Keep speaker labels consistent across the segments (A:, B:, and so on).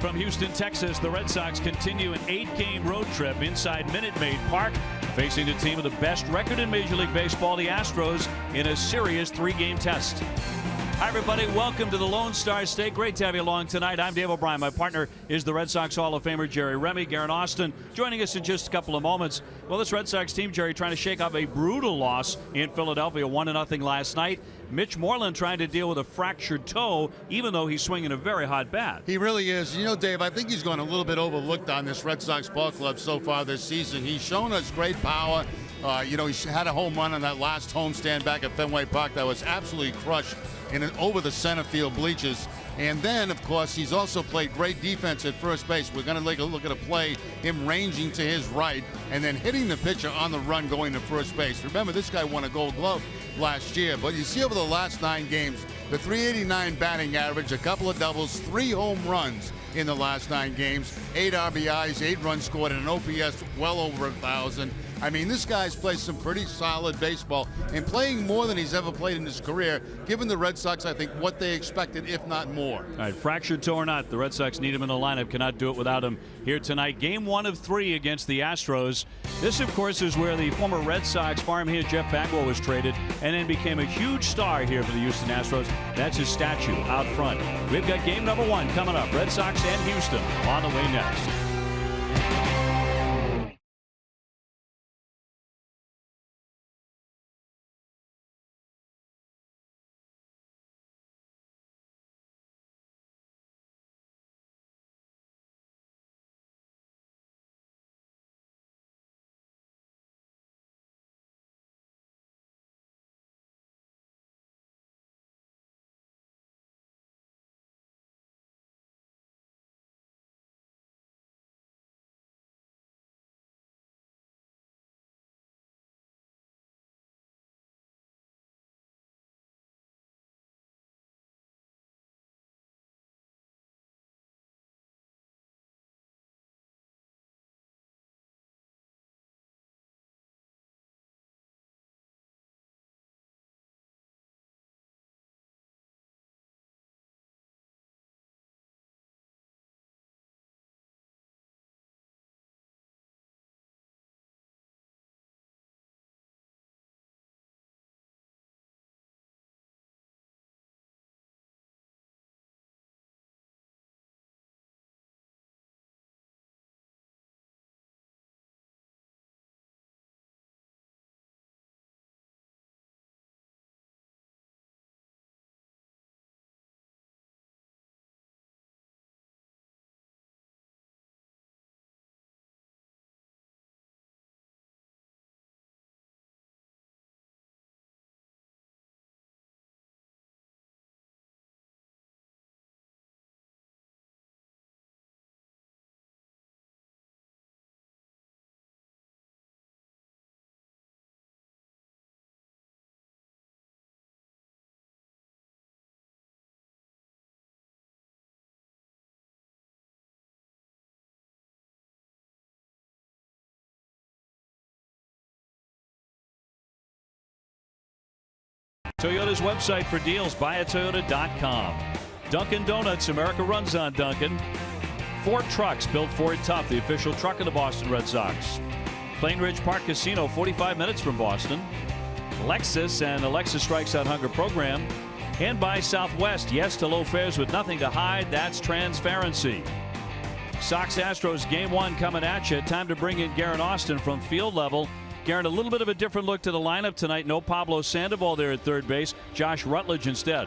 A: From Houston, Texas, the Red Sox continue an 8-game road trip inside Minute Maid Park, facing the team with the best record in Major League Baseball, the Astros, in a serious 3-game test. Hi, everybody. Welcome to the Lone Star State. Great to have you along tonight. I'm Dave O'Brien. My partner is the Red Sox Hall of Famer Jerry Remy. Garen Austin joining us in just a couple of moments. Well, this Red Sox team, Jerry, trying to shake off a brutal loss in Philadelphia, 1-0 last night. Mitch Moreland trying to deal with a fractured toe, even though he's swinging a very hot bat.
B: He really is. You know, Dave, I think he's gone a little bit overlooked on this Red Sox ball club so far this season. He's shown us great power. You know, he had a home run on that last homestand back at Fenway Park that was absolutely crushed in an over the center field bleachers. And then, of course, he's also played great defense at first base. We're going to take a look at a play, him ranging to his right and then hitting the pitcher on the run going to first base. Remember, this guy won a Gold Glove last year. But you see over the last 9 games, the .389 batting average, a couple of doubles, 3 home runs in the last 9 games, 8 RBIs, 8 runs scored, and an OPS well over 1,000. I mean, this guy's played some pretty solid baseball and playing more than he's ever played in his career, giving the Red Sox, I think, what they expected, if not more.
A: All right, fractured toe or not, the Red Sox need him in the lineup, cannot do it without him here tonight. Game 1 of 3 against the Astros. This, of course, is where the former Red Sox farm here, Jeff Bagwell, was traded and then became a huge star here for the Houston Astros. That's his statue out front. We've got game number 1 coming up. Red Sox and Houston on the way next. Toyota's website for deals, buyatoyota.com. Dunkin' Donuts, America runs on Dunkin'. Ford Trucks, built Ford tough, the official truck of the Boston Red Sox. Plain Ridge Park Casino, 45 minutes from Boston. Lexus and the Lexus Strikes Out Hunger program. And by Southwest, yes to low fares with nothing to hide, that's transparency. Sox Astros game 1 coming at you. Time to bring in Garen Austin from field level. Garen, a little bit of a different look to the lineup tonight. No Pablo Sandoval there at third base. Josh Rutledge instead.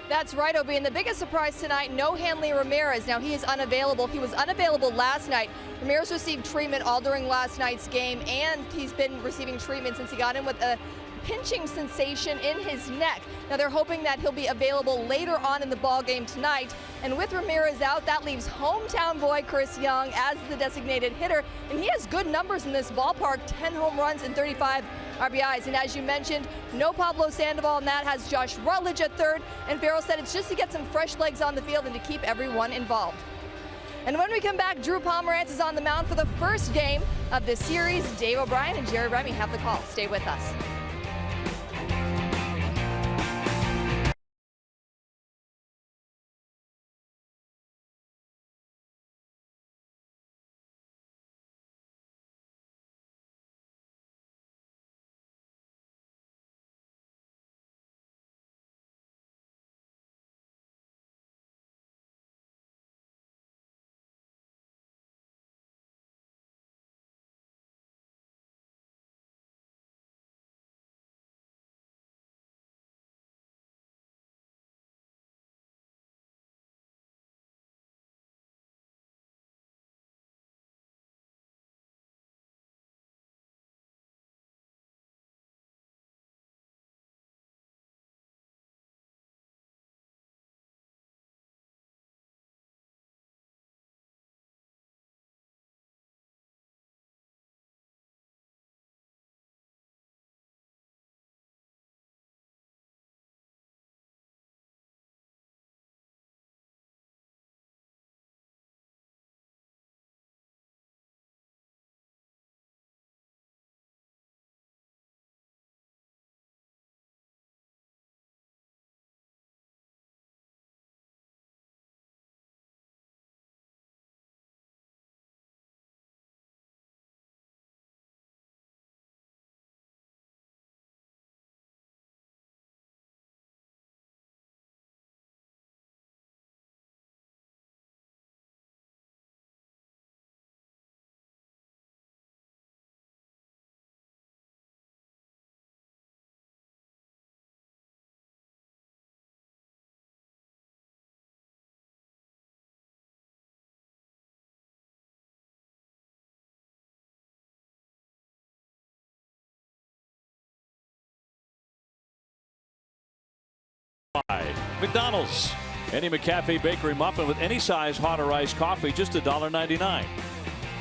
C: That's right, Obi. And the biggest surprise tonight, no Hanley Ramirez. Now, he is unavailable. He was unavailable last night. Ramirez received treatment all during last night's game, and he's been receiving treatment since he got in with a pinching sensation in his neck. Now, they're hoping that he'll be available later on in the ball game tonight. And with Ramirez out, that leaves hometown boy Chris Young as the designated hitter. And he has good numbers in this ballpark, 10 home runs and 35 RBIs. And as you mentioned, no Pablo Sandoval, and that has Josh Rutledge at third. And Farrell said it's just to get some fresh legs on the field and to keep everyone involved. And when we come back, Drew Pomerantz is on the mound for the first game of this series. Dave O'Brien and Jerry Remy have the call. Stay with us.
A: wide. McDonald's. Any McCafe Bakery muffin with any size hot or iced coffee, just $1.99.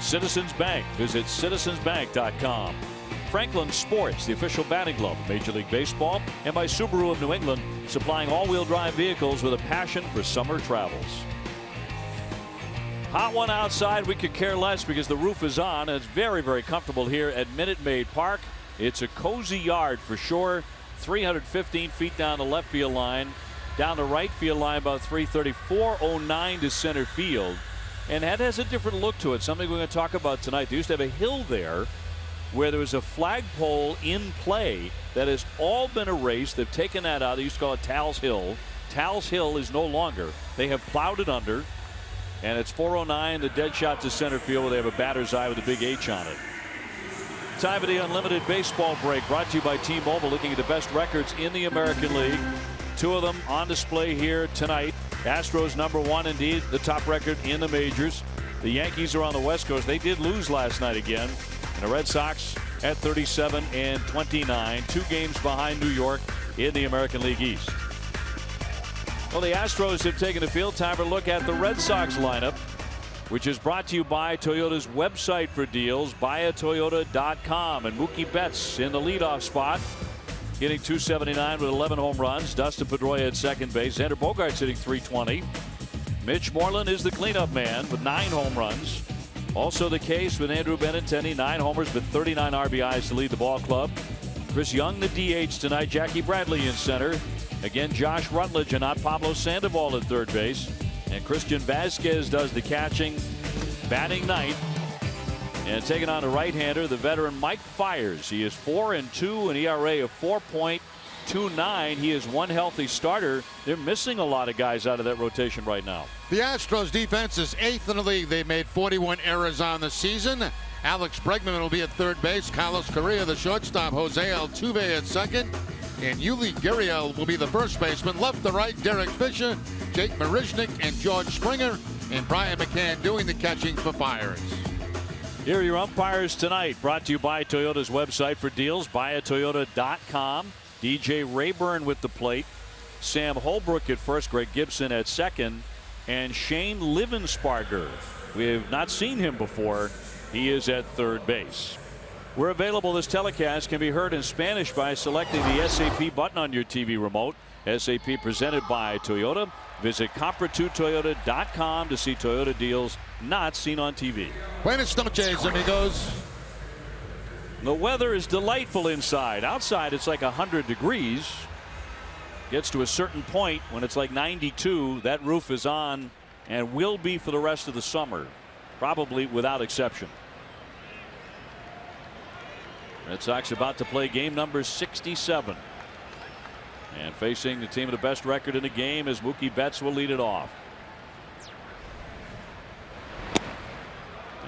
A: Citizens Bank. Visit citizensbank.com. Franklin Sports, the official batting glove of Major League Baseball, and by Subaru of New England, supplying all-wheel drive vehicles with a passion for summer travels. Hot one outside, we could care less because the roof is on, and it's very, very comfortable here at Minute Maid Park. It's a cozy yard for sure. 315 feet down the left field line. Down the right field line about 330. 409 to center field. And that has a different look to it, something we're going to talk about tonight. They used to have a hill there where there was a flagpole in play that has all been erased. They've taken that out. They used to call it Tal's Hill. Tal's Hill is no longer. They have plowed it under, and it's 409, the dead shot to center field where they have a batter's eye with a big H on it. Time of the Unlimited Baseball Break, brought to you by T-Mobile, looking at the best records in the American League. Two of them on display here tonight. Astros #1, indeed, the top record in the majors. The Yankees are on the West Coast. They did lose last night again. And the Red Sox at 37 and 29, 2 games behind New York in the American League East. Well, the Astros have taken the field. Time to look at the Red Sox lineup, which is brought to you by Toyota's website for deals, buyatoyota.com. And Mookie Betts in the leadoff spot, hitting .279 with 11 home runs. Dustin Pedroia at second base. Xander Bogaerts hitting .320. Mitch Moreland is the cleanup man with 9 home runs. Also the case with Andrew Benintendi, 9 homers but 39 RBIs to lead the ball club. Chris Young the DH tonight. Jackie Bradley in center. Again, Josh Rutledge and not Pablo Sandoval at third base. And Christian Vasquez does the catching, batting ninth. And taking on the right-hander, the veteran Mike Fiers. He is 4-2, an ERA of 4.29. He is one healthy starter. They're missing a lot of guys out of that rotation right now.
B: The Astros defense is 8th in the league. They've made 41 errors on the season. Alex Bregman will be at third base. Carlos Correa, the shortstop. Jose Altuve at second. And Yuli Gurriel will be the first baseman. Left to right, Derek Fisher, Jake Marishnik, and George Springer. And Brian McCann doing the catching for Fiers.
A: Here are your umpires tonight, brought to you by Toyota's website for deals, buyatoyota.com. DJ Rayburn with the plate. Sam Holbrook at first, Greg Gibson at second, and Shane Livensparger. We have not seen him before. He is at third base. We're available. This telecast can be heard in Spanish by selecting the SAP button on your TV remote. SAP presented by Toyota. Visit compra2toyota.com to see Toyota deals not seen on TV.
B: Buenas noches, amigos.
A: The weather is delightful inside. Outside it's like 100 degrees. Gets to a certain point when it's like 92. That roof is on and will be for the rest of the summer, probably without exception. Red Sox about to play game number 67. And facing the team with the best record in the game as Mookie Betts will lead it off.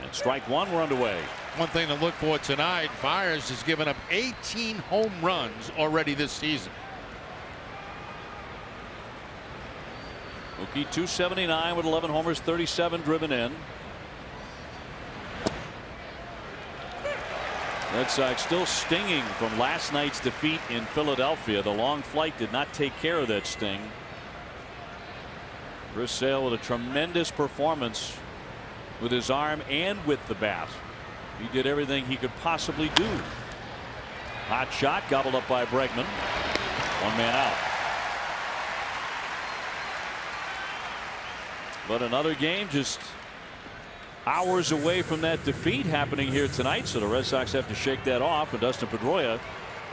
A: And strike one, we're underway.
B: One thing to look for tonight, Fiers has given up 18 home runs already this season.
A: Mookie .279 with 11 homers, 37 driven in. Red Sox still stinging from last night's defeat in Philadelphia. The long flight did not take care of that sting. Chris Sale with a tremendous performance with his arm and with the bat. He did everything he could possibly do. Hot shot gobbled up by Bregman. One man out. But another game just hours away from that defeat happening here tonight, so the Red Sox have to shake that off. And Dustin Pedroia,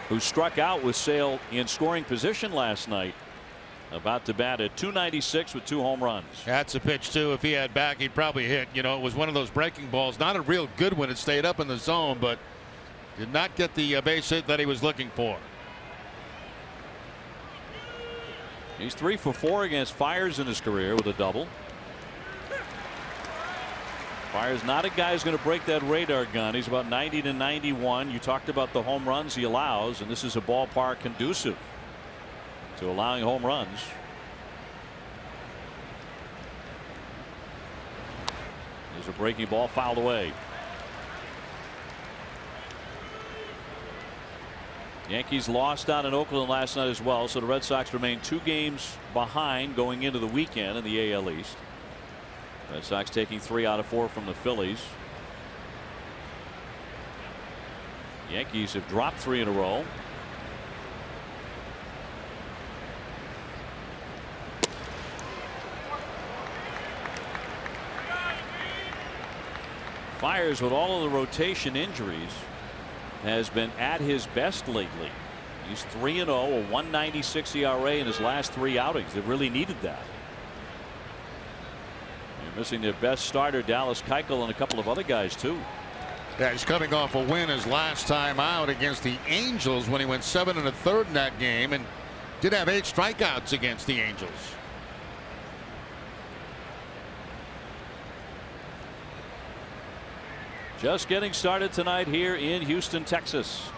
A: who struck out with Sale in scoring position last night, about to bat at .296 with 2 home runs.
B: That's a pitch too. If he had back, he'd probably hit. You know, it was one of those breaking balls. Not a real good one. It stayed up in the zone, but did not get the base hit that he was looking for.
A: He's 3 for 4 against Fiers in his career with a double. Fiers not a guy who's going to break that radar gun. He's about 90 to 91. You talked about the home runs he allows, and this is a ballpark conducive to allowing home runs. There's a breaking ball fouled away. Yankees lost out in Oakland last night as well, so the Red Sox remain 2 games behind going into the weekend in the AL East. Red Sox taking 3 out of 4 from the Phillies. Yankees have dropped 3 in a row. Fiers, with all of the rotation injuries, has been at his best lately. He's 3-0, a 1.96 ERA in his last 3 outings. They've really needed that. They're missing their best starter, Dallas Keuchel, and a couple of other guys too.
B: Yeah, he's coming off a win his last time out against the Angels when he went 7 1/3 in that game and did have 8 strikeouts against the Angels.
A: Just getting started tonight here in Houston, Texas.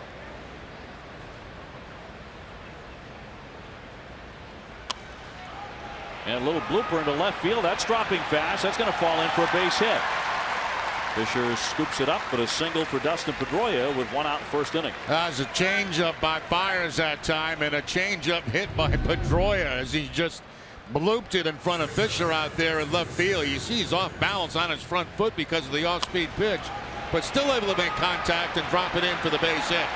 A: And a little blooper into left field. That's dropping fast. That's going to fall in for a base hit. Fisher scoops it up, but a single for Dustin Pedroia with 1 out in 1st inning.
B: That's a changeup by Fiers that time, and a changeup hit by Pedroia as he just blooped it in front of Fisher out there in left field. You see he's off balance on his front foot because of the off-speed pitch, but still able to make contact and drop it in for the base hit.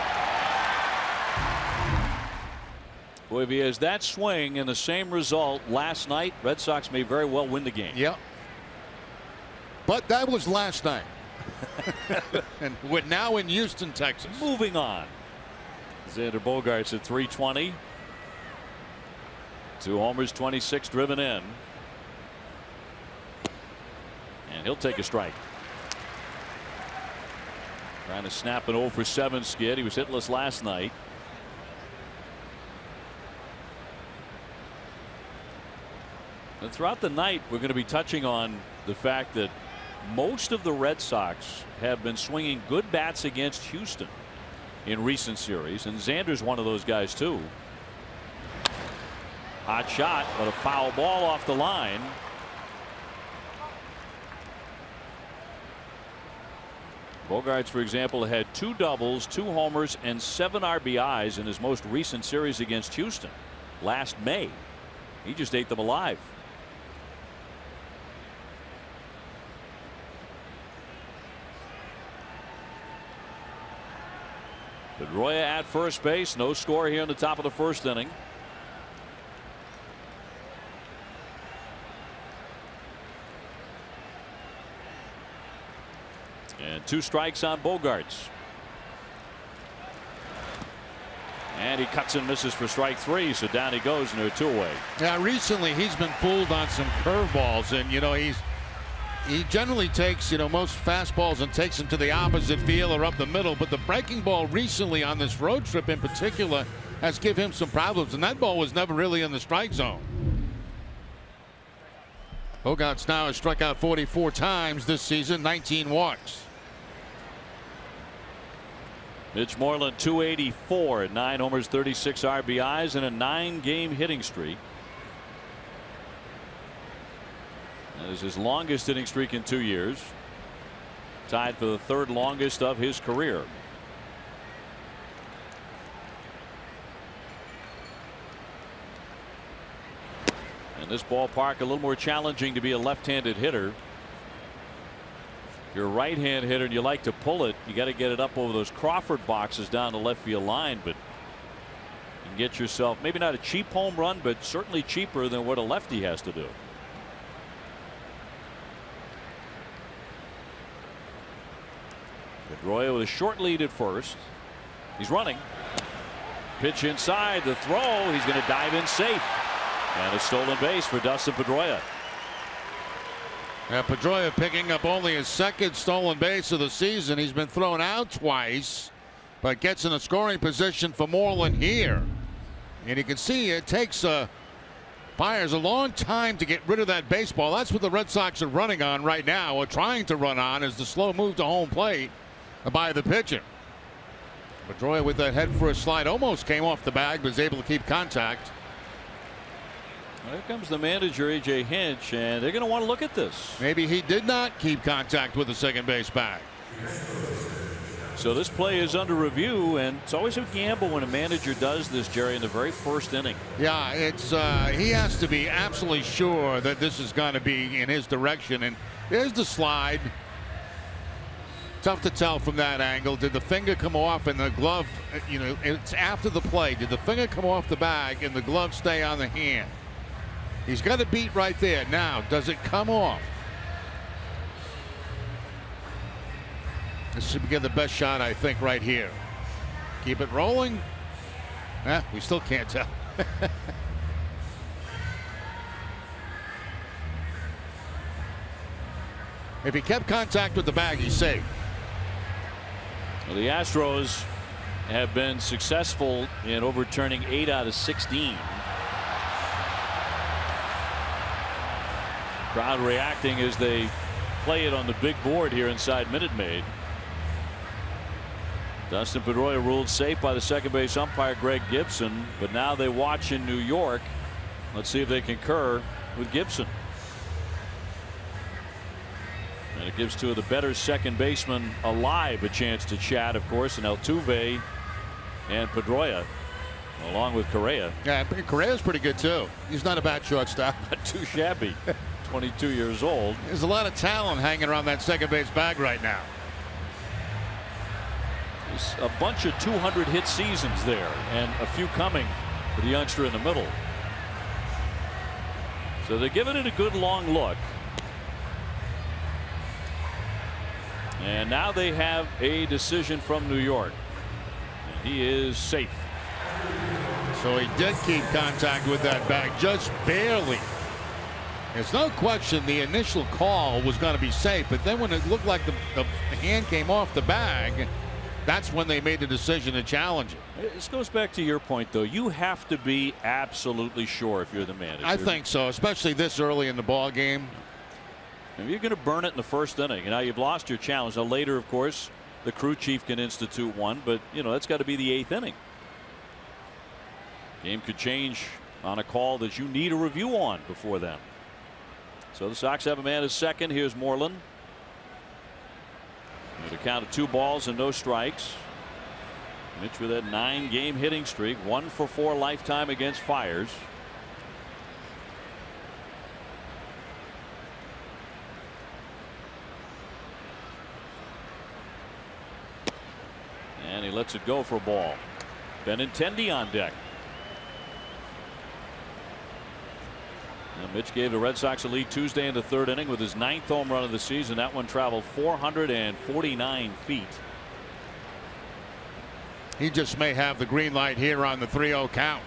A: Boy, if he has that swing and the same result last night, Red Sox may very well win the game.
B: Yep. But that was last night. And we're now in Houston, Texas.
A: Moving on. Xander Bogaerts at 320. 2 homers, 26 driven in. And he'll take a strike. Trying to snap an 0 for 7 skid. He was hitless last night. And throughout the night, we're going to be touching on the fact that most of the Red Sox have been swinging good bats against Houston in recent series, and Xander's one of those guys too. Hot shot, but a foul ball off the line. Bogaerts, for example, had 2 doubles, 2 homers, and 7 RBIs in his most recent series against Houston last May. He just ate them alive. Pedroia at first base. No score here in the top of the 1st inning. And 2 strikes on Bogaerts. And he cuts and misses for strike 3, so down he goes, and they're 2 away.
B: Now recently he's been fooled on some curveballs, and he generally takes most fastballs and takes them to the opposite field or up the middle, but the breaking ball recently on this road trip in particular has given him some problems, and that ball was never really in the strike zone. Bogaerts now has struck out 44 times this season, 19 walks.
A: Mitch Moreland 284, 9 homers, 36 RBIs, and a 9-game hitting streak. That is his longest hitting streak in 2 years. Tied for the 3rd longest of his career. In this ballpark, a little more challenging to be a left-handed hitter. If you're a right-hand hitter and you like to pull it, you got to get it up over those Crawford boxes down the left field line, but you can get yourself maybe not a cheap home run, but certainly cheaper than what a lefty has to do. Pedroia with a short lead at first. He's running. Pitch inside, the throw. He's going to dive in safe. And a stolen base for Dustin Pedroia.
B: Pedroia picking up only his 2nd stolen base of the season. He's been thrown out twice, but gets in a scoring position for Moreland here. And you can see it takes Fiers a long time to get rid of that baseball. That's what the Red Sox are running on right now, or trying to run on, is the slow move to home plate by the pitcher. Pedroia with that head for a slide almost came off the bag, but was able to keep contact.
A: Here comes the manager, A.J. Hinch, and they're going to want to look at this.
B: Maybe he did not keep contact with the second base bag.
A: So this play is under review, and it's always a gamble when a manager does this, Jerry, in the very first inning.
B: Yeah, it's he has to be absolutely sure that this is going to be in his direction. And there's the slide. Tough to tell from that angle. Did the finger come off and the glove, you know, it's after the play. Did the finger come off the bag and the glove stay on the hand? He's got a beat right there. Now, does it come off? This should get the best shot, I think, right here. Keep it rolling. We still can't tell. If he kept contact with the bag, he's safe.
A: Well, the Astros have been successful in overturning 8 out of 16. Crowd reacting as they play it on the big board here inside Minute Maid. Dustin Pedroia ruled safe by the second base umpire Greg Gibson, but now they watch in New York. Let's see if they concur with Gibson. And it gives two of the better second basemen alive a chance to chat, of course, and Altuve and Pedroia, along with Correa.
B: Yeah, Correa's pretty good too. He's not a bad shortstop.
A: Not too shabby. 22 years old.
B: There's a lot of talent hanging around that second base bag right now.
A: There's a bunch of 200 hit seasons there, and a few coming for the youngster in the middle. So they're giving it a good long look. And now they have a decision from New York. And he is safe.
B: So he did keep contact with that bag, just barely. There's no question the initial call was going to be safe, but then when it looked like the hand came off the bag, that's when they made the decision to challenge it.
A: This goes back to your point, though. You have to be absolutely sure if you're the manager.
B: I think so, especially this early in the ball game.
A: If you're going to burn it in the first inning, now you've lost your challenge. Now later, of course, the crew chief can institute one, but you know that's got to be the 8th inning. Game could change on a call that you need a review on before then. So the Sox have a man at second. Here's Moreland. With a count of 2 balls and no strikes. Mitch with that 9-game hitting streak, 1 for 4 lifetime against Fires. And he lets it go for a ball. Benintendi on deck. And Mitch gave the Red Sox a lead Tuesday in the 3rd inning with his 9th home run of the season. That one traveled 449 feet.
B: He just may have the green light here on the 3-0 count.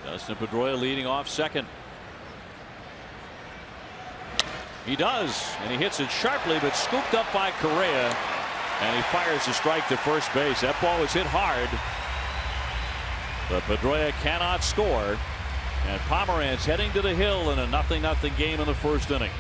A: Dustin Pedroia leading off second. He does, and he hits it sharply, but scooped up by Correa, and he fires a strike to first base. That ball was hit hard, but Pedroia cannot score, and Pomeranz heading to the hill in a 0-0 game in the 1st inning.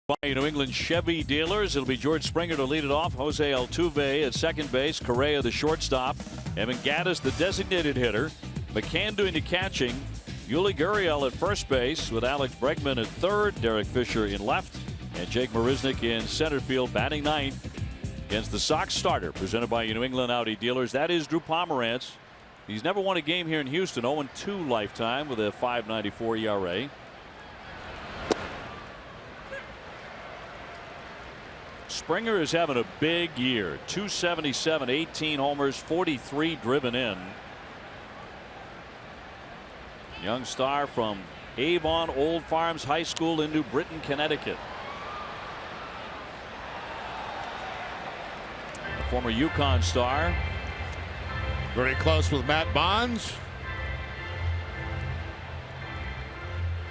A: By New England Chevy dealers, it'll be George Springer to lead it off. Jose Altuve at second base. Correa the shortstop. Evan Gattis the designated hitter. McCann doing the catching. Yuli Gurriel at first base with Alex Bregman at third. Derek Fisher in left. And Jake Marisnick in center field batting ninth against the Sox starter presented by New England Audi dealers. That is Drew Pomeranz. He's never won a game here in Houston. 0-2 lifetime with a .594 ERA. Springer is having a big year. 277, 18 homers, 43 driven in. Young star from Avon Old Farms High School in New Britain, Connecticut. Former UConn star.
B: Very close with Matt Bonds.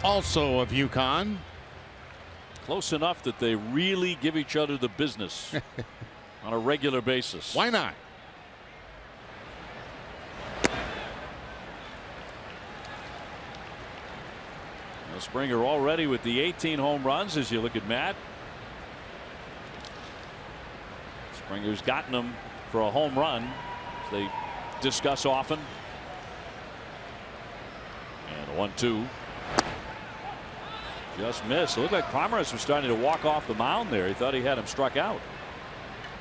B: Also of UConn.
A: Close enough that they really give each other the business on a regular basis.
B: Why not?
A: Now Springer already with the 18 home runs as you look at Matt. Springer's gotten them for a home run, as they discuss often. And 1-2. Just missed. It looked like Pomeranz was starting to walk off the mound there. He thought he had him struck out.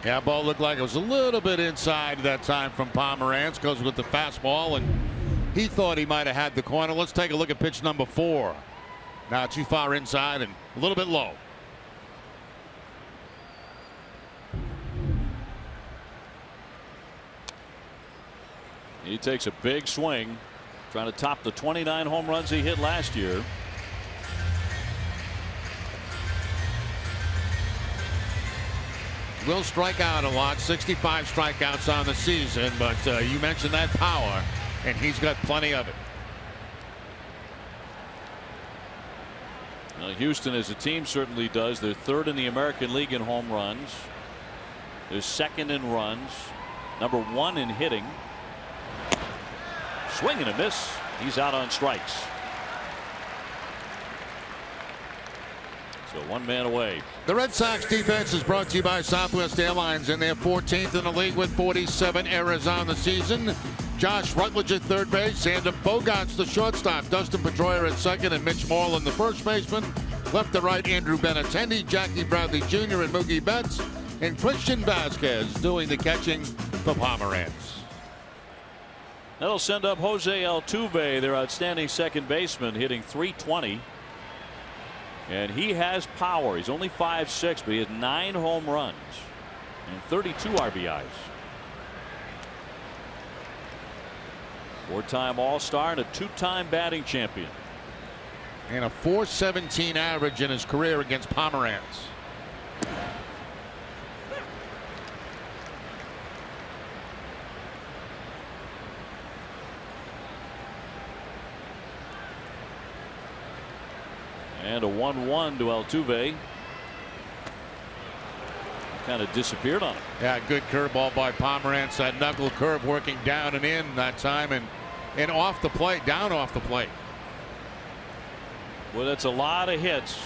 B: Yeah, ball looked like it was a little bit inside that time from Pomeranz. Goes with the fastball, and he thought he might have had the corner. Let's take a look at pitch number 4. Not too far inside and a little bit low.
A: He takes a big swing, trying to top the 29 home runs he hit last year.
B: Will strike out a lot, 65 strikeouts on the season, but you mentioned that power, and he's got plenty of it.
A: Now, Houston as a team certainly does. They're third in the American League in home runs. They're second in runs. Number 1 in hitting. Swing and a miss. He's out on strikes. So 1 man away.
B: The Red Sox defense is brought to you by Southwest Airlines, and they're 14th in the league with 47 errors on the season. Josh Rutledge at third base, Xander Bogaerts the shortstop, Dustin Pedroia at second, and Mitch Moreland the first baseman. Left to right, Andrew Benintendi, Jackie Bradley Jr. and Mookie Betts, and Christian Vasquez doing the catching for Pomeranz.
A: That'll send up Jose Altuve, their outstanding second baseman, hitting .320. And he has power. He's only 5'6", but he has 9 home runs and 32 RBIs. 4-time All-Star and a 2-time batting champion.
B: And a .417 average in his career against Pomeranz.
A: And a 1-1 to Altuve. Kind of disappeared on him.
B: Yeah, good curveball by Pomeranz. That knuckle curve working down and in that time, and off the plate, down off the plate.
A: Well, that's a lot of hits.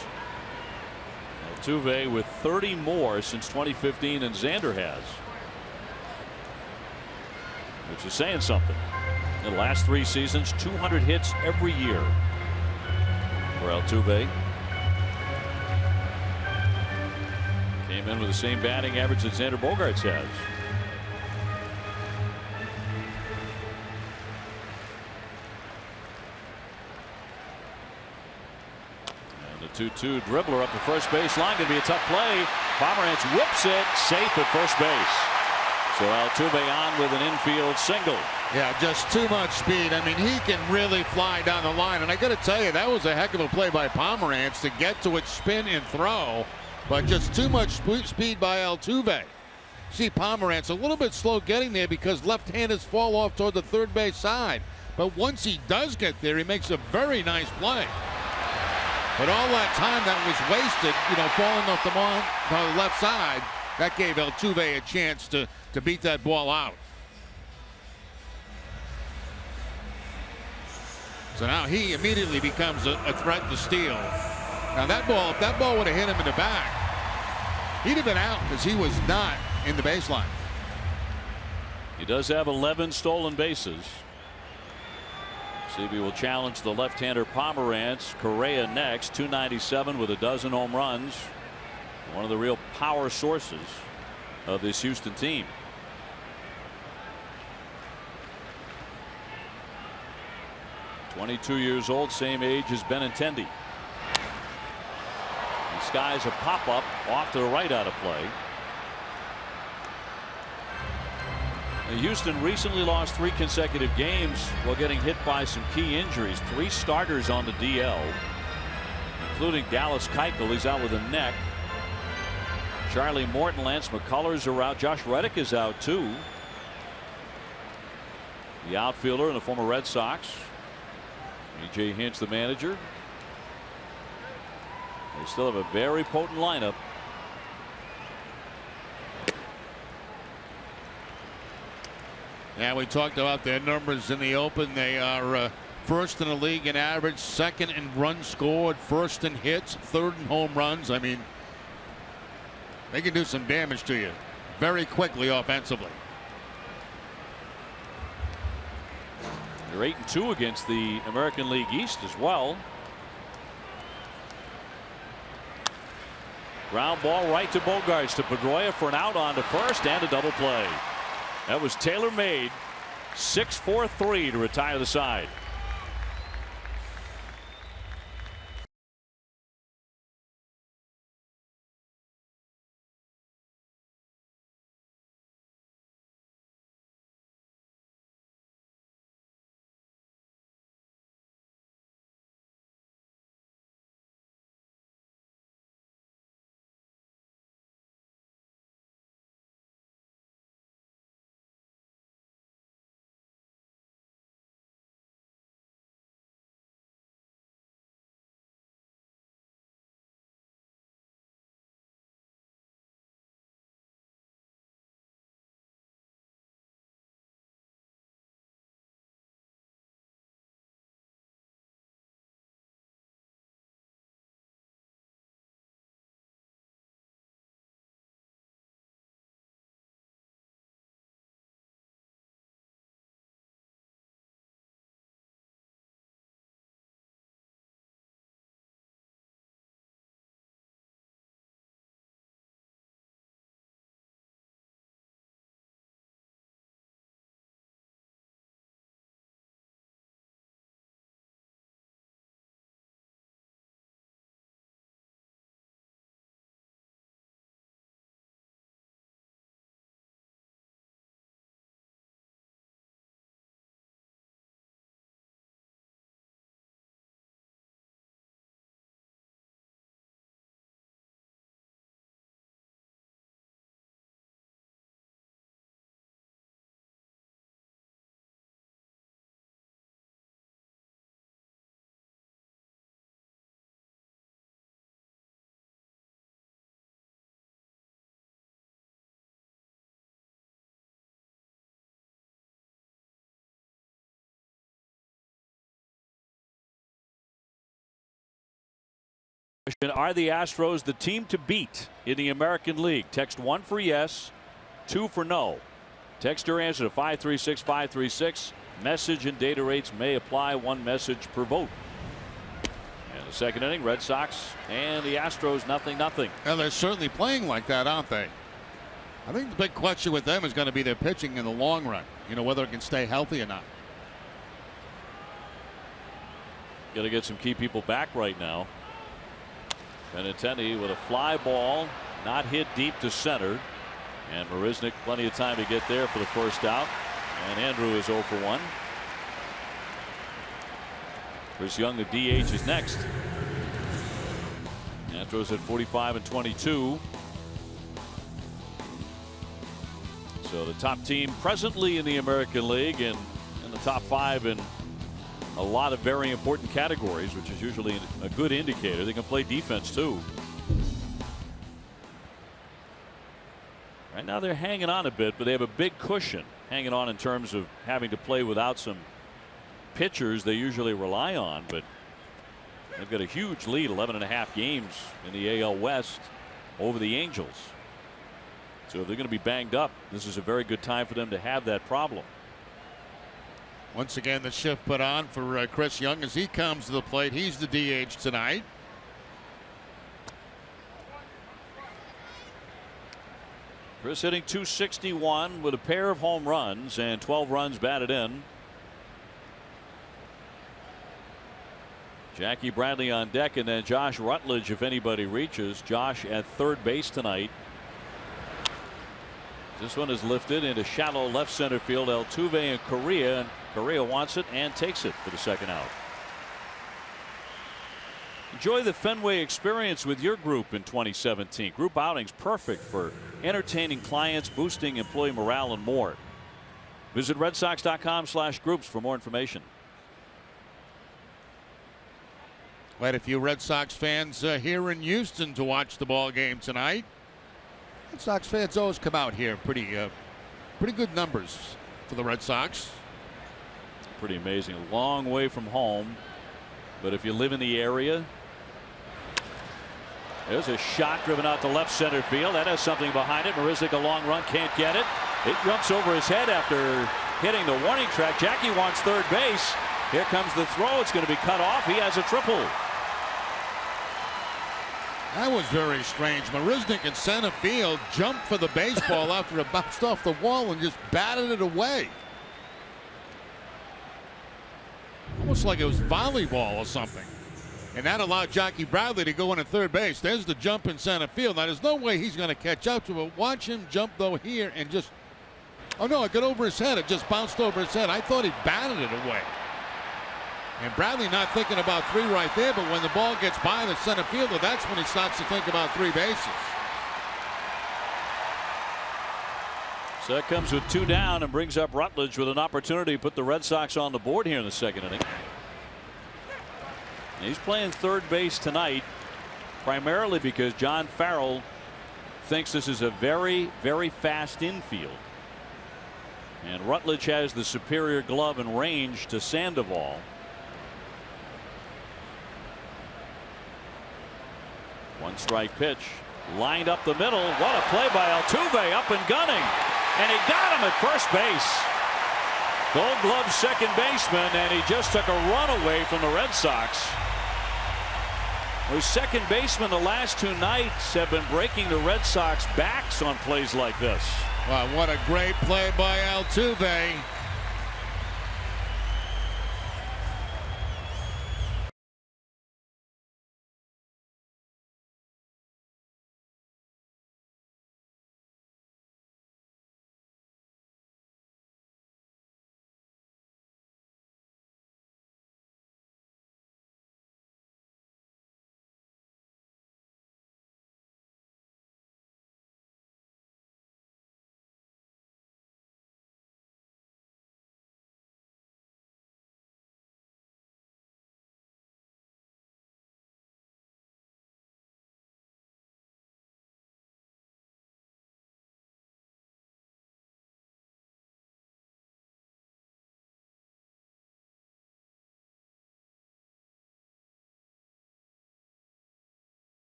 A: Altuve with 30 more since 2015 than Xander has, which is saying something. In the last 3 seasons, 200 hits every year for Altuve. Came in with the same batting average that Xander Bogaerts has. And the 2-2 dribbler up the first base line. Going to be a tough play. Pomeranz whips it safe at first base. So Altuve on with an infield single.
B: Yeah, just too much speed. I mean, he can really fly down the line. And I got to tell you, that was a heck of a play by Pomeranz to get to it, spin and throw. But just too much speed by Altuve. See Pomeranz a little bit slow getting there because left-handers fall off toward the third base side. But once he does get there, he makes a very nice play. But all that time that was wasted, falling off the left side, that gave Altuve a chance to beat that ball out. So now he immediately becomes a threat to steal.
D: Now that ball, if that ball would have hit him in the back, he'd have been out because he was not in the baseline.
A: He does have 11 stolen bases. See if he will challenge the left-hander Pomeranz. Correa next, 297 with a dozen home runs. One of the real power sources of this Houston team. .22 years old, same age as Benintendi. He skies a pop-up off to the right out of play. Houston recently lost 3 consecutive games while getting hit by some key injuries. 3 starters on the DL, including Dallas Keuchel. He's out with a neck. Charlie Morton, Lance McCullers are out. Josh Reddick is out too. The outfielder and the former Red Sox. A.J. Hinch, the manager. They still have a very potent lineup.
D: Yeah, we talked about their numbers in the open. They are first in the league in average, second in runs scored, first in hits, third in home runs. I mean, they can do some damage to you very quickly offensively.
A: They're 8-2 against the American League East as well. Ground ball right to Bogaerts, to Pedroia for an out on to first and a double play. That was tailor-made. 6-4-3 to retire the side. Are the Astros the team to beat in the American League? Text 1 for yes, 2 for no. Text your answer to 536 536. Message and data rates may apply. 1 message per vote. And the second inning, Red Sox and the Astros 0-0.
D: And they're certainly playing like that, aren't they? I think the big question with them is going to be their pitching in the long run. You know, whether it can stay healthy or not.
A: Got to get some key people back right now. Benintendi with a fly ball, not hit deep to center, and Marisnick plenty of time to get there for the first out. And Andrew is 0 for 1. Chris Young, the DH, is next. Astros at 45 and 22. So the top team presently in the American League and in the top 5 in a lot of very important categories, which is usually a good indicator. They can play defense too. Right now they're hanging on a bit, but they have a big cushion hanging on in terms of having to play without some pitchers they usually rely on. But They've got a huge lead, 11.5 games in the AL West over the Angels. So if they're going to be banged up, this is a very good time for them to have that problem.
D: Once again, the shift put on for Chris Young as he comes to the plate. He's the DH tonight.
A: Chris hitting .261 with a pair of home runs and 12 runs batted in. Jackie Bradley on deck, and then Josh Rutledge if anybody reaches. Josh at third base tonight. This one is lifted into shallow left center field. Altuve and Correa, and Correa wants it and takes it for the second out. Enjoy the Fenway experience with your group in 2017. Group outings perfect for entertaining clients, boosting employee morale, and more. Visit redsox.com/groups for more information.
D: Quite a few Red Sox fans here in Houston to watch the ball game tonight. Red Sox fans always come out here. Pretty good numbers for the Red Sox.
A: Pretty amazing. A long way from home, but if you live in the area, there's a shot driven out to left center field. That has something behind it. Marisnik, a long run, can't get it. It jumps over his head after hitting the warning track. Jackie wants third base. Here comes the throw. It's going to be cut off. He has a triple.
D: That was very strange. Marisnik in center field jumped for the baseball after it bounced off the wall and just batted it away. Almost like it was volleyball or something. And that allowed Jackie Bradley to go in at third base. There's the jump in center field. Now, there's no way he's going to catch up to it. Watch him jump, though, here and just... Oh, no, it got over his head. It just bounced over his head. I thought he batted it away. And Bradley not thinking about three right there, but when the ball gets by the center fielder, that's when he starts to think about three bases.
A: So that comes with 2 down and brings up Rutledge with an opportunity to put the Red Sox on the board here in the second inning. And he's playing third base tonight primarily because John Farrell thinks this is a very, very fast infield. And Rutledge has the superior glove and range to Sandoval. One strike pitch lined up the middle. What a play by Altuve, up and gunning, and he got him at first base. Gold Glove second baseman, and he just took a run away from the Red Sox. Those second basemen the last 2 nights have been breaking the Red Sox backs on plays like this.
D: Wow, what a great play by Altuve.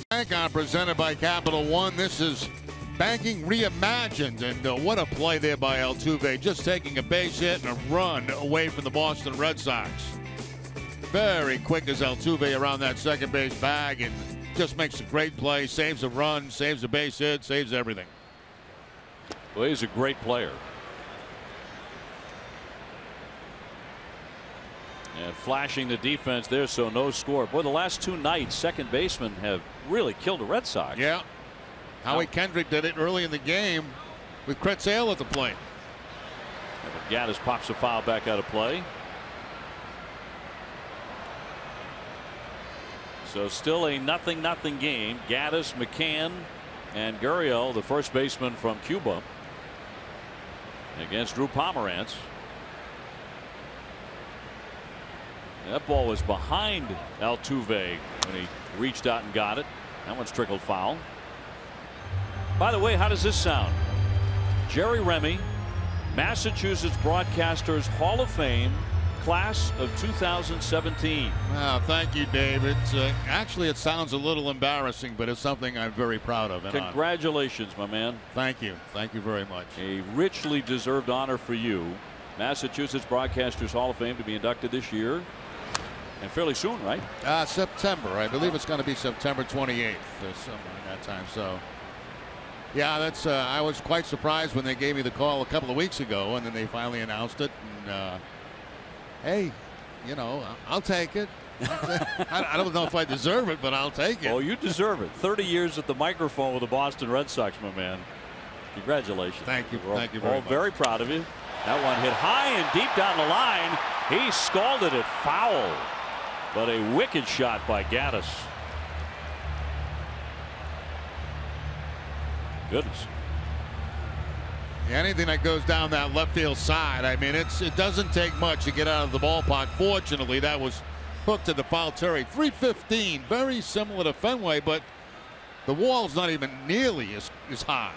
D: Bank on presented by Capital One. This is banking reimagined, and what a play there by Altuve, just taking a base hit and a run away from the Boston Red Sox. Very quick as Altuve around that second base bag and just makes a great play, saves a run, saves a base hit, saves everything.
A: Well, he's a great player. And flashing the defense there, so no score. Boy, the last two nights, second basemen have really killed the Red Sox.
D: Yeah. Howie Kendrick did it early in the game with Chris Sale at the plate.
A: Gaddis pops a foul back out of play. So still a 0-0 game. Gaddis, McCann, and Gurriel, the first baseman from Cuba, against Drew Pomeranz. That ball was behind Altuve when he reached out and got it. That one's trickled foul. By the way, how does this sound? Jerry Remy, Massachusetts Broadcasters Hall of Fame, class of 2017.
D: Well, thank you, David. Actually, it sounds a little embarrassing, but it's something I'm very proud of.
A: Congratulations, my man.
D: Thank you. Thank you very much.
A: A richly deserved honor for you. Massachusetts Broadcasters Hall of Fame to be inducted this year. And fairly soon, right?
D: September. I believe it's going to be September 28th, somewhere in that time. So, yeah, that's. I was quite surprised when they gave me the call a couple of weeks ago, and then they finally announced it. And hey, you know, I'll take it. I don't know if I deserve it, but I'll take it.
A: Oh, you deserve it. 30 years at the microphone with the Boston Red Sox, my man. Congratulations.
D: Thank you. Thank you
A: very much. Very proud of you. That one hit high and deep down the line. He scalded it foul. But a wicked shot by Gaddis. Goodness.
D: Anything that goes down that left field side, I mean, it doesn't take much to get out of the ballpark. Fortunately, that was hooked to the foul territory. 315, very similar to Fenway, but the wall's not even nearly as high.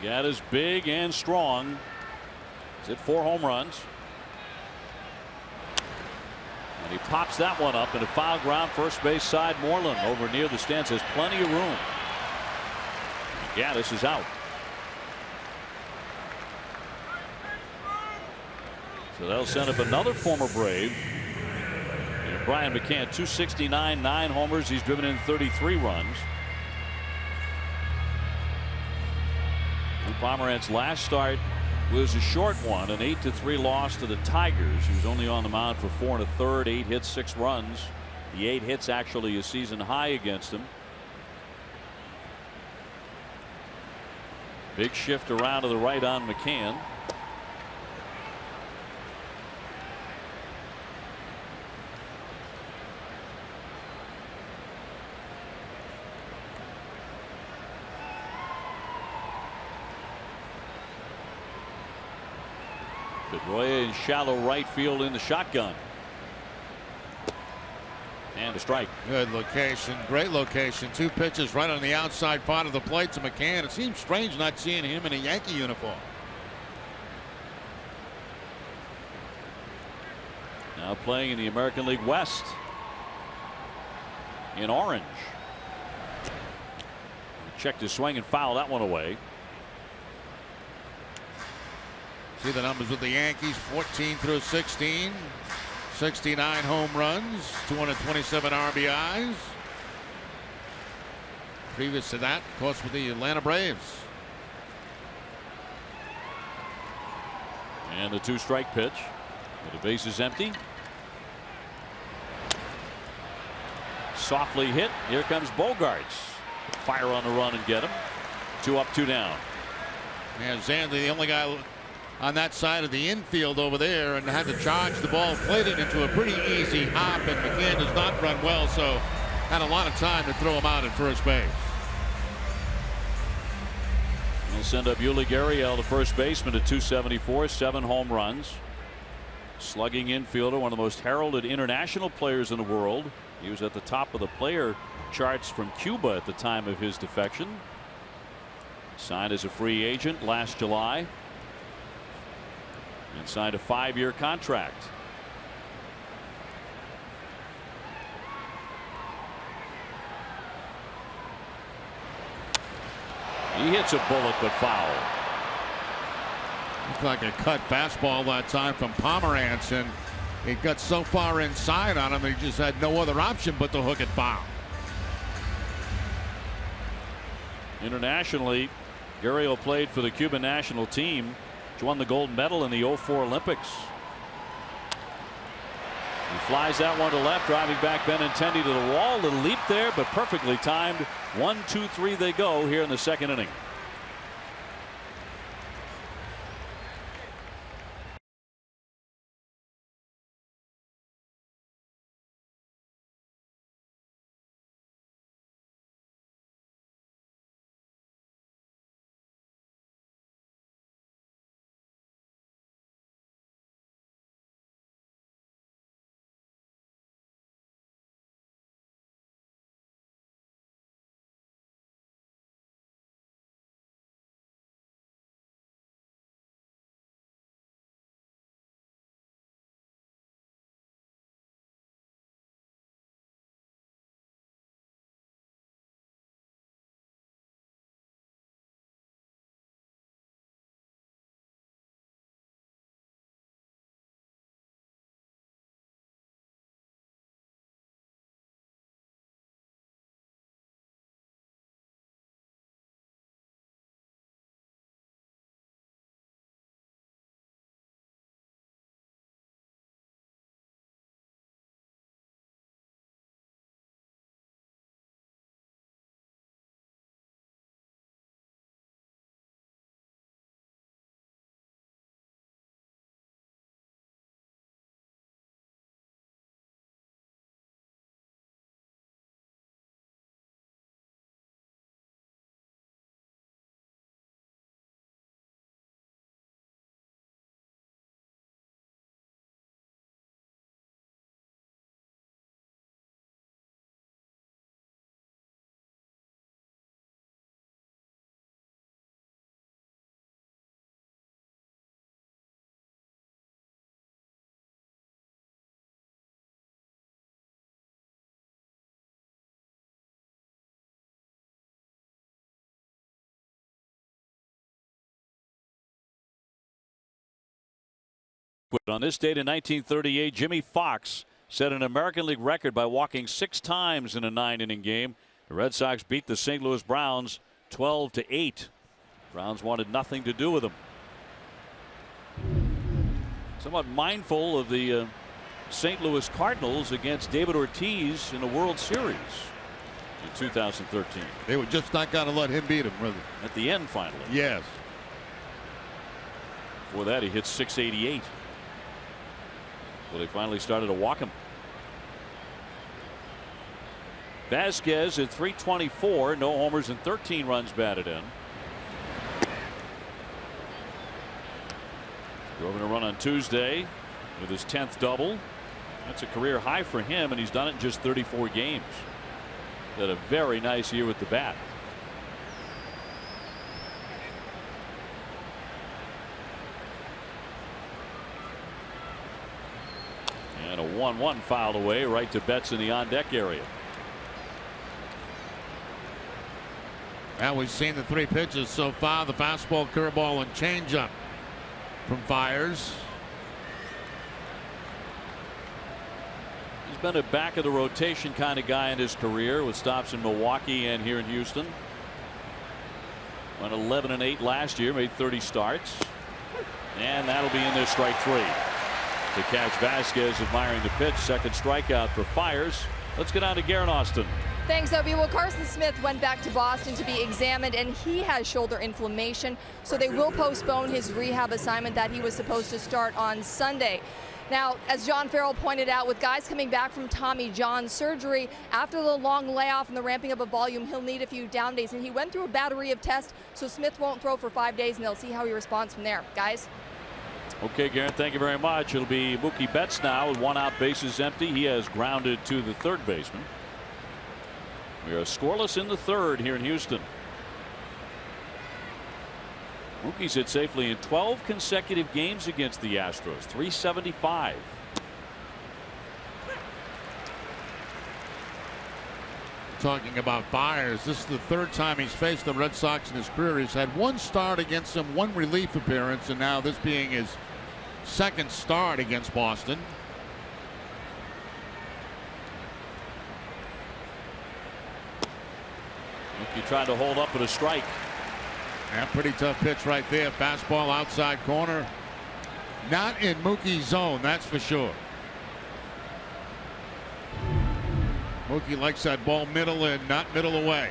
A: Gaddis big and strong. He's hit 4 home runs. And he pops that one up in a foul ground first base side. Moreland over near the stands has plenty of room. Gaddis is out. So they'll send up another former Brave. And Brian McCann, 269, 9 homers. He's driven in 33 runs. Pomeranz's last start was a short one, an 8-3 loss to the Tigers. He was only on the mound for 4 1/3, 8 hits, 6 runs. The 8 hits actually a season high against him. Big shift around to the right on McCann. Pedroia in shallow right field in the shotgun. And a strike.
D: Good location. Great location. 2 pitches right on the outside part of the plate to McCann. It seems strange not seeing him in a Yankee uniform.
A: Now playing in the American League West in orange. Checked his swing and fouled that one away.
D: See the numbers with the Yankees, 14 through 16, 69 home runs, 227 RBIs. Previous to that, of course, with the Atlanta Braves.
A: And the 2-strike pitch. With the bases empty. Softly hit. Here comes Bogarts. Fire on the run and get him. 2 up, 2 down.
D: And Zandy, the only guy on that side of the infield over there, and had to charge the ball, played it into a pretty easy hop, and McCann does not run well, so had a lot of time to throw him out at first base.
A: We'll send up Yuli Gurriel, the first baseman, at 274, 7 home runs. Slugging infielder, one of the most heralded international players in the world. He was at the top of the player charts from Cuba at the time of his defection. Signed as a free agent last July and signed a 5-year contract. He hits a bullet but foul.
D: Looked like a cut fastball that time from Pomerantz, and it got so far inside on him he just had no other option but to hook it foul.
A: Internationally, Gurriel played for the Cuban national team, which won the gold medal in the '04 Olympics. He flies that one to left, driving back Benintendi to the wall. Little leap there, but perfectly timed. 1, 2, 3 they go here in the second inning. On this date in 1938, Jimmy Fox set an American League record by walking 6 times in a 9-inning game. The Red Sox beat the St. Louis Browns 12-8. Browns wanted nothing to do with them. Somewhat mindful of the St. Louis Cardinals against David Ortiz in the World Series in 2013.
D: They were just not going to let him beat him, really.
A: At the end, finally.
D: Yes.
A: Before that, he hit 688. Well, they finally started to walk him. Vasquez at 324, no homers and 13 runs batted in. Drove in a run on Tuesday with his 10th double. That's a career high for him, and he's done it in just 34 games. Had a very nice year with the bat. And a 1-1 fouled away right to Betts in the on-deck area.
D: Now we've seen the 3 pitches so far: the fastball, curveball, and changeup from Fiers.
A: He's been a back of the rotation kind of guy in his career, with stops in Milwaukee and here in Houston. Went 11-8 last year, made 30 starts, and that'll be in there, strike 3. To catch Vasquez admiring the pitch. Second strikeout for Fiers. Let's get on to Garen Austin.
C: Thanks, Obie. Well, Carson Smith went back to Boston to be examined, and he has shoulder inflammation, so they will postpone his rehab assignment that he was supposed to start on Sunday. Now, as John Farrell pointed out, with guys coming back from Tommy John surgery, after the long layoff and the ramping up of volume, he'll need a few down days, and he went through a battery of tests, so Smith won't throw for 5 days, and they'll see how he responds from there. Guys?
A: Okay, Garen, thank you very much. It'll be Mookie Betts now with 1 out, bases empty. He has grounded to the third baseman. We are scoreless in the third here in Houston. Mookie's hit safely in 12 consecutive games against the Astros. .375.
D: Talking about Byers, this is the third time he's faced the Red Sox in his career. He's had one start against them, one relief appearance, and now this being his second start against Boston.
A: Mookie tried to hold up with a strike.
D: Yeah, pretty tough pitch right there. Fastball outside corner. Not in Mookie's zone, that's for sure. Mookie likes that ball middle in, not middle away.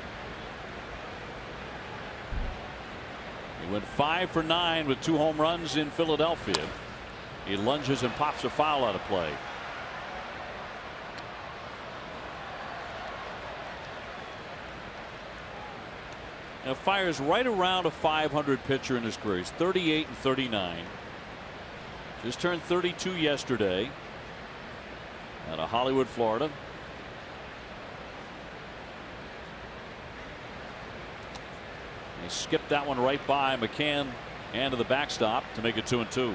A: He went 5 for 9 with 2 home runs in Philadelphia. He lunges and pops a foul out of play. Now fires right around a 500 pitcher in his career. He's 38 and 39. Just turned 32 yesterday out of Hollywood, Florida. He skipped that one right by McCann and to the backstop to make it 2-2.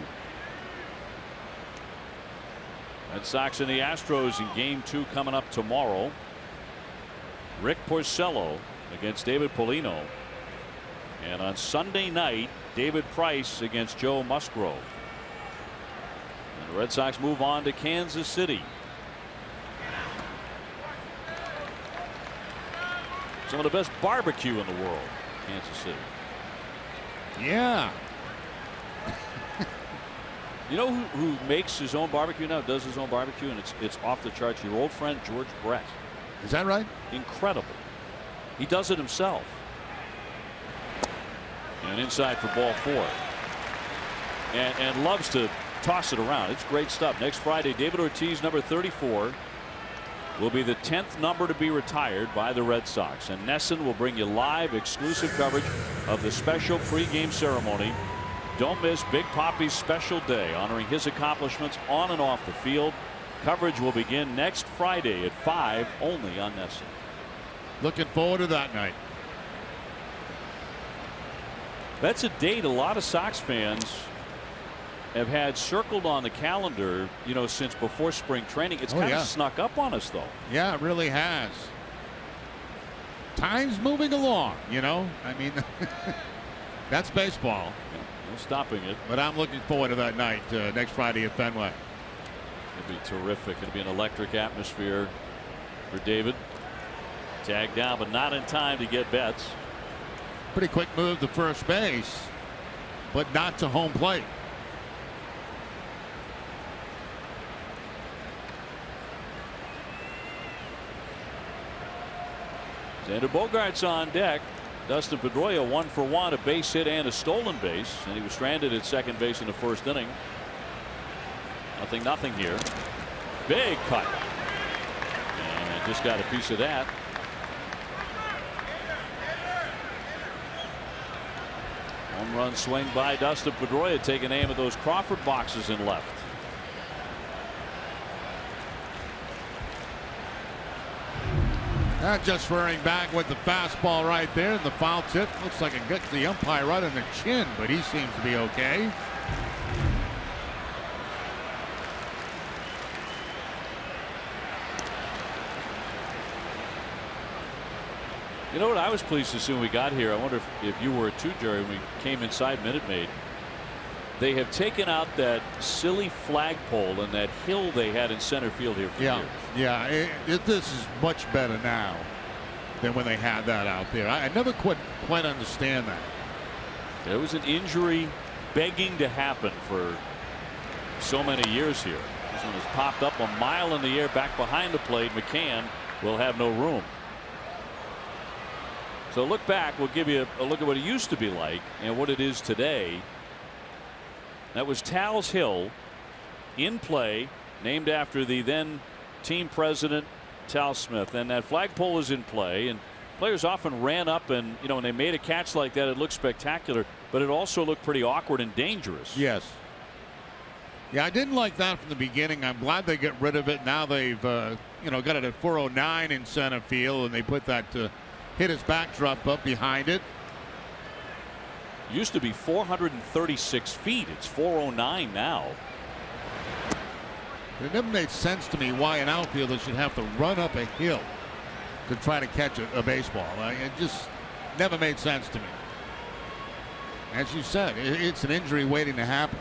A: Red Sox and the Astros in game 2 coming up tomorrow. Rick Porcello against David Polino. And on Sunday night, David Price against Joe Musgrove. And the Red Sox move on to Kansas City. Some of the best barbecue in the world. Kansas City.
D: Yeah.
A: You know who makes his own barbecue now? Does his own barbecue, and it's off the charts. Your old friend George Brett.
D: Is that right?
A: Incredible. He does it himself. And inside for ball 4. And loves to toss it around. It's great stuff. Next Friday, David Ortiz, number 34, will be the 10th number to be retired by the Red Sox. And Nesson will bring you live exclusive coverage of the special pregame ceremony. Don't miss Big Papi's special day honoring his accomplishments on and off the field. Coverage will begin next Friday at 5 only on Nesson.
D: Looking forward to that night.
A: That's a date a lot of Sox fans have had circled on the calendar, you know, since before spring training. It's kind of snuck up on us, though.
D: Yeah, it really has. Time's moving along, you know. I mean, that's baseball.
A: Yeah, no stopping it.
D: But I'm looking forward to that night next Friday at Fenway.
A: It'll be terrific. It'll be an electric atmosphere for David. Tagged down, but not in time to get Betts.
D: Pretty quick move to first base, but not to home plate.
A: Xander Bogaerts on deck. Dustin Pedroia 1 for 1, a base hit and a stolen base, and he was stranded at second base in the first inning. 0-0 here. Big cut, and just got a piece of that. Home run swing by Dustin Pedroia, taking aim at those Crawford boxes in left.
D: Just rearing back with the fastball right there, and the foul tip looks like it gets the umpire right in the chin, but he seems to be okay.
A: You know what I was pleased to see when we got here? I wonder if you were too, Jerry, when we came inside Minute Maid. They have taken out that silly flagpole and that hill they had in center field here for years.
D: Yeah, this is much better now than when they had that out there. I never quite understand that.
A: There was an injury begging to happen for so many years here. This one has popped up a mile in the air back behind the plate. McCann will have no room. So look back. We'll give you a look at what it used to be like and what it is today. That was Tal's Hill in play, named after the then team president Tal Smith, and that flagpole is in play, and players often ran up, and you know, when they made a catch like that, it looked spectacular, but it also looked pretty awkward and dangerous.
D: Yes. Yeah, I didn't like that from the beginning. I'm glad they get rid of it. Now they've you know, got it at 409 in center field, and they put that hit his backdrop up behind it.
A: Used to be 436 feet. It's 409 now.
D: It never made sense to me why an outfielder should have to run up a hill to try to catch a baseball. It just never made sense to me. As you said, it's an injury waiting to happen.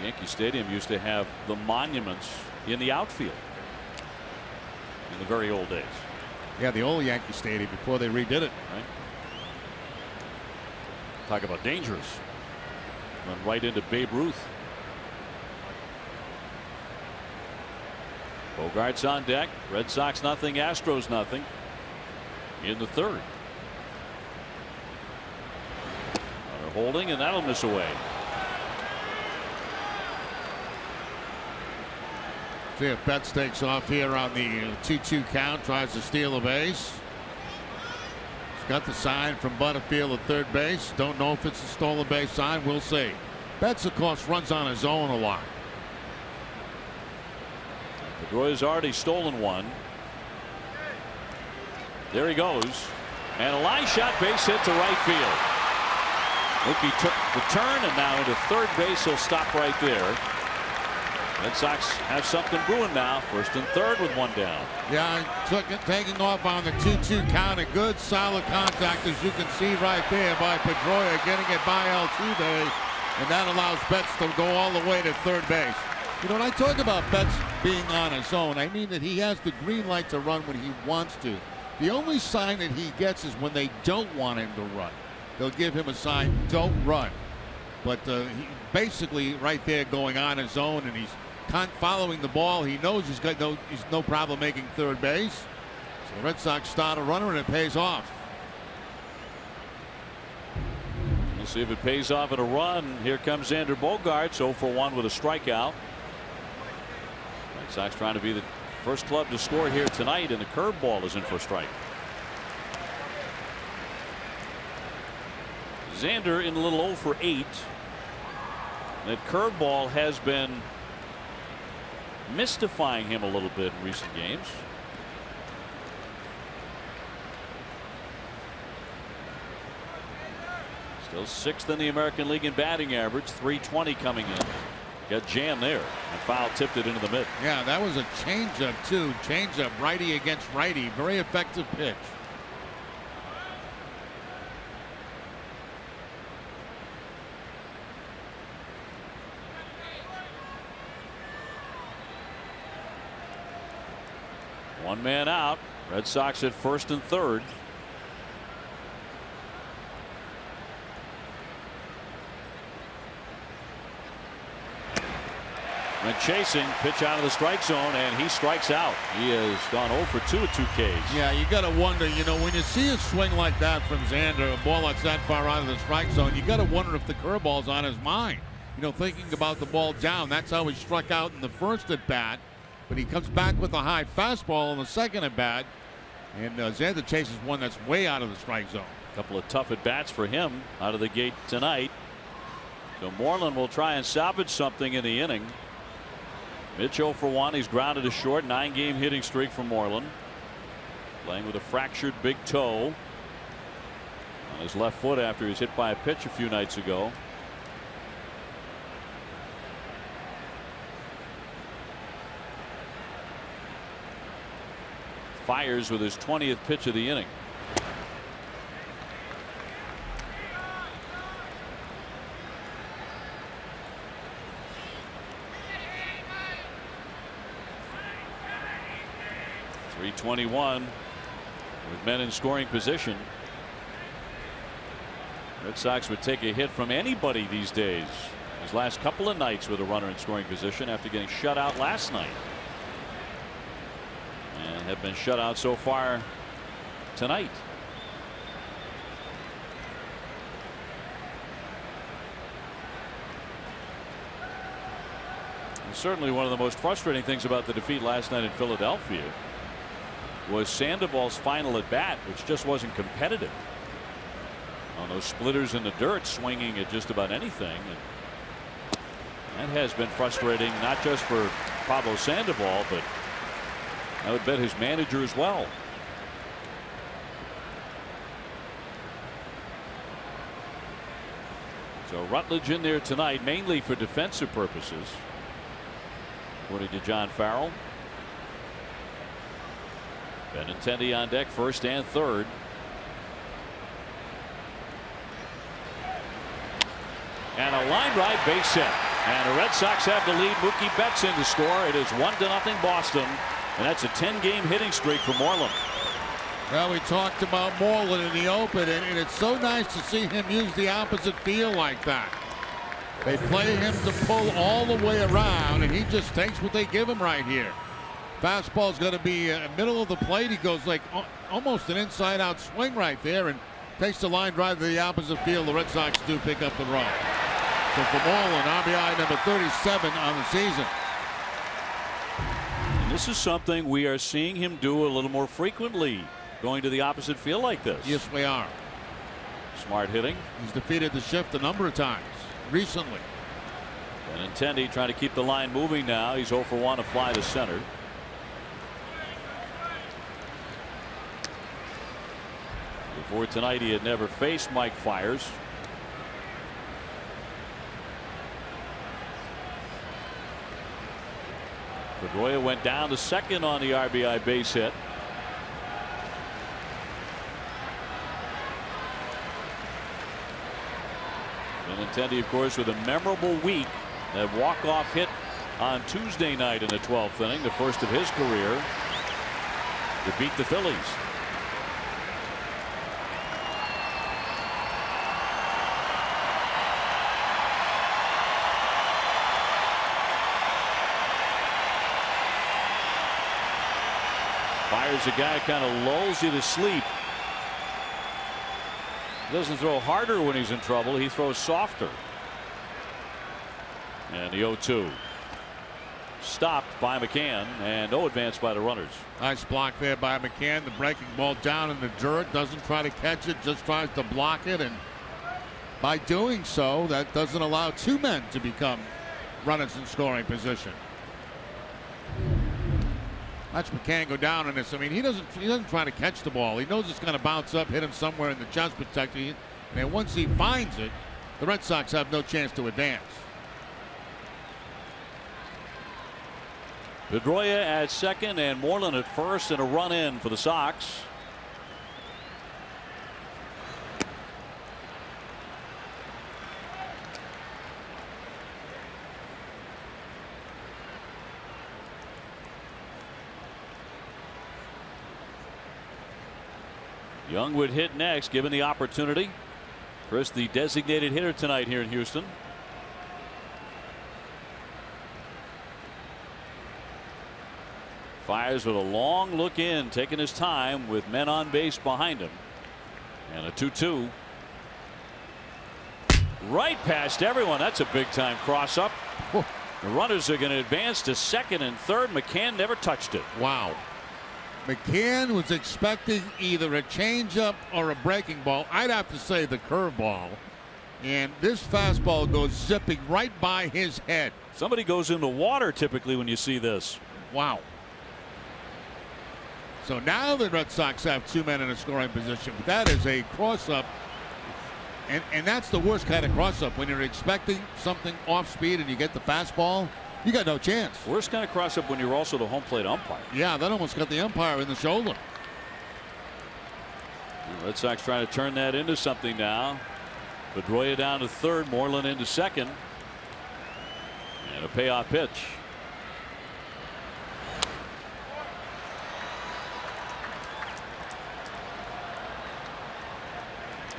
A: Yankee Stadium used to have the monuments in the outfield in the very old days.
D: Yeah, the old Yankee Stadium before they redid it.
A: Right. Talk about dangerous. Run right into Babe Ruth. Bogart's on deck. Red Sox nothing. Astros nothing. In the third. They're holding, and that'll miss away.
D: See if Betts takes off here on the 2-2 count, tries to steal a base. He's got the sign from Butterfield at third base. Don't know if it's a stolen base sign. We'll see. Betts, of course, runs on his own a lot.
A: Pedroia's already stolen one. There he goes. And a line shot, base hit to right field. Mookie took the turn, and now into third base. He'll stop right there. Red Sox have something brewing now. First and third with one down.
D: Yeah, taking off on the 2-2 count. A good solid contact, as you can see right there, by Pedroia, getting it by Altuve, and that allows Betts to go all the way to third base. You know, when I talk about Betts being on his own, I mean that he has the green light to run when he wants to. The only sign that he gets is when they don't want him to run. They'll give him a sign, don't run. But he basically right there going on his own, and he's following the ball. He knows he's no problem making third base. So the Red Sox start a runner, and it pays off.
A: We'll see if it pays off in a run. Here comes Xander Bogaerts, 0 for 1 with a strikeout. Red Sox trying to be the first club to score here tonight, and the curveball is in for a strike. Xander in a little 0 for 8. That curveball has been mystifying him a little bit in recent games. Still 6th in the American League in batting average. .320 coming in. Got jammed there and foul tipped it into the mid.
D: Yeah, that was a changeup too. Changeup, righty against righty. Very effective pitch.
A: One man out. Red Sox at first and third. When chasing, pitch out of the strike zone, and he strikes out. He has gone 0 for 2 at 2 Ks.
D: Yeah, you got to wonder, you know, when you see a swing like that from Xander, a ball that's that far out of the strike zone, you got to wonder if the curveball's on his mind. You know, thinking about the ball down. That's how he struck out in the first at bat. But he comes back with a high fastball in the second at bat, and Xander chases one that's way out of the strike zone.
A: A couple of tough at bats for him out of the gate tonight. So Moreland will try and salvage something in the inning. Mitch 0 for 1. He's grounded to short. 9-game hitting streak for Moreland. Playing with a fractured big toe on his left foot after he was hit by a pitch a few nights ago. Fires with his 20th pitch of the inning. .321 with men in scoring position. Red Sox would take a hit from anybody these days. His last couple of nights with a runner in scoring position after getting shut out last night. And have been shut out so far tonight. And certainly one of the most frustrating things about the defeat last night in Philadelphia was Sandoval's final at bat, which just wasn't competitive. On those splitters in the dirt, swinging at just about anything. And that has been frustrating, not just for Pablo Sandoval, but I would bet his manager as well. So Rutledge in there tonight, mainly for defensive purposes, according to John Farrell. Benintendi on deck, first and third. And a line drive, base hit. And the Red Sox have the lead. Mookie Betts in to score. It is 1-0 Boston. And that's a 10-game hitting streak for Moreland.
D: Well, we talked about Moreland in the open, and it's so nice to see him use the opposite field like that. They play him to pull all the way around, and he just takes what they give him right here. Fastball's going to be middle of the plate. He goes like almost an inside-out swing right there and takes the line drive to the opposite field. The Red Sox do pick up the run. So for Moreland, RBI number 37 on the season.
A: And this is something we are seeing him do a little more frequently, going to the opposite field like this.
D: Yes, we are.
A: Smart hitting.
D: He's defeated the shift a number of times recently.
A: Benintendi trying to keep the line moving now. He's 0 for 1 to fly to center. Before tonight, he had never faced Mike Fiers. Pedroia went down to second on the RBI base hit. Benintendi, of course, with a memorable week. That walk-off hit on Tuesday night in the 12th inning, the first of his career, to beat the Phillies. Fiers a guy kind of lulls you to sleep. He doesn't throw harder when he's in trouble. He throws softer. And the 0-2 stopped by McCann, and no advance by the runners.
D: Nice block there by McCann. The breaking ball down in the dirt. Doesn't try to catch it, just tries to block it. And by doing so, that doesn't allow two men to become runners in scoring position. Watch McCann go down on this. I mean, he doesn't try to catch the ball. He knows it's going to bounce up, hit him somewhere in the chest protector. And then once he finds it, the Red Sox have no chance to advance.
A: Pedroia at second and Moreland at first, and a run in for the Sox. Young would hit next, given the opportunity. Chris, the designated hitter tonight here in Houston. Fires with a long look in, taking his time with men on base behind him. And a 2-2. Right past everyone. That's a big time cross up. The runners are going to advance to second and third. McCann never touched it.
D: Wow. McCann was expecting either a changeup or a breaking ball. I'd have to say the curveball. And this fastball goes zipping right by his head.
A: Somebody goes into water typically when you see this.
D: Wow. So now the Red Sox have two men in a scoring position. But that is a cross-up. And that's the worst kind of cross-up. When you're expecting something off speed and you get the fastball, you got no chance.
A: Worst kind of cross-up when you're also the home plate umpire.
D: Yeah, that almost got the umpire in the shoulder.
A: The Red Sox trying to turn that into something now. Pedroia down to third, Moreland into second. And a payoff pitch.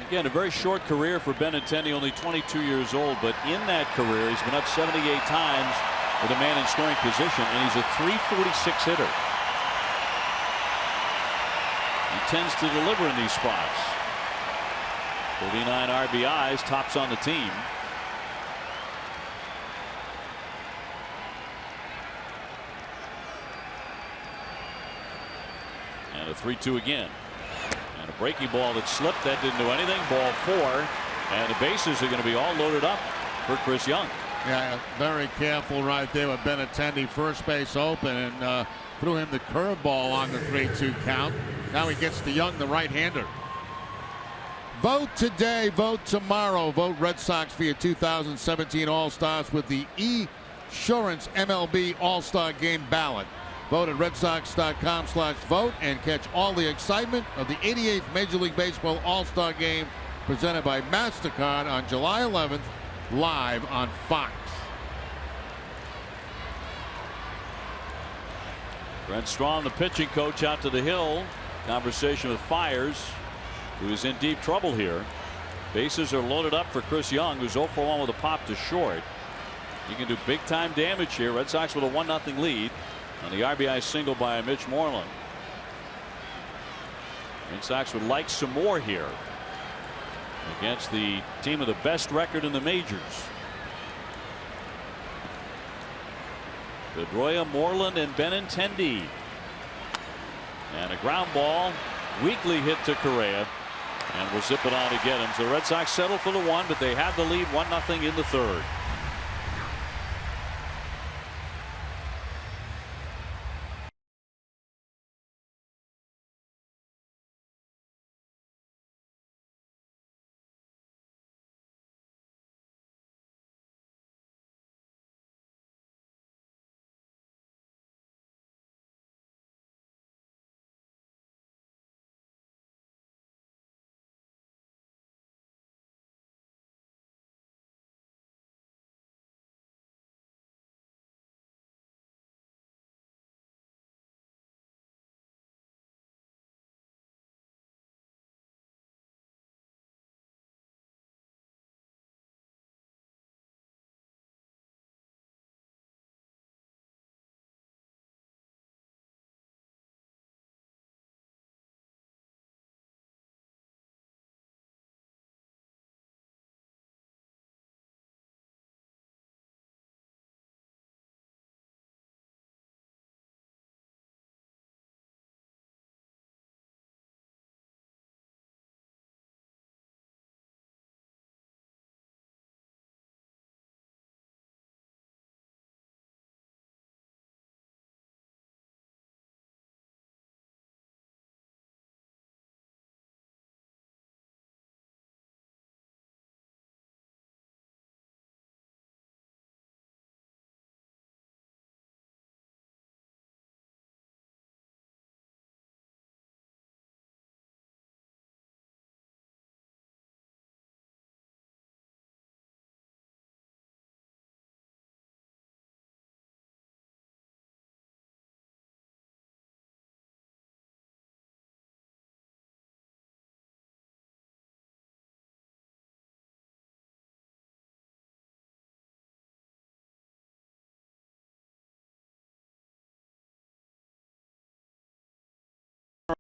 A: Again, a very short career for Benintendi, only 22 years old, but in that career, he's been up 78 times with a man in scoring position, and he's a .346 hitter. He tends to deliver in these spots. 39 RBIs, tops on the team. And a 3-2 again. And a breaking ball that slipped, that didn't do anything. Ball 4, and the bases are going to be all loaded up for Chris Young.
D: Yeah, very careful right there with Benintendi, first base open, and threw him the curveball on the 3-2 count. Now he gets to Young, the right-hander. Vote today, vote tomorrow. Vote Red Sox for your 2017 All-Stars with the Esurance MLB All-Star Game ballot. Vote at redsox.com/vote and catch all the excitement of the 88th Major League Baseball All-Star Game presented by MasterCard on July 11th, live on Fox.
A: Brent Strom, the pitching coach, out to the hill. Conversation with Fiers, who is in deep trouble here. Bases are loaded up for Chris Young, who's 0 for 1 with a pop to short. He can do big time damage here. Red Sox with a 1-0 lead on the RBI single by Mitch Moreland. Red Sox would like some more here against the team with the best record in the majors. Pedroia, Moreland, and Benintendi. And a ground ball, weakly hit to Correa, and will zip it on to get him. So the Red Sox settle for the 1, but they have the lead 1-0 in the third.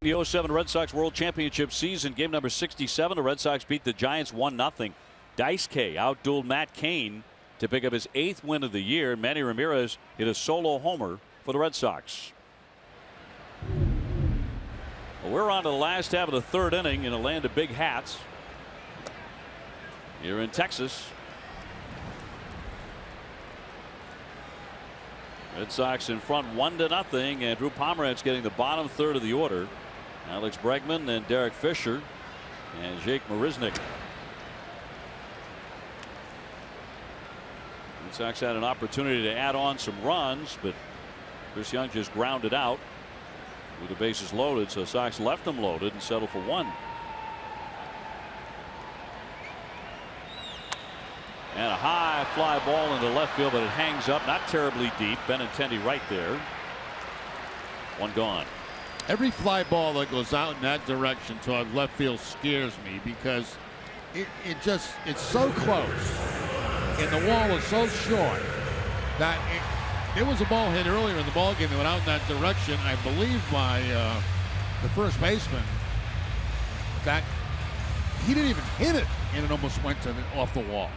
A: The 07 Red Sox World Championship season, game number 67. The Red Sox beat the Giants 1-0. Dice K outdueled Matt Cain to pick up his 8th win of the year. Manny Ramirez hit a solo homer for the Red Sox. Well, we're on to the last half of the third inning in a land of big hats here in Texas. Red Sox in front 1-0, and Drew Pomeranz getting the bottom third of the order. Alex Bregman and Derek Fisher and Jake Marisnick. Red Sox had an opportunity to add on some runs, but Chris Young just grounded out with the bases loaded, so Sox left them loaded and settled for 1. And a high fly ball into left field, but it hangs up not terribly deep. Benintendi right there. 1 gone.
D: Every fly ball that goes out in that direction toward left field scares me because it's so close and the wall is so short that there was a ball hit earlier in the ball game that went out in that direction. I believe by the first baseman that he didn't even hit it, and it almost went off the wall.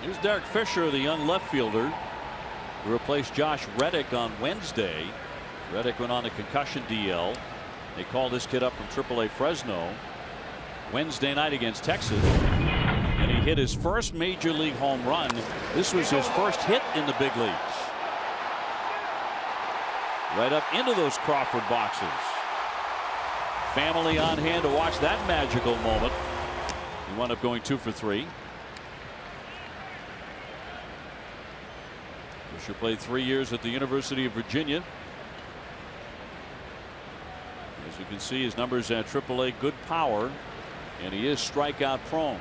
A: Here's Derek Fisher, the young left fielder, who replaced Josh Reddick on Wednesday. Reddick went on a concussion DL. They called this kid up from AAA Fresno Wednesday night against Texas, and he hit his first major league home run. This was his first hit in the big leagues. right up into those Crawford boxes. Family on hand to watch that magical moment. He wound up going 2 for 3. Fisher played 3 years at the University of Virginia. As you can see, his numbers at AAA, good power, and he is strikeout prone.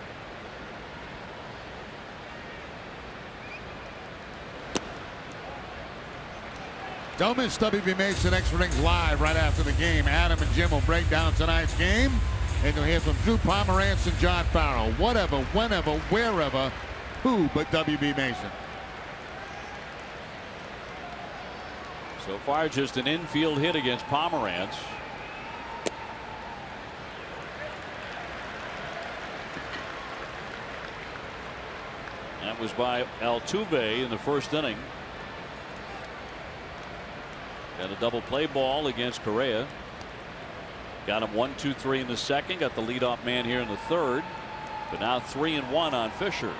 D: Don't miss WB Mason Extra Innings live right after the game. Adam and Jim will break down tonight's game. And you'll hear from Drew Pomerantz and John Farrell. Whatever, whenever, wherever, who but WB Mason.
A: So far, just an infield hit against Pomerantz. That was by Altuve in the first inning. Got a double play ball against Correa. Got him 1-2-3 in the second. Got the leadoff man here in the third. But now 3-1 on Fisher.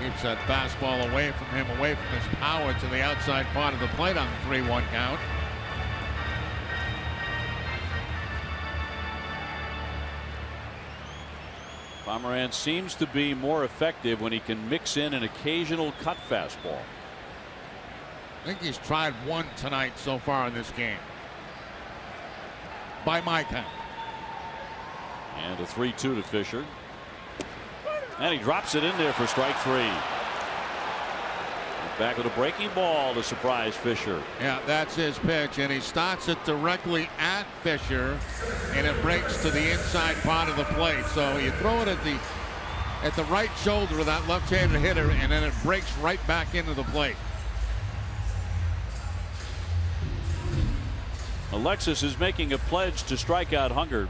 D: Keeps that fastball away from him, away from his power to the outside part of the plate on the 3-1 count.
A: Pomerantz seems to be more effective when he can mix in an occasional cut fastball.
D: I think he's tried one tonight so far in this game. By my count.
A: And a 3-2 to Fisher. And he drops it in there for strike 3. Back with a breaking ball to surprise Fisher.
D: Yeah, that's his pitch, and he starts it directly at Fisher, and it breaks to the inside part of the plate. So you throw it at the right shoulder of that left-handed hitter, and then it breaks right back into the plate.
A: Alexis is making a pledge to strike out hunger.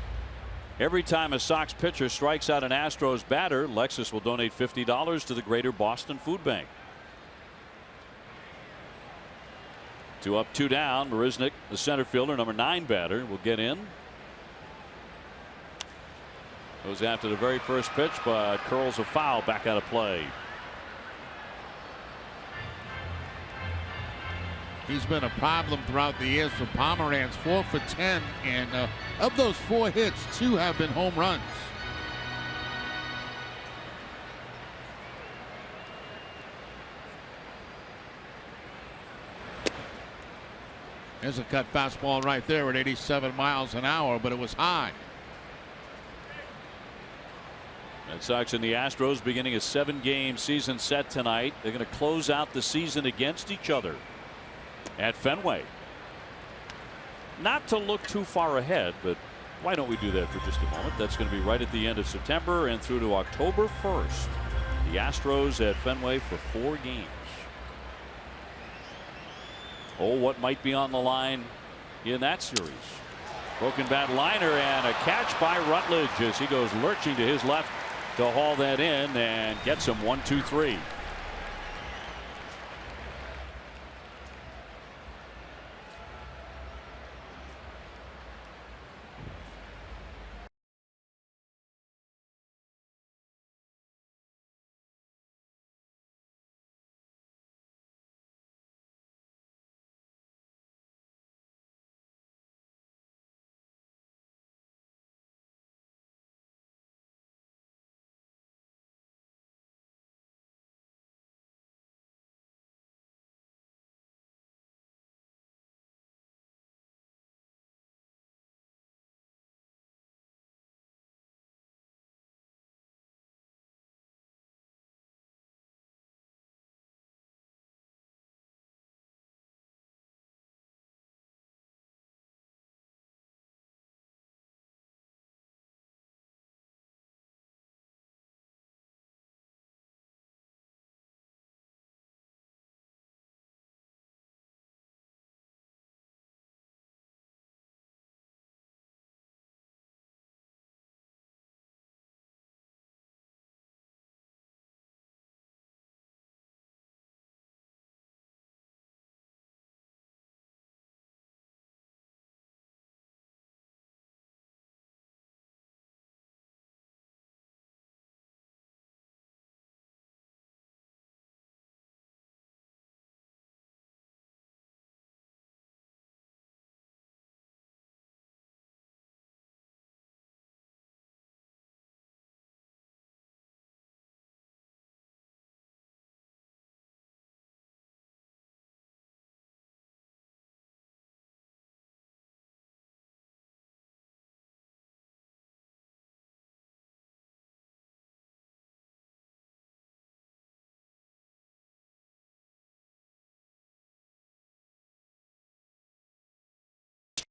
A: Every time a Sox pitcher strikes out an Astros batter, Alexis will donate $50 to the Greater Boston Food Bank. 2 up, 2 down. Marisnick, the center fielder, number 9 batter, will get in. Goes after the very first pitch, but curls a foul back out of play.
D: He's been a problem throughout the years for Pomerantz. 4 for 10, and of those 4 hits, 2 have been home runs. There's a cut fastball right there at 87 miles an hour, but it was high.
A: Red Sox and the Astros beginning a 7-game season set tonight. They're going to close out the season against each other at Fenway. Not to look too far ahead, but why don't we do that for just a moment? That's going to be right at the end of September and through to October 1st. The Astros at Fenway for 4 games. Oh, what might be on the line in that series? Broken bat liner and a catch by Rutledge as he goes lurching to his left to haul that in and gets him 1-2-3.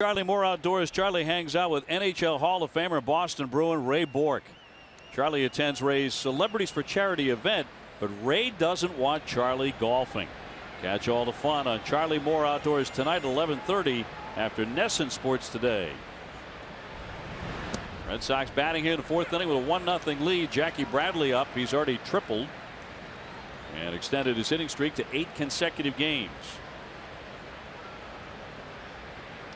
A: Charlie Moore Outdoors. Charlie hangs out with NHL Hall of Famer Boston Bruin Ray Bourque. Charlie attends Ray's Celebrities for Charity event, but Ray doesn't want Charlie golfing. Catch all the fun on Charlie Moore Outdoors tonight at 11:30 after NESN Sports Today. Red Sox batting here in the fourth inning with a 1-0 lead. Jackie Bradley up. He's already tripled and extended his hitting streak to 8 consecutive games.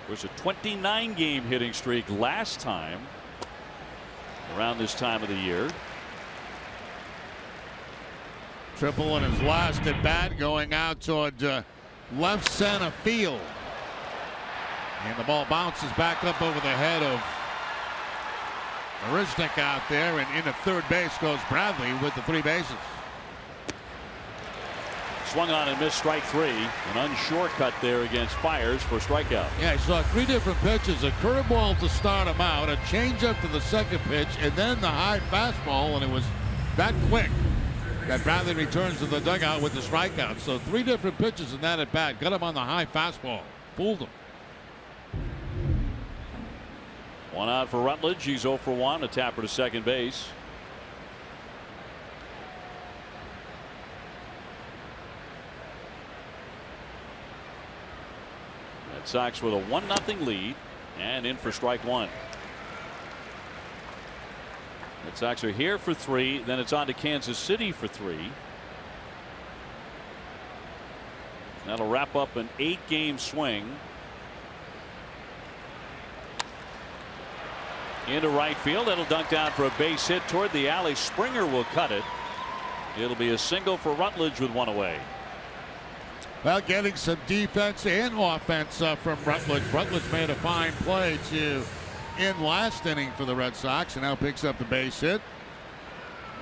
A: It was a 29-game hitting streak last time around this time of the year.
D: Triple in his last at bat, going out toward left center field. And the ball bounces back up over the head of Marisnik out there, and into third base goes Bradley with the 3 bases.
A: Swung on and missed strike 3. An unsure cut there against Fires for strikeout.
D: Yeah, he saw 3 different pitches. A curveball to start him out, a changeup to the second pitch, and then the high fastball, and it was that quick that Bradley returns to the dugout with the strikeout. So 3 different pitches in that at bat. Got him on the high fastball. Fooled him.
A: 1 out for Rutledge. He's 0 for 1. A tapper to second base. Red Sox with a 1-0 lead and in for strike 1. Red Sox are here for 3. Then it's on to Kansas City for 3. That'll wrap up an 8-game swing. Into right field. It'll dunk down for a base hit toward the alley. Springer will cut it. It'll be a single for Rutledge with 1 away.
D: Well, getting some defense and offense from Rutledge. Rutledge made a fine play to end last inning for the Red Sox, and now picks up the base hit.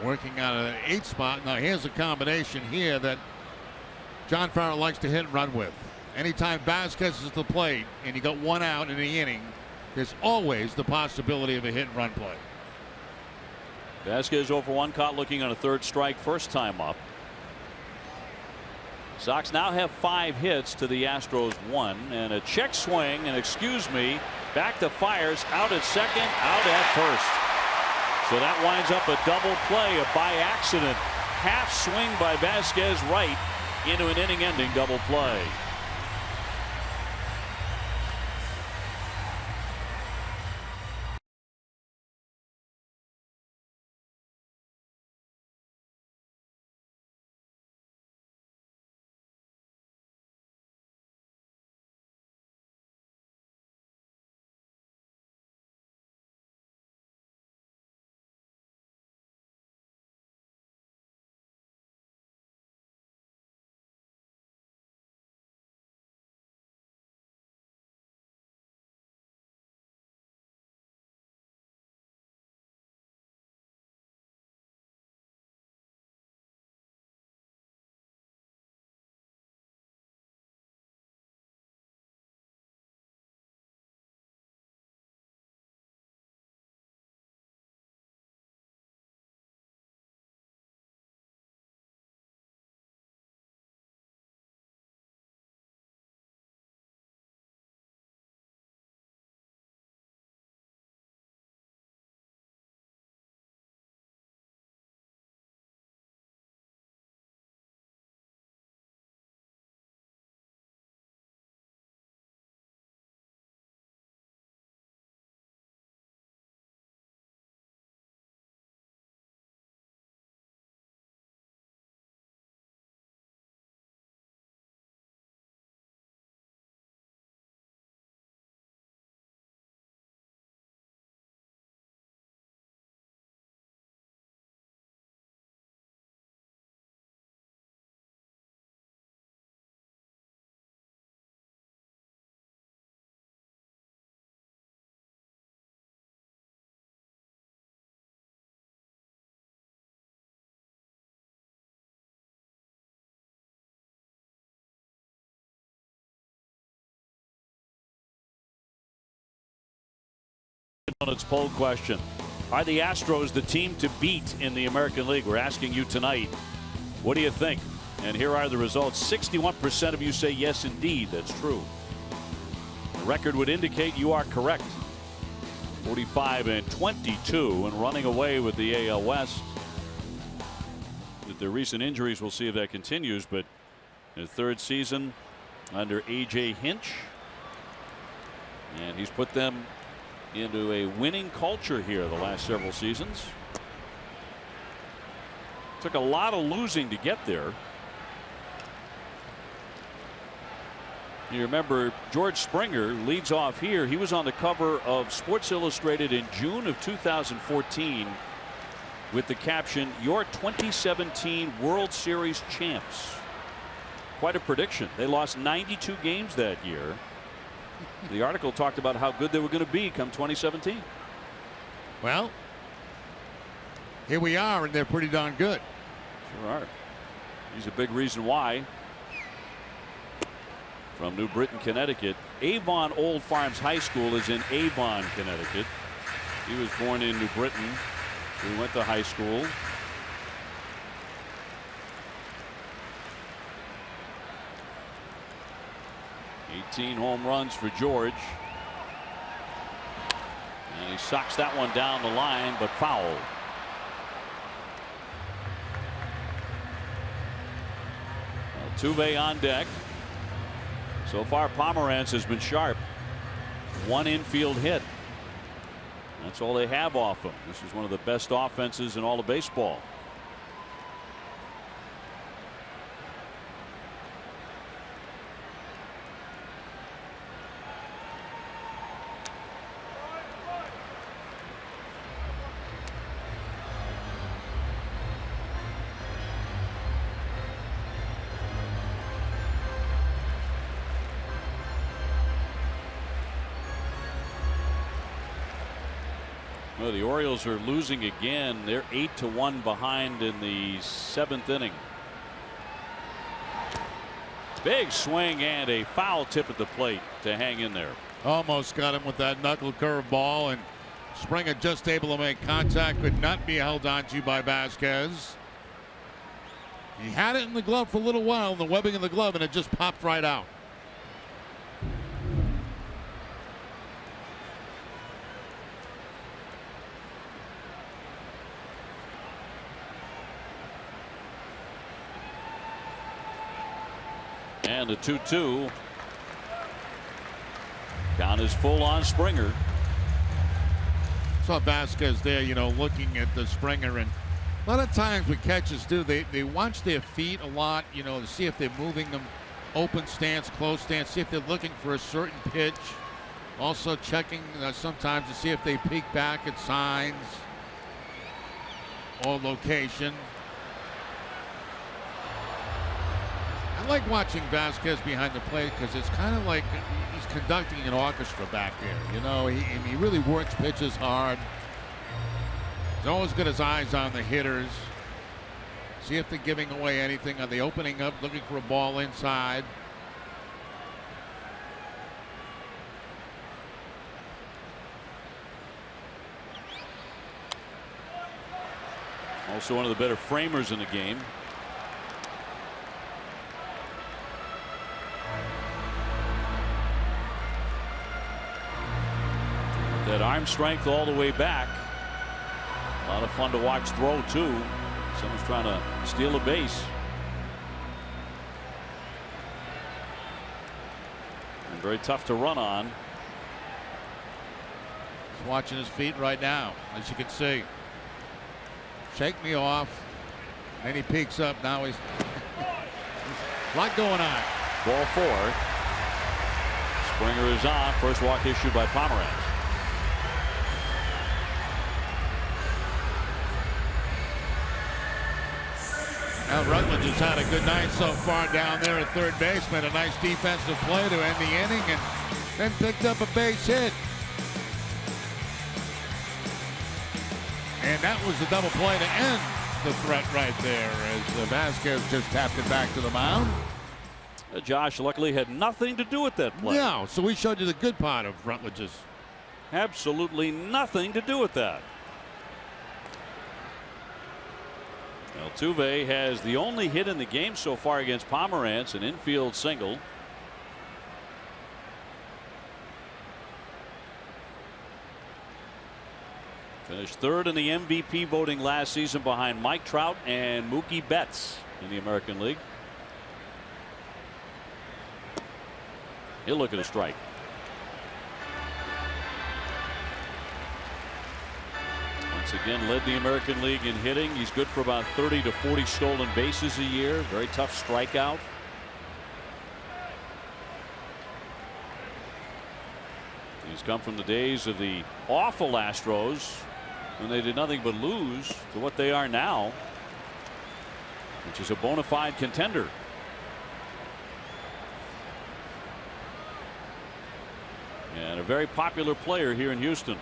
D: Working out an 8 spot. Now here's a combination here that John Farrell likes to hit and run with. Anytime Vasquez is at the plate and you got 1 out in the inning, there's always the possibility of a hit and run play.
A: Vasquez 0 for 1, caught looking on a 3rd strike first time up. Sox now have 5 hits to the Astros 1, and a check swing, and excuse me, back to Fires, out at second, out at first. So that winds up a double play, a by accident half swing by Vasquez right into an inning ending double play. On its poll question, are the Astros the team to beat in the American League? We're asking you tonight, what do you think? And here are the results. 61% of you say yes, indeed, that's true. The record would indicate you are correct. 45-22 and running away with the AL West. With their recent injuries, we'll see if that continues, but his third season under A.J. Hinch, and he's put them into a winning culture here the last several seasons. Took a lot of losing to get there. You remember George Springer leads off here. He was on the cover of Sports Illustrated in June of 2014 with the caption, "Your 2017 World Series champs." Quite a prediction. They lost 92 games that year. The article talked about how good they were going to be come 2017.
D: Well, here we are, and they're pretty darn good.
A: Sure are. He's a big reason why. From New Britain, Connecticut. Avon Old Farms High School is in Avon, Connecticut. He was born in New Britain. He went to high school. $18 home runs for George. And he socks that one down the line, but foul. Altuve on deck. So far, Pomeranz has been sharp. One infield hit. That's all they have off him. This is one of the best offenses in all of baseball. Well, the Orioles are losing again. They're 8-1 behind in the 7th inning. Big swing and a foul tip at the plate to hang in there.
D: Almost got him with that knuckle curve ball, and Springer just able to make contact, could not be held onto by Vasquez. He had it in the glove for a little while, in the webbing of the glove, and it just popped right out.
A: And the 2-2. Count is full on Springer.
D: Saw Vasquez there, you know, looking at the Springer, and a lot of times what catchers do, they watch their feet a lot, you know, to see if they're moving them open stance, close stance, see if they're looking for a certain pitch. Also checking sometimes to see if they peek back at signs or location. I like watching Vasquez behind the plate because it's kind of like he's conducting an orchestra back there. You know, he really works pitches hard. He's always got his eyes on the hitters. See if they're giving away anything. Are they opening up, looking for a ball inside?
A: Also one of the better framers in the game. That arm strength all the way back. A lot of fun to watch throw too. Someone's trying to steal a base. And very tough to run on.
D: He's watching his feet right now, as you can see. Shake me off. And he peeks up. Now he's a lot going on.
A: Ball 4. Springer is on. First walk issued by Pomeranz.
D: Now Rutledge has had a good night so far down there at third base. Made a nice defensive play to end the inning and then picked up a base hit. And that was the double play to end the threat right there as Vasquez just tapped it back to the mound.
A: Josh luckily had nothing to do with that play.
D: No, so we showed you the good part of Rutledge's.
A: Absolutely nothing to do with that. Altuve has the only hit in the game so far against Pomeranz, an infield single. Finished third in the MVP voting last season behind Mike Trout and Mookie Betts in the American League. He'll look at a strike. Once again led the American League in hitting. He's good for about 30 to 40 stolen bases a year. Very tough strikeout. He's come from the days of the awful Astros when they did nothing but lose to what they are now, which is a bona fide contender. And a very popular player here in Houston.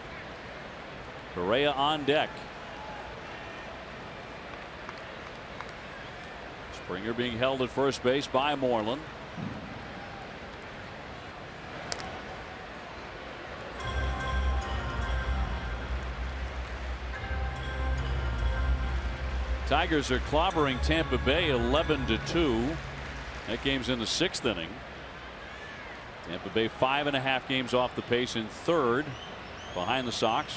A: Correa on deck. Springer being held at first base by Moreland. Tigers are clobbering Tampa Bay 11-2. That game's in the 6th inning. Tampa Bay 5.5 games off the pace in third behind the Sox,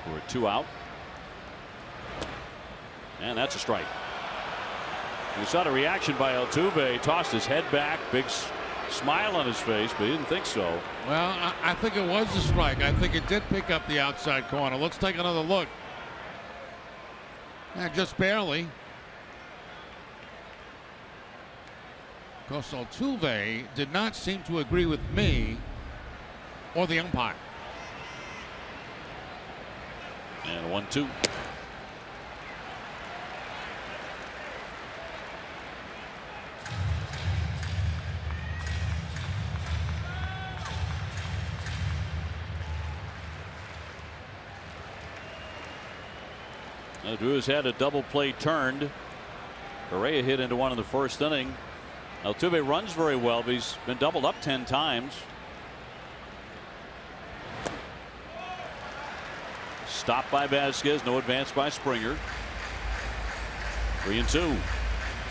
A: who are 2 out. And that's a strike. We saw the reaction by Altuve. Tossed his head back, big smile on his face, but he didn't think so.
D: Well, I think it was a strike. I think it did pick up the outside corner. Let's take another look. Just barely. Because Altuve did not seem to agree with me or the umpire.
A: And 1-2. Drew's had a double play turned. Correa hit into one in the 1st inning. Altuve runs very well, but he's been doubled up 10 times. Stopped by Vasquez. No advance by Springer. 3-2.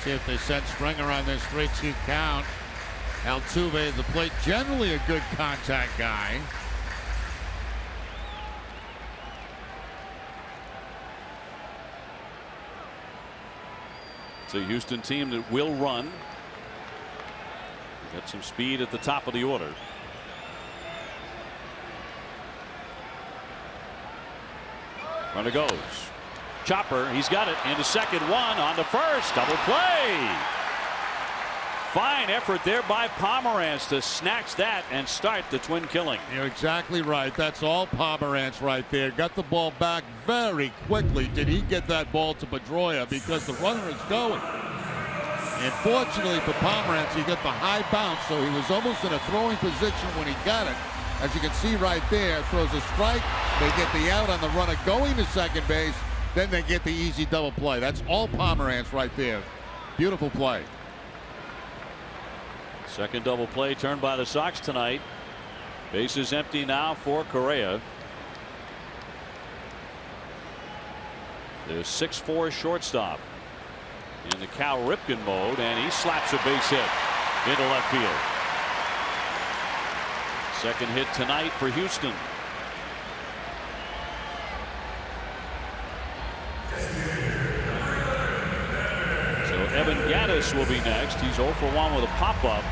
D: See if they set Springer on this 3-2 count. Altuve at the plate, generally a good contact guy.
A: It's a Houston team that will run. Got some speed at the top of the order. Runner goes. Chopper, he's got it into second, one on the first, double play. Fine effort there by Pomerantz to snatch that and start the twin killing.
D: You're exactly right. That's all Pomerantz right there. Got the ball back very quickly. Did he get that ball to Pedroia because the runner is going? And fortunately for Pomerantz, he got the high bounce, so he was almost in a throwing position when he got it. As you can see right there, throws a strike. They get the out on the runner going to second base. Then they get the easy double play. That's all Pomerantz right there. Beautiful play.
A: Second double play turned by the Sox tonight. Bases empty now for Correa. There's 6'4" shortstop in the Cal Ripken mode, and he slaps a base hit into left field. Second hit tonight for Houston. So Evan Gattis will be next. He's 0 for 1 with a pop-up.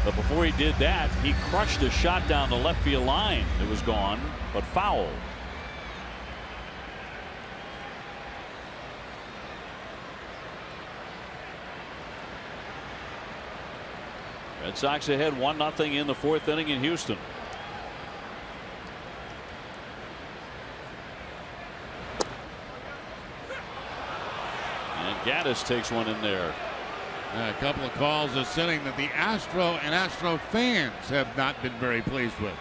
A: But before he did that, he crushed a shot down the left field line. It was gone, but foul. Red Sox ahead 1-0 in the 4th inning in Houston. And Gattis takes one in there.
D: A couple of calls this inning that the Astro and Astro fans have not been very pleased with.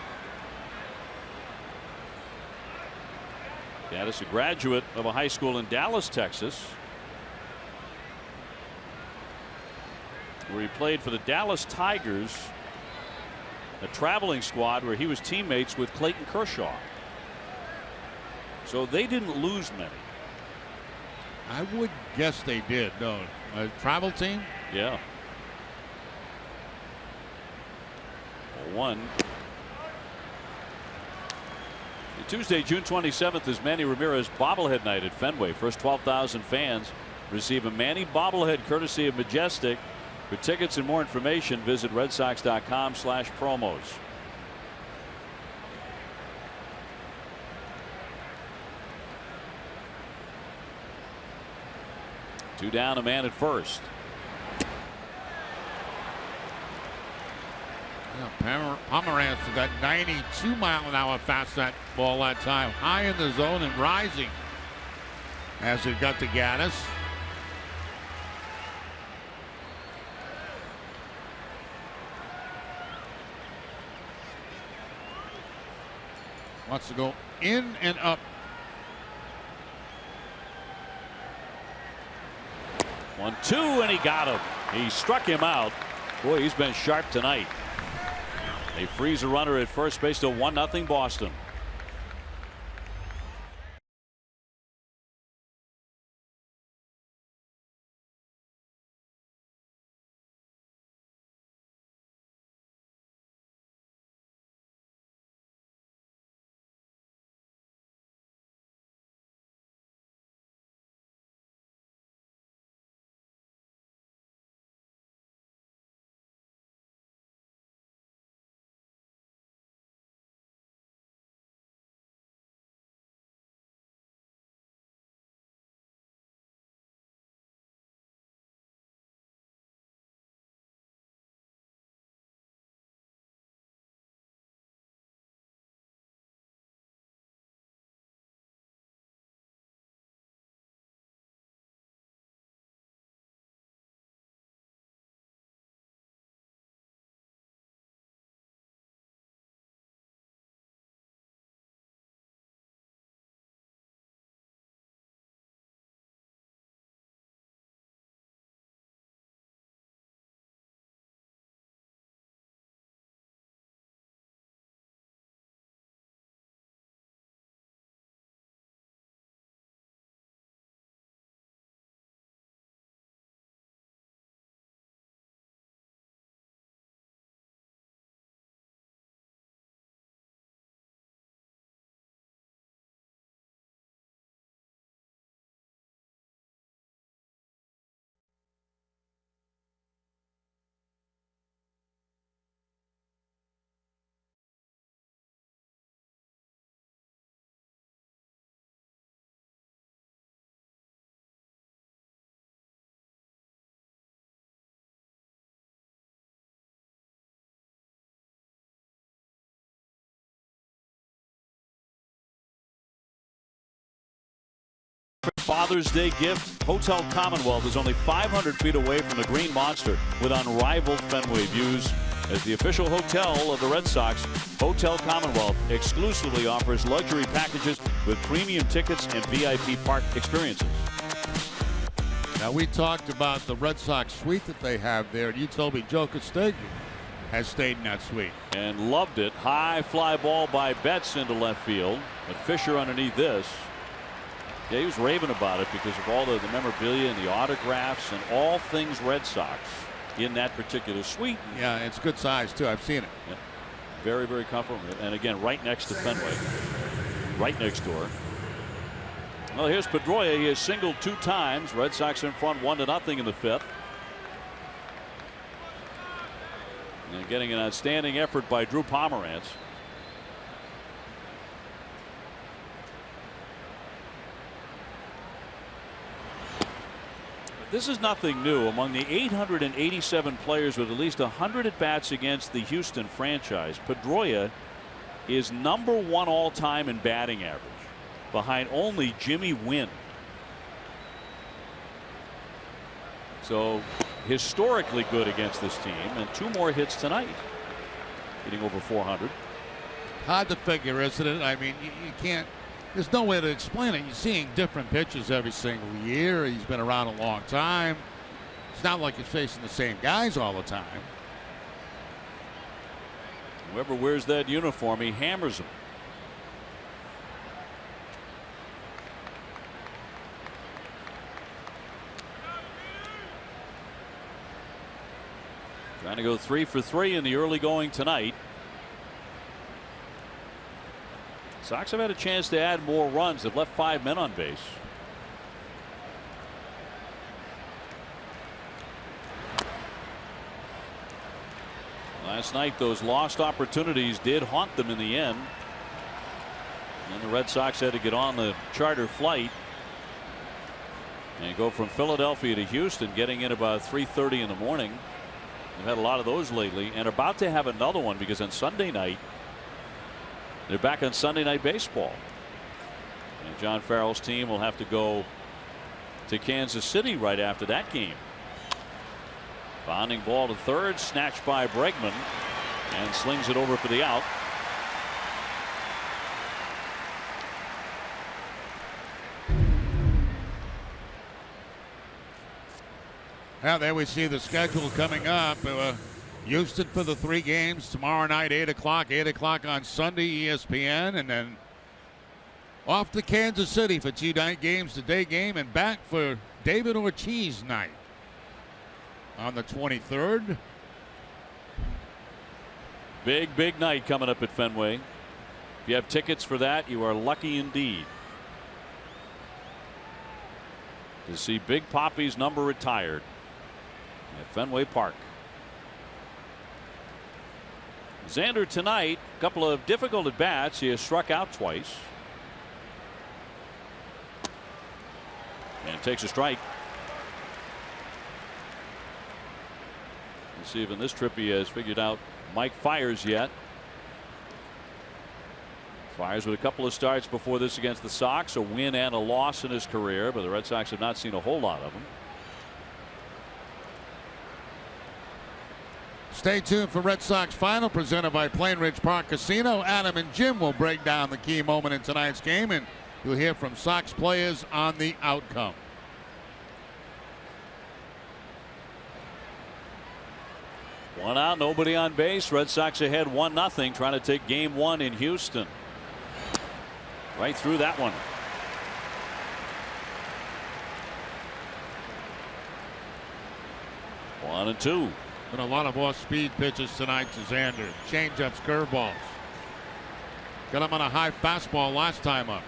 A: Gattis, a graduate of a high school in Dallas, Texas, where he played for the Dallas Tigers, a traveling squad where he was teammates with Clayton Kershaw. So they didn't lose many.
D: I would guess they did. No, a travel team.
A: Yeah. 1. Tuesday, June 27th is Manny Ramirez bobblehead night at Fenway. First 12,000 fans receive a Manny bobblehead courtesy of Majestic. For tickets and more information, visit redsox.com/promos. Two down, a man at first.
D: Pomeranz got 92-mile-an-hour fastball that time, high in the zone and rising as it got to Gaddis. Wants to go in and up.
A: One, two, and he got him. He struck him out. Boy, he's been sharp tonight. They freeze a runner at first base to 1-0 Boston. Father's Day gift. Hotel Commonwealth is only 500 feet away from the Green Monster with unrivaled Fenway views. As the official hotel of the Red Sox, Hotel Commonwealth exclusively offers luxury packages with premium tickets and VIP park experiences.
D: Now, we talked about the Red Sox suite that they have there, and you told me Joe Castegui has stayed in that suite.
A: And loved it. High fly ball by Betts into left field, but Fisher underneath this. Yeah, he was raving about it because of all the memorabilia and the autographs and all things Red Sox in that particular suite.
D: Yeah, it's good size, too. I've seen it.
A: Yeah. Very, very comfortable. And again, right next to Fenway. Right next door. Well, here's Pedroia. He has singled 2 times. Red Sox in front 1-0 in the 5th. And getting an outstanding effort by Drew Pomeranz. This is nothing new. Among the 887 players with at least 100 at-bats against the Houston franchise, Pedroia is #1 all-time in batting average, behind only Jimmy Wynn. So historically good against this team, and 2 more hits tonight, hitting over 400.
D: Hard to figure, isn't it? I mean, you can't. There's no way to explain it. You're seeing different pitches every single year. He's been around a long time. It's not like he's facing the same guys all the time.
A: Whoever wears that uniform, he hammers them. Trying to go 3 for 3 in the early going tonight. Sox have had a chance to add more runs. They've left 5 men on base. Last night, those lost opportunities did haunt them in the end. And the Red Sox had to get on the charter flight and go from Philadelphia to Houston, getting in about 3:30 in the morning. They've had a lot of those lately, and about to have another one because on Sunday night, they're back on Sunday Night Baseball. And John Farrell's team will have to go to Kansas City right after that game. Bonding ball to third, snatched by Bregman, and slings it over for the out.
D: Now there we see the schedule coming up. Houston for the 3 games tomorrow night, 8 o'clock. 8 o'clock on Sunday, ESPN, and then off to Kansas City for 2 night games, the day game, and back for David Ortiz night on the 23rd.
A: Big night coming up at Fenway. If you have tickets for that, you are lucky indeed to see Big Papi's number retired at Fenway Park. Xander tonight, a couple of difficult at bats. He has struck out twice and takes a strike. Let's see if in this trip he has figured out Mike Fiers yet. Fiers with a couple of starts before this against the Sox, a win and a loss in his career, but the Red Sox have not seen a whole lot of him.
D: Stay tuned for Red Sox Final, presented by Plainridge Park Casino. Adam and Jim will break down the key moment in tonight's game, and you'll hear from Sox players on the outcome.
A: One out, nobody on base. Red Sox ahead 1-0, trying to take game 1 in Houston. Right through that one. One and two.
D: Been a lot of off-speed pitches tonight to Xander. Change-ups, curveballs. Got him on a high fastball last time up.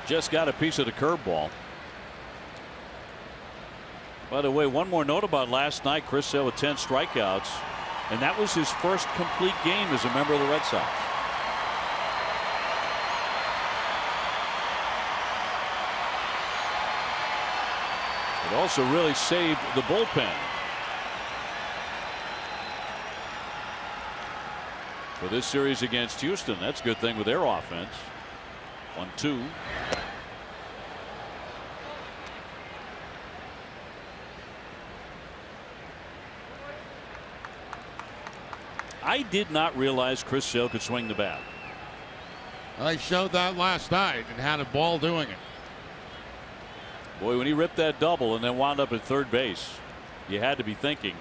A: Just got a piece of the curveball. By the way, one more note about last night. Chris Sale with 10 strikeouts, and that was his first complete game as a member of the Red Sox. It also really saved the bullpen for this series against Houston. That's a good thing with their offense. 1-2. I did not realize Chris Sale could swing the bat.
D: I showed that last night and had a ball doing it.
A: Boy, when he ripped that double and then wound up at third base, you had to be thinking,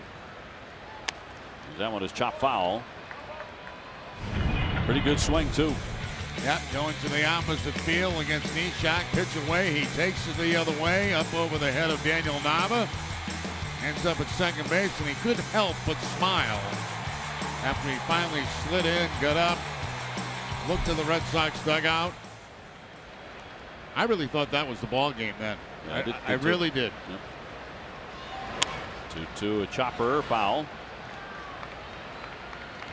A: that one is chopped foul. Pretty good swing, too.
D: Yep, going to the opposite field against Nishak. Pitch away. He takes it the other way, up over the head of Daniel Nava. Ends up at second base, and he couldn't help but smile after he finally slid in, got up, looked to the Red Sox dugout. I really thought that was the ball game then. Yeah, I really did.
A: Yep. 2-2, a chopper foul.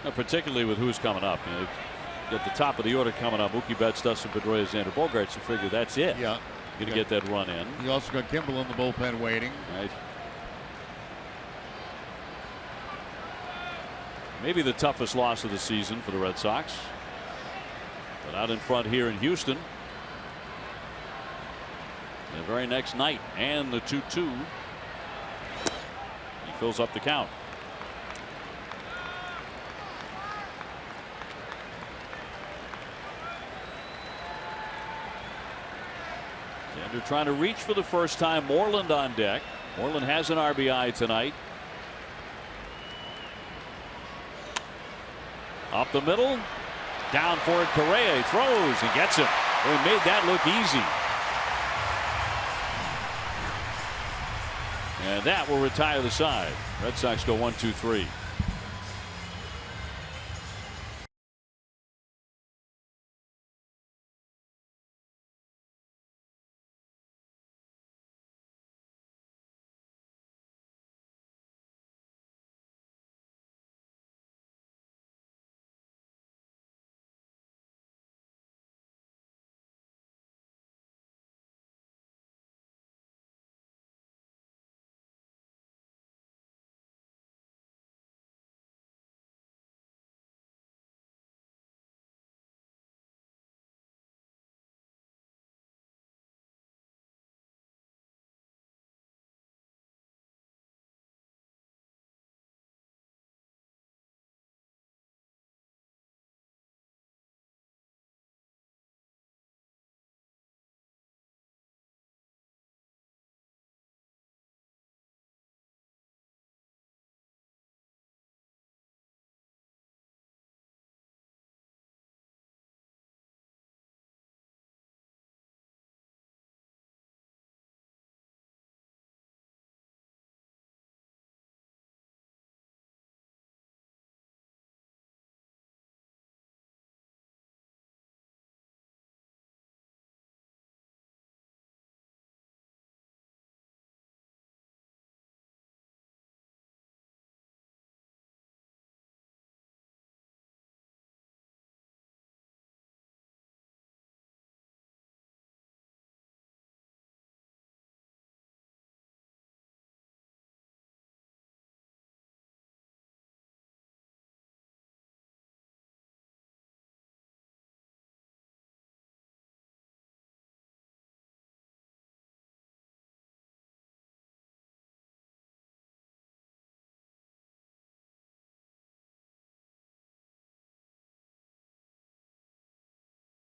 A: Now, particularly with who's coming up. You know, at the top of the order coming up, Mookie Betts, Dustin Pedroia, Xander Bogaerts. You figure that's it.
D: Yeah.
A: Going to get that run in.
D: You also got Kimball in the bullpen waiting.
A: Right. Maybe the toughest loss of the season for the Red Sox. But out in front here in Houston. The very next night, and the 2-2. He fills up the count. Xander trying to reach for the first time. Moreland on deck. Moreland has an RBI tonight. Up the middle. Down for it. Correa. He throws and gets it. They made that look easy. And that will retire the side. Red Sox go 1-2-3.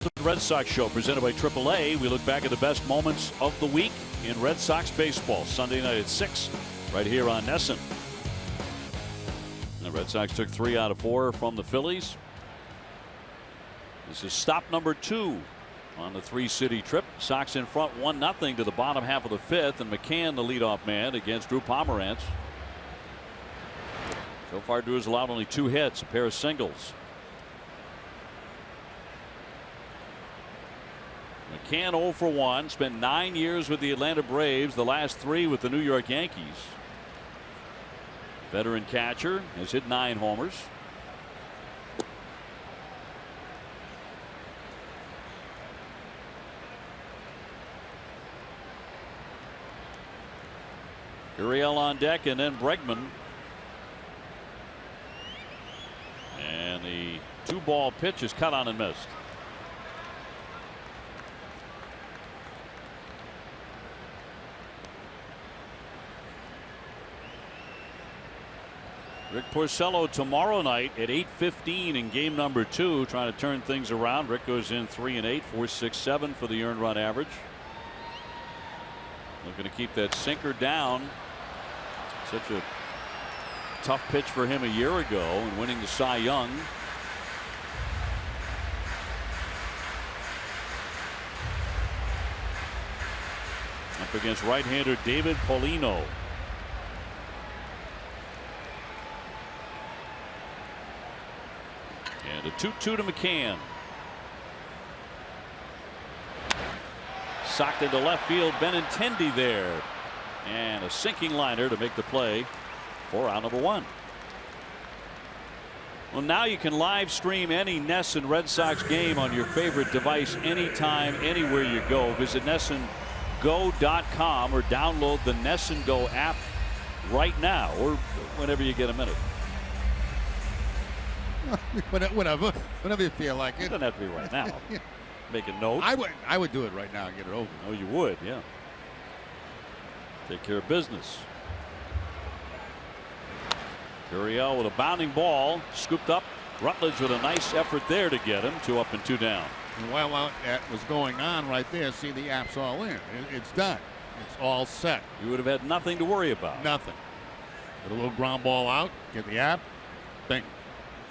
A: The Red Sox Show presented by AAA. We look back at the best moments of the week in Red Sox baseball. Sunday night at 6 right here on NESN. The Red Sox took 3 out of 4 from the Phillies. This is stop number 2 on the 3-city trip. Sox in front 1-0 to the bottom half of the 5th, and McCann the leadoff man against Drew Pomeranz. So far Drew has allowed only 2 hits, a pair of singles. McCann 0 for 1, spent 9 years with the Atlanta Braves, the last 3 with the New York Yankees. Veteran catcher has hit 9 homers. Gurriel on deck, and then Bregman. And the 2-ball pitch is cut on and missed. Rick Porcello tomorrow night at 8:15 in game number 2, trying to turn things around. Rick goes in 3-8, 4.67 for the earned run average. Looking to keep that sinker down. Such a tough pitch for him a year ago, and winning the Cy Young. Up against right-hander David Paulino. And a 2-2 to McCann. Socked into left field. Benintendi there. And a sinking liner to make the play for out number 1. Well, now you can live stream any NESN Red Sox game on your favorite device anytime, anywhere you go. Visit NESNGO.com or download the NESN Go app right now, or whenever you get a minute.
B: Whenever you feel like it.
A: It doesn't have to be right now. Make a note.
B: I would do it right now and get it over.
A: Oh, you would, yeah. Take care of business. Gurriel with a bounding ball, scooped up. Rutledge with a nice effort there to get him. 2 up and 2 down.
B: And while that was going on right there, see, the app's all in. It's done. It's all set.
A: You would have had nothing to worry about.
B: Nothing. Get a little ground ball out, get the app, bing.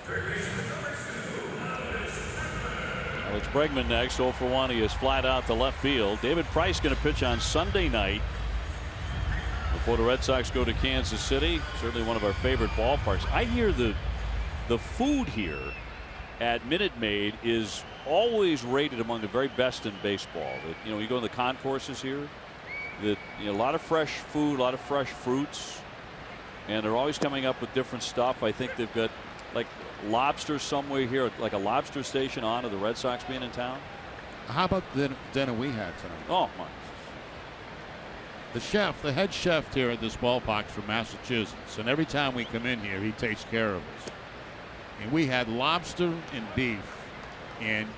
A: Well, it's Bregman next. 0 for 1. He is flat out to left field. David Price going to pitch on Sunday night before the Red Sox go to Kansas City. Certainly one of our favorite ballparks. I hear the food here at Minute Maid is always rated among the very best in baseball. You go in the concourses here. A lot of fresh food, a lot of fresh fruits, and they're always coming up with different stuff. I think they've got like lobster somewhere here, like a lobster station on of the Red Sox being in town.
B: How about the dinner we had tonight?
A: Oh my.
B: The head chef here at this ballpark from Massachusetts, and every time we come in here, he takes care of us. And we had lobster and beef, and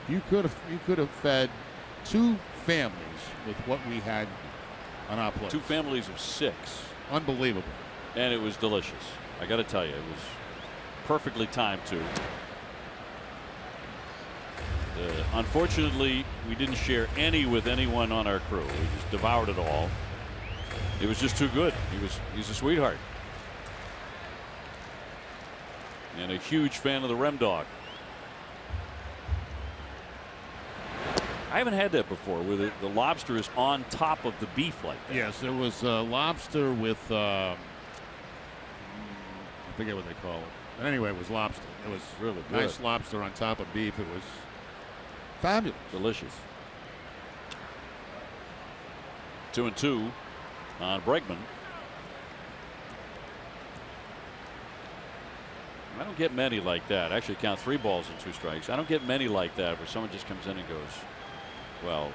B: you could have fed 2 families with what we had on our plate.
A: 2 families of 6.
B: Unbelievable.
A: And it was delicious. I got to tell you, it was perfectly timed too. Unfortunately, we didn't share any with anyone on our crew. We just devoured it all. It was just too good. He's a sweetheart. And a huge fan of the Rem Dog. I haven't had that before, where the lobster is on top of the beef like that.
B: Yes, there was lobster with I forget what they call it. But anyway, it was lobster. It was
A: really good.
B: Nice lobster on top of beef. It was fabulous.
A: Delicious. 2-2 on Bregman. I don't get many like that. Actually, count 3 balls and 2 strikes. I don't get many like that where someone just comes in and goes, well,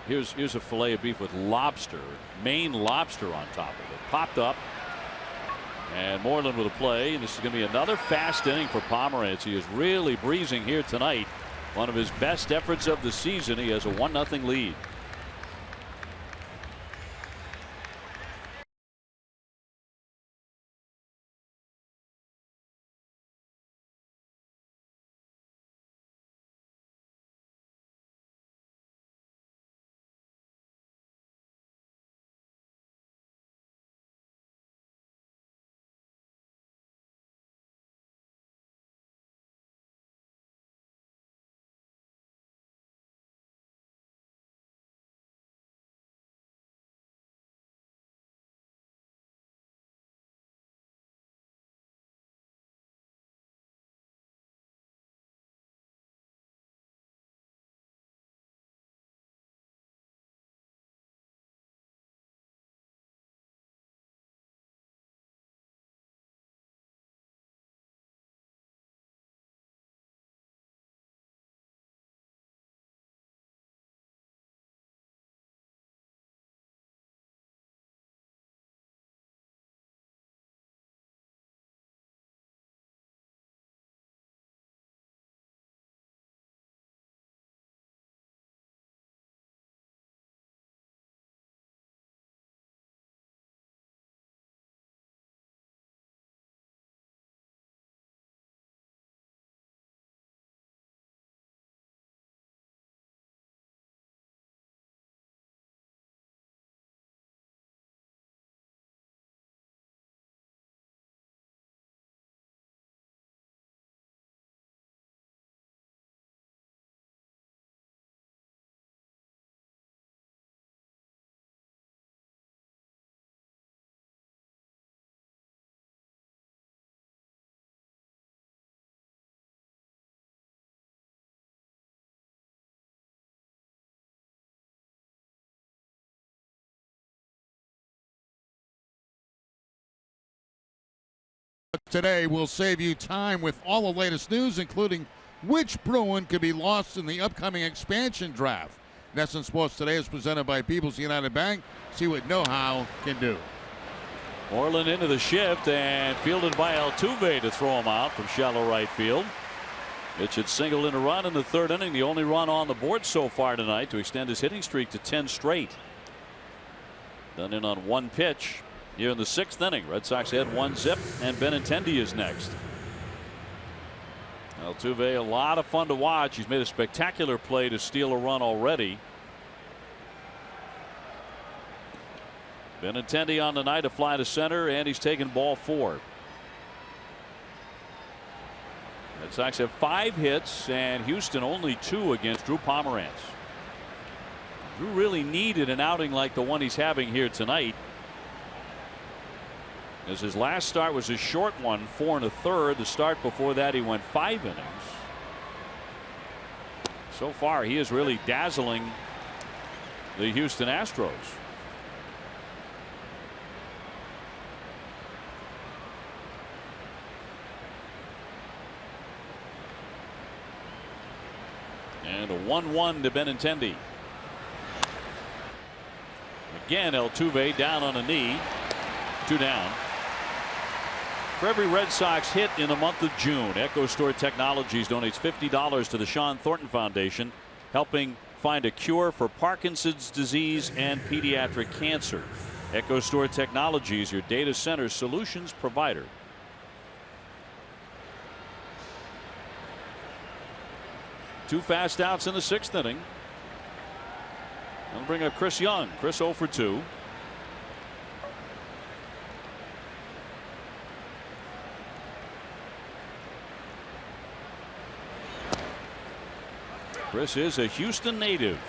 A: here's a fillet of beef with lobster, Maine lobster on top of it. Popped up. And Moreland with a play, and this is going to be another fast inning for Pomeranz. He is really breezing here tonight. One of his best efforts of the season. He has a 1-0 lead.
B: today will save you time with all the latest news, including which Bruin could be lost in the upcoming expansion draft. NESN Sports Today is presented by People's United Bank. See what Know How can do.
A: Moreland into the shift and fielded by Altuve to throw him out from shallow right field. Mitch had singled in a run in the third inning, the only run on the board so far tonight to extend his hitting streak to 10 straight. Done in on one pitch here in the sixth inning. Red Sox had 1-0, and Benintendi is next. Altuve, a lot of fun to watch. He's made a spectacular play to steal a run already. Benintendi on the night, a fly to center, and he's taken ball 4. Red Sox have 5 hits, and Houston only 2 against Drew Pomeranz. Drew really needed an outing like the one he's having here tonight, as his last start was a short one, 4 1/3. The start before that he went 5 innings. So far he is really dazzling the Houston Astros. And a 1-1 to Benintendi. Again, Altuve down on a knee. 2 down. For every Red Sox hit in the month of June, Echo Store Technologies donates $50 to the Sean Thornton Foundation, helping find a cure for Parkinson's disease and pediatric cancer. Echo Store Technologies, your data center solutions provider. Two fast outs in the sixth inning. I'll bring up Chris Young. Chris 0 for 2. Chris is a Houston native.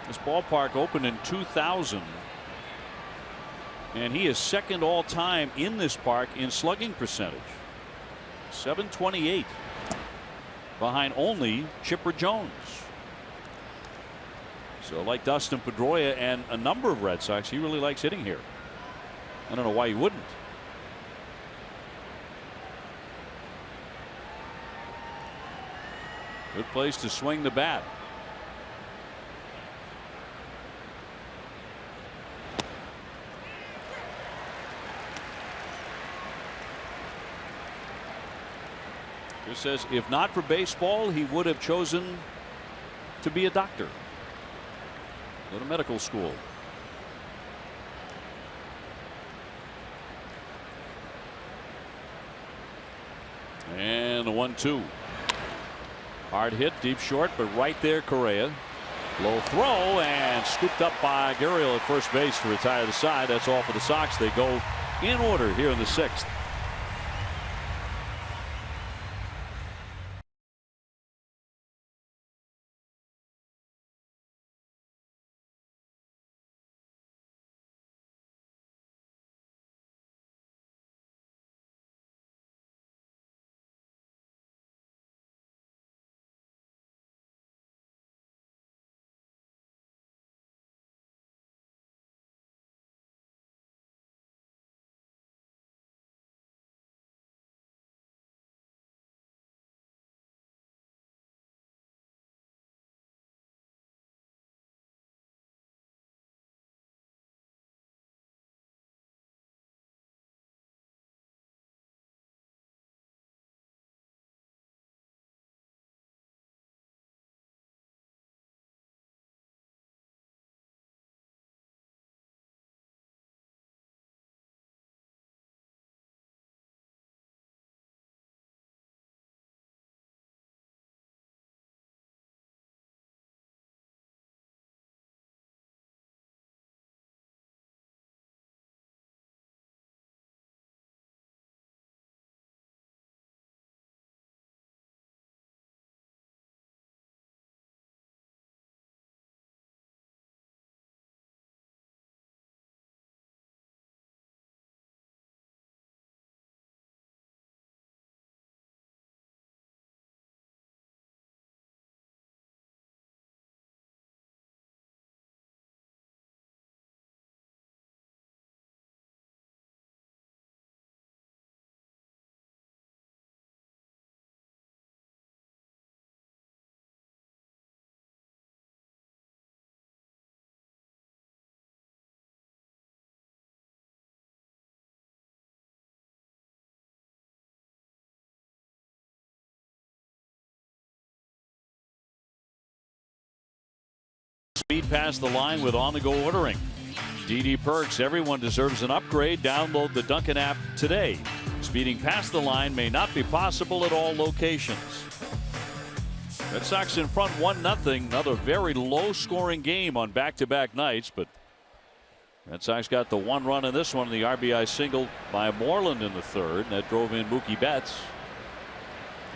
A: This ballpark opened in 2000, and he is second all time in this park in slugging percentage. 728, behind only Chipper Jones. So like Dustin Pedroia and a number of Red Sox, he really likes hitting here. I don't know why he wouldn't. Good place to swing the bat. Chris says if not for baseball, he would have chosen to be a doctor. Go to medical school. And a 1-2. Hard hit, deep short, but right there Correa. Low throw and scooped up by Gurriel at first base to retire the side. That's all for the Sox. They go in order here in the sixth. Speed past the line with on-the-go ordering. DD Perks, everyone deserves an upgrade. Download the Dunkin' app today. Speeding past the line may not be possible at all locations. Red Sox in front 1-0. Another very low-scoring game on back-to-back nights, but Red Sox got the one run in this one, the RBI single by Moreland in the third, and that drove in Mookie Betts.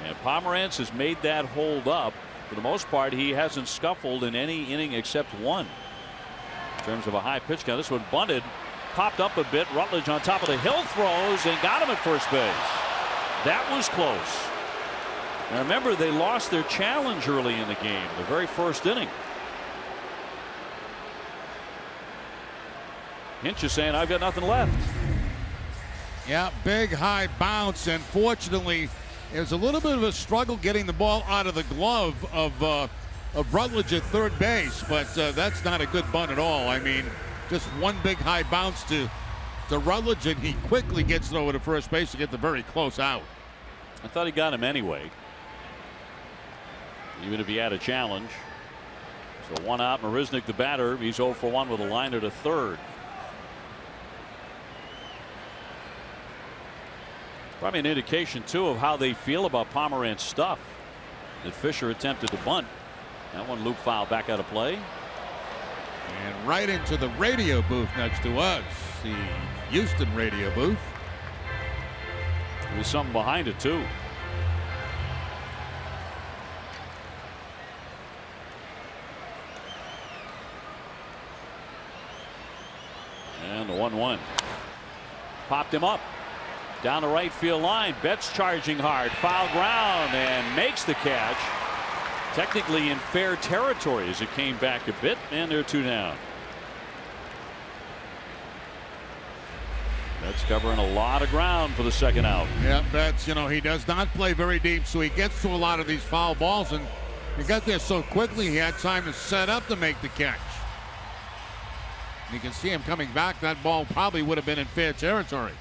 A: And Pomerantz has made that hold up. For the most part, he hasn't scuffled in any inning except one. In terms of a high pitch count, this one bunted, popped up a bit. Rutledge on top of the hill throws and got him at first base. That was close. Now remember, they lost their challenge early in the game, the very first inning. Hinch is saying, I've got nothing left.
D: Yeah, big high bounce, and fortunately, it was a little bit of a struggle getting the ball out of the glove of Rutledge at third base, but that's not a good bunt at all. I mean, just one big high bounce to Rutledge, and he quickly gets it over to first base to get the very close out.
A: I thought he got him anyway, even if he had a challenge. So one out, Marisnik the batter. He's 0 for 1 with a liner to third. Probably an indication too of how they feel about Pomerantz's stuff. That Fisher attempted to bunt. That one loop foul back out of play.
D: And right into the radio booth next to us, the Houston radio booth.
A: There's something behind it too. And the 1-1. Popped him up. Down the right field line. Betts charging hard. Foul ground and makes the catch. Technically in fair territory as it came back a bit, and they're 2 down. Betts covering a lot of ground for the second out.
D: Yeah, Betts, you know, he does not play very deep, so he gets to a lot of these foul balls, and he got there so quickly he had time to set up to make the catch. You can see him coming back. That ball probably would have been in fair territory.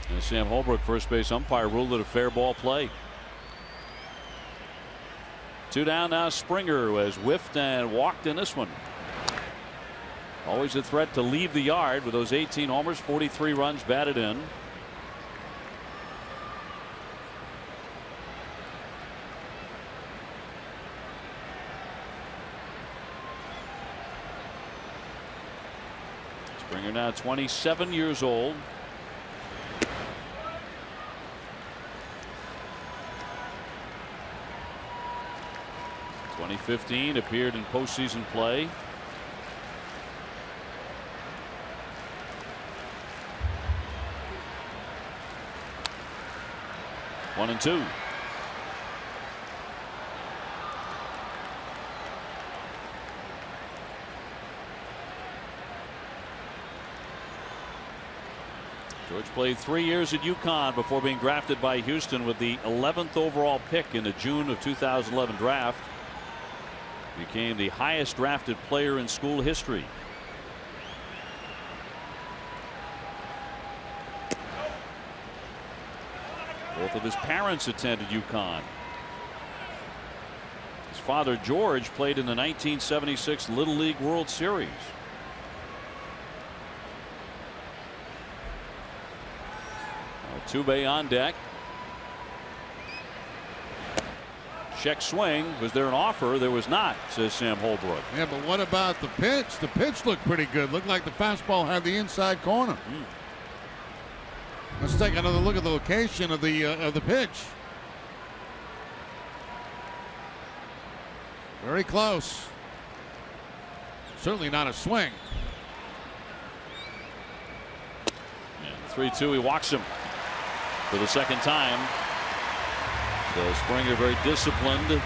A: And Sam Holbrook, first base umpire, ruled it a fair ball play. 2 down now. Springer, who has whiffed and walked in this one. Always a threat to leave the yard with those 18 homers, 43 runs batted in. Springer now 27 years old. In 2015 appeared in postseason play. One and 2. George played 3 years at UConn before being drafted by Houston with the 11th overall pick in the June of 2011 draft. Became the highest drafted player in school history. Both of his parents attended UConn. His father George played in the 1976 Little League World Series. Altuve on deck. Check swing. Was there an offer? There was not, says Sam Holbrook.
D: Yeah, but what about the pitch? The pitch looked pretty good. Looked like the fastball had the inside corner. Let's take another look at the location of the pitch. Very close. Certainly not a swing.
A: 3-2. He walks him for the second time. So Springer very disciplined,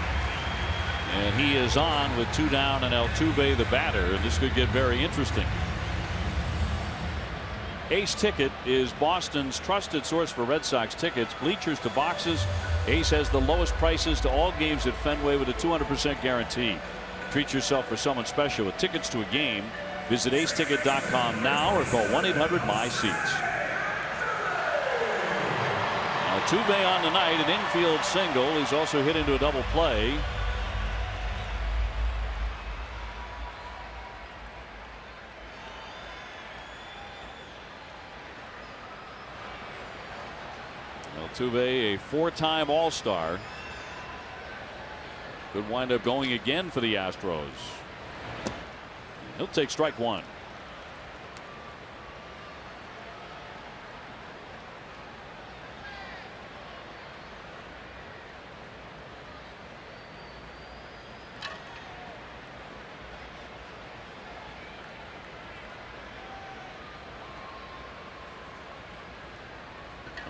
A: and he is on with 2 down, and Altuve the batter, and this could get very interesting. Ace Ticket is Boston's trusted source for Red Sox tickets, bleachers to boxes. Ace has the lowest prices to all games at Fenway with a 200% guarantee. Treat yourself for someone special with tickets to a game. Visit aceticket.com now or call 1-800-MY-SEATS. Altuve on the night, an infield single. He's also hit into a double play. Altuve, a 4-time All-Star, could wind up going again for the Astros. He'll take strike one.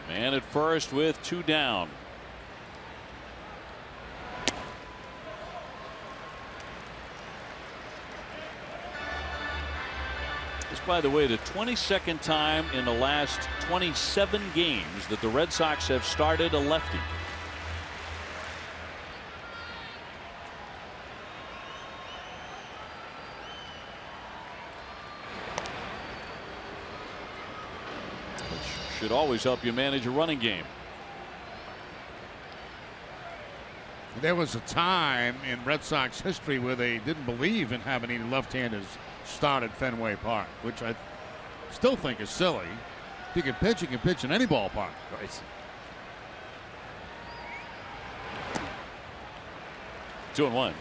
A: Man at first with 2 down. This, by the way, the 22nd time in the last 27 games that the Red Sox have started a lefty. Should always help you manage a running game.
D: There was a time in Red Sox history where they didn't believe in having any left-handers start at Fenway Park, which I still think is silly. If you can pitch in any ballpark.
A: Right. 2-1.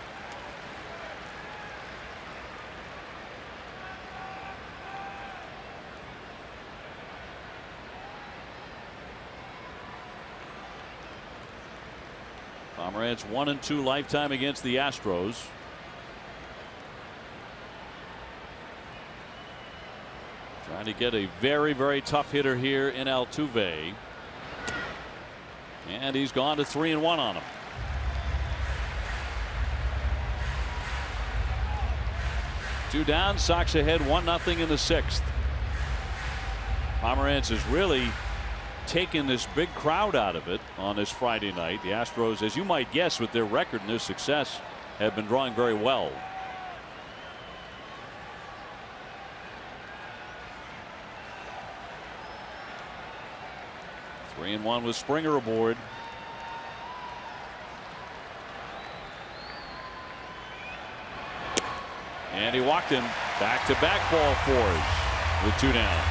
A: Pomeranz 1-2 lifetime against the Astros. Trying to get a very, very tough hitter here in Altuve. And he's gone to 3-1 on him. Two down, Sox ahead 1-0 in the 6th. Pomeranz has really taken this big crowd out of it on this Friday night. The Astros, as you might guess, with their record and their success, have been drawing very well. Three and one with Springer aboard. And he walked him. Back-to-back ball fours with 2 down.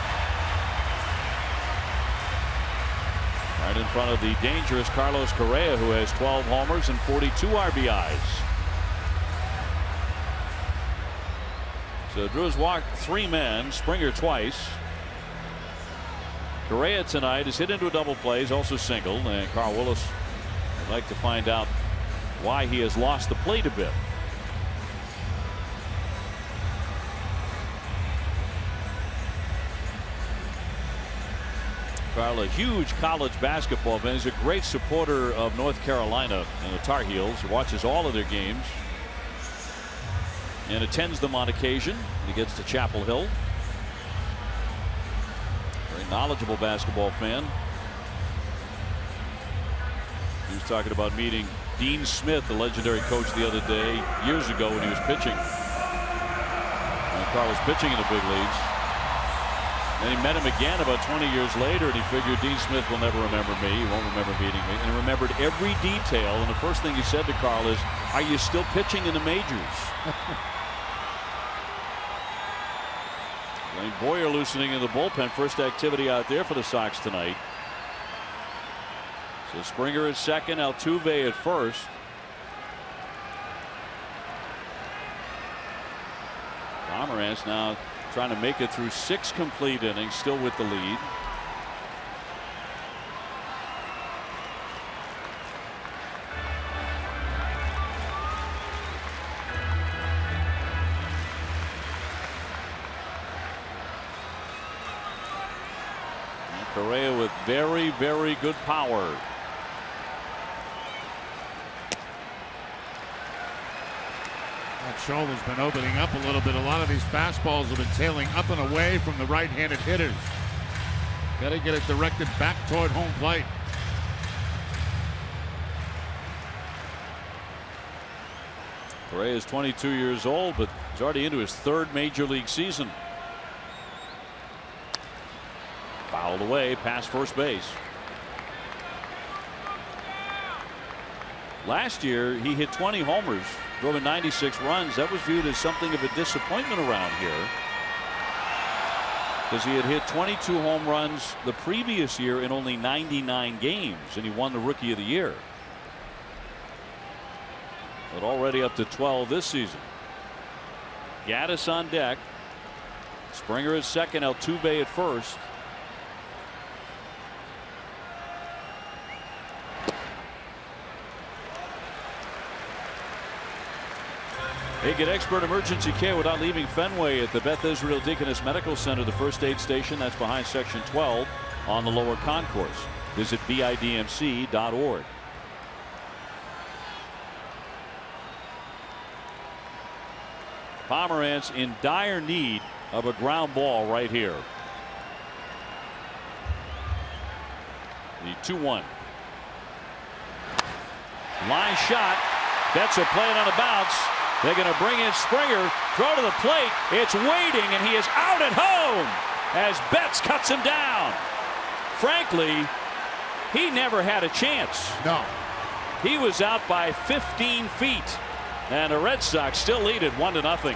A: Right in front of the dangerous Carlos Correa, who has 12 homers and 42 RBIs. So Drew has walked 3 men, Springer twice. Correa tonight is hit into a double play. He's also singled, and Carl Willis would like to find out why he has lost the plate a bit. Carl, a huge college basketball fan. He's a great supporter of North Carolina and the Tar Heels. He watches all of their games and attends them on occasion. He gets to Chapel Hill. Very knowledgeable basketball fan. He was talking about meeting Dean Smith, the legendary coach, the other day, years ago when he was pitching. And Carl was pitching in the big leagues. And he met him again about 20 years later, and he figured Dean Smith will never remember me. He won't remember meeting me. And he remembered every detail. And the first thing he said to Carl is, "Are you still pitching in the majors?" Lane Boyer loosening in the bullpen. First activity out there for the Sox tonight. So Springer at second, Altuve at first. Pomeranz now trying to make it through 6 complete innings, still with the lead. And Correa with very, very good power.
D: That shoulder's been opening up a little bit. A lot of these fastballs have been tailing up and away from the right-handed hitters. Got to get it directed back toward home plate.
A: Correa is 22 years old, but he's already into his 3rd major league season. Fouled away past first base. Last year he hit 20 homers, drove in 96 runs. That was viewed as something of a disappointment around here. because he had hit 22 home runs the previous year in only 99 games, and he won the Rookie of the Year. But already up to 12 this season. Gaddis on deck. Springer at second, Altuve at first. They get expert emergency care without leaving Fenway at the Beth Israel Deaconess Medical Center, the first aid station that's behind section 12 on the lower concourse. Visit bidmc.org. Pomerantz in dire need of a ground ball right here. The 2-1. Line shot. Betts are playing on a bounce. They're going to bring in Springer. Throw to the plate. It's waiting, and he is out at home as Betts cuts him down. Frankly, he never had a chance.
B: No.
A: He was out by 15 feet. And the Red Sox still lead it 1-0.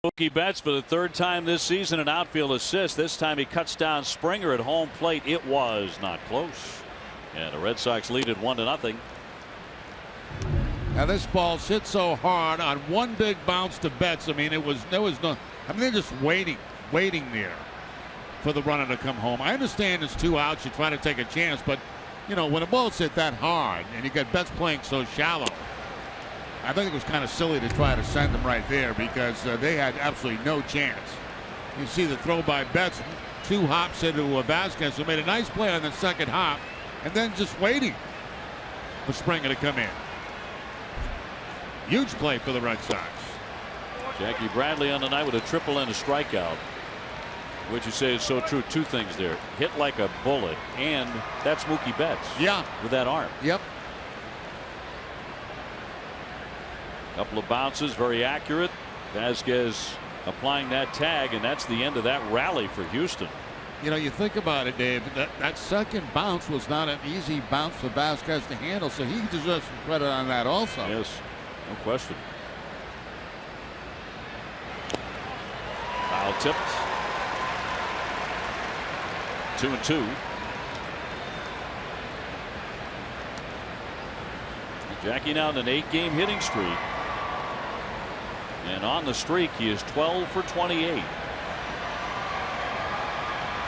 A: Mookie Betts for the third time this season an outfield assist. This time he cuts down Springer at home plate. It was not close. And the Red Sox lead it 1-0.
D: Now this ball hit so hard on one big bounce to Betts. I mean, there was no. I mean, they're just waiting there for the runner to come home. I understand it's 2 outs. You're trying to take a chance, but you know when a ball's hit that hard and you got Betts playing so shallow, I think it was kind of silly to try to send them right there because they had absolutely no chance. You see the throw by Betts, 2 hops into Vasquez, who made a nice play on the second hop, and then just waiting for Springer to come in. Huge play for the Red Sox.
A: Jackie Bradley on the night with a triple and a strikeout. What you say is so true. 2 things there. Hit like a bullet, and that's Mookie Betts.
B: Yeah.
A: With that arm.
B: Yep.
A: Couple of bounces, very accurate. Vasquez applying that tag, and that's the end of that rally for Houston.
B: You know, you think about it, Dave, that second bounce was not an easy bounce for Vasquez to handle, so he deserves some credit on that also.
A: Yes, no question. Foul tipped. 2-2. Jackie now in an 8-game hitting streak. And on the streak, he is 12 for 28. He's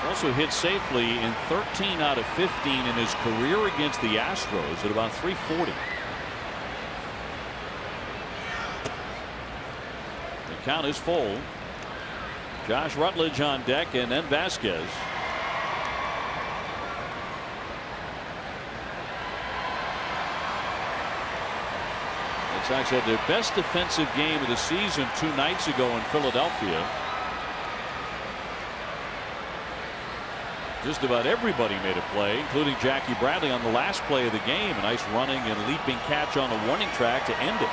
A: also hit safely in 13 out of 15 in his career against the Astros at about 340. count is full. Josh Rutledge on deck, and then Vasquez. Red Sox had their best defensive game of the season 2 nights ago in Philadelphia. Just about everybody made a play, including Jackie Bradley on the last play of the game. A nice running and leaping catch on the warning track to end it.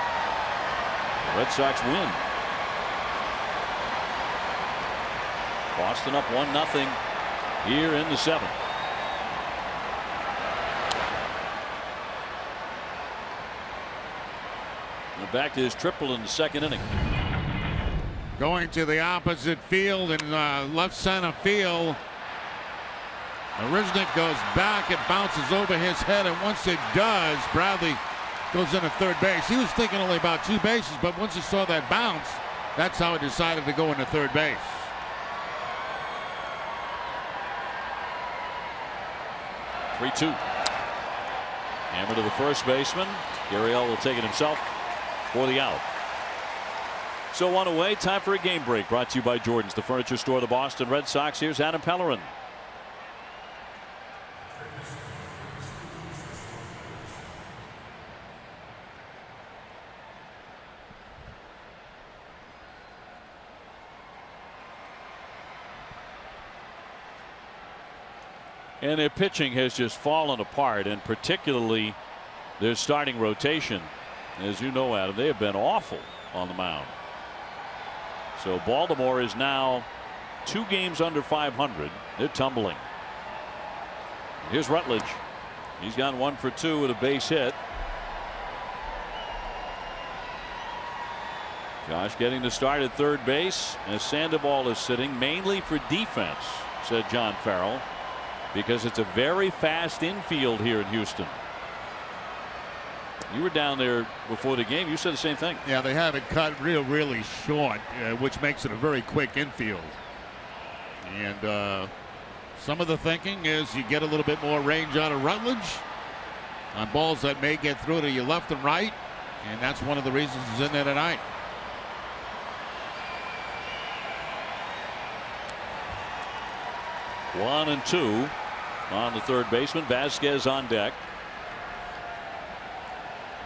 A: The Red Sox win. Boston up 1-0 here in the 7th. And back to his triple in the 2nd inning.
D: Going to the opposite field in left center field. Marisnick goes back. It bounces over his head, and once it does, Bradley goes into third base. He was thinking only about 2 bases, but once he saw that bounce, that's how he decided to go into third base.
A: Three-two. Hammer to the first baseman. Gurriel will take it himself for the out. So 1 away. Time for a game break. Brought to you by Jordan's, the furniture store of the Boston Red Sox. Here's Adam Pellerin. And their pitching has just fallen apart, and particularly their starting rotation. As you know, Adam, they have been awful on the mound. So Baltimore is now 2 games under 500. They're tumbling. Here's Rutledge. He's gone 1 for 2 with a base hit. Josh getting the start at third base, as Sandoval is sitting mainly for defense, said John Farrell, because it's a very fast infield here in Houston. You were down there before the game. You said the same thing.
D: Yeah, they have it cut really short, which makes it a very quick infield. And some of the thinking is you get a little bit more range out of Rutledge on balls that may get through to your left and right, and that's one of the reasons he's in there tonight.
A: One and two on the third baseman. Vasquez on deck.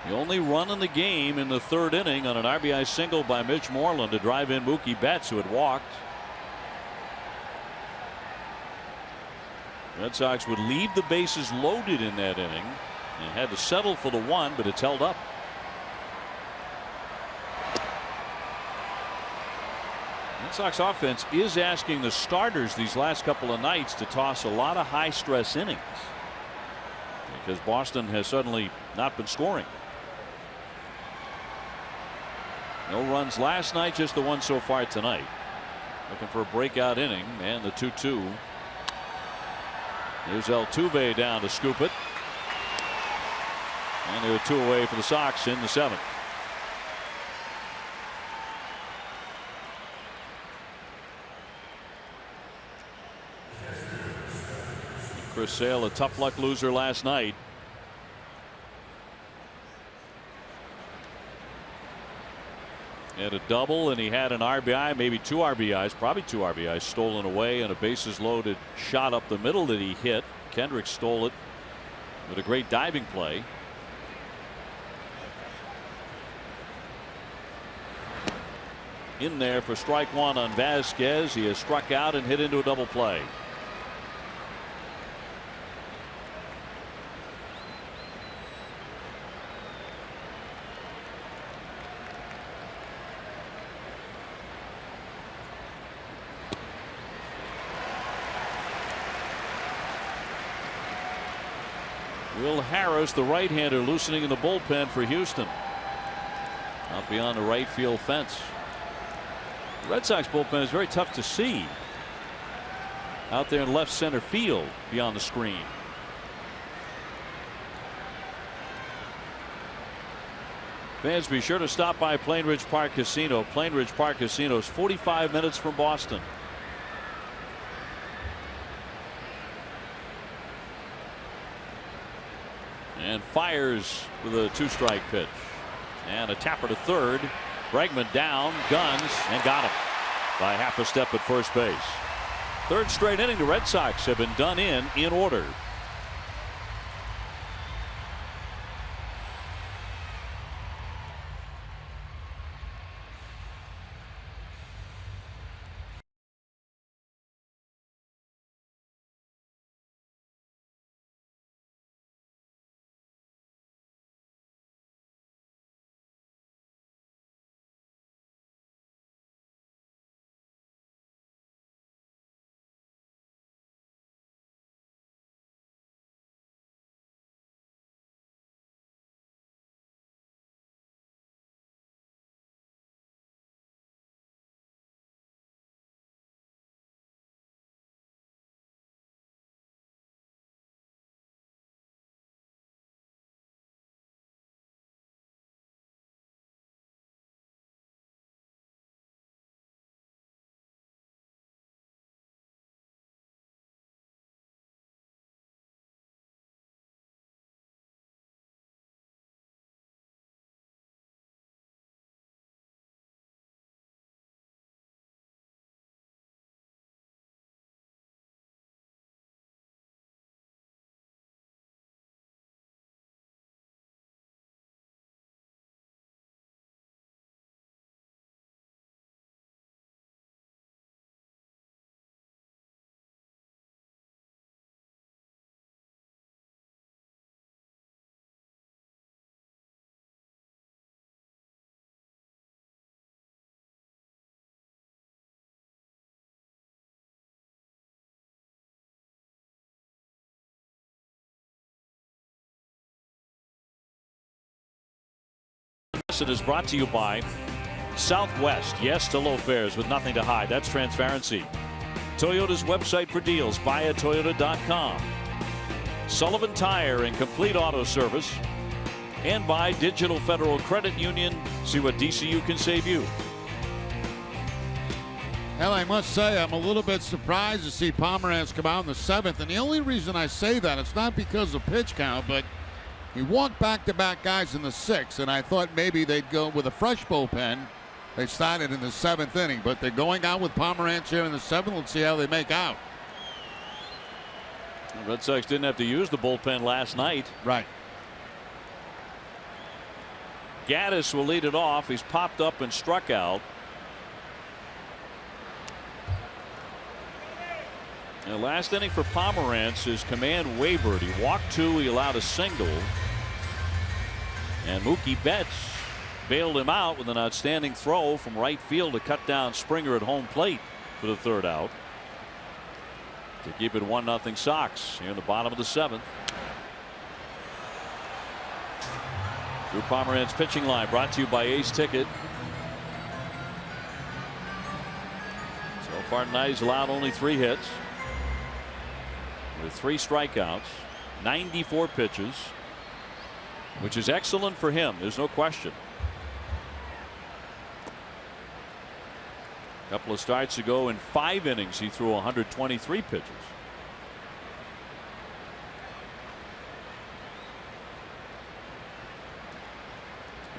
A: The only run in the game in the 3rd inning on an RBI single by Mitch Moreland to drive in Mookie Betts, who had walked. Red Sox would leave the bases loaded in that inning and had to settle for the 1, but it's held up. Red Sox offense is asking the starters these last couple of nights to toss a lot of high stress innings, because Boston has suddenly not been scoring. No runs last night, just the 1 so far tonight. Looking for a breakout inning, and the 2-2. Here's Altuve down to scoop it. And they're 2 away for the Sox in the 7th. Chris Sale, a tough luck loser last night. He had a double, and he had an RBI, maybe 2 RBIs, probably 2 RBIs stolen away, and a bases loaded shot up the middle that he hit. Kendrick stole it with a great diving play. In there for strike 1 on Vasquez. He has struck out and hit into a double play. Will Harris, the right-hander, loosening in the bullpen for Houston. Out beyond the right field fence. The Red Sox bullpen is very tough to see out there in left center field beyond the screen. Fans, be sure to stop by Plainridge Park Casino. Plainridge Park Casino is 45 minutes from Boston. And fires with a 2-strike pitch. And a tapper to third Bregman down, guns, and got him by half a step at first base. Third straight inning, the Red Sox have been done in order. It is brought to you by Southwest. Yes to low fares with nothing to hide. That's transparency. Toyota's website for deals, buyatoyota.com. Sullivan Tire and Complete Auto Service. And by Digital Federal Credit Union. See what DCU can save you.
D: Hell, I must say, I'm a little bit surprised to see Pomeranz come out in the 7th. And the only reason I say that, it's not because of pitch count, but he walked back-to-back guys in the 6th, and I thought maybe they'd go with a fresh bullpen. They started in the 7th inning, but they're going out with Pomeranz here in the 7th. Let's see how they make out.
A: The Red Sox didn't have to use the bullpen last night.
D: Right.
A: Gaddis will lead it off. He's popped up and struck out. In the last inning for Pomeranz, his command wavered. He walked 2, he allowed a single. And Mookie Betts bailed him out with an outstanding throw from right field to cut down Springer at home plate for the 3rd out. To keep it 1-0 Sox here in the bottom of the 7th. Drew Pomeranz pitching line brought to you by Ace Ticket. So far tonight he's allowed only 3 hits. With 3 strikeouts, 94 pitches, which is excellent for him. There's no question. A couple of starts ago in 5 innings, he threw 123 pitches.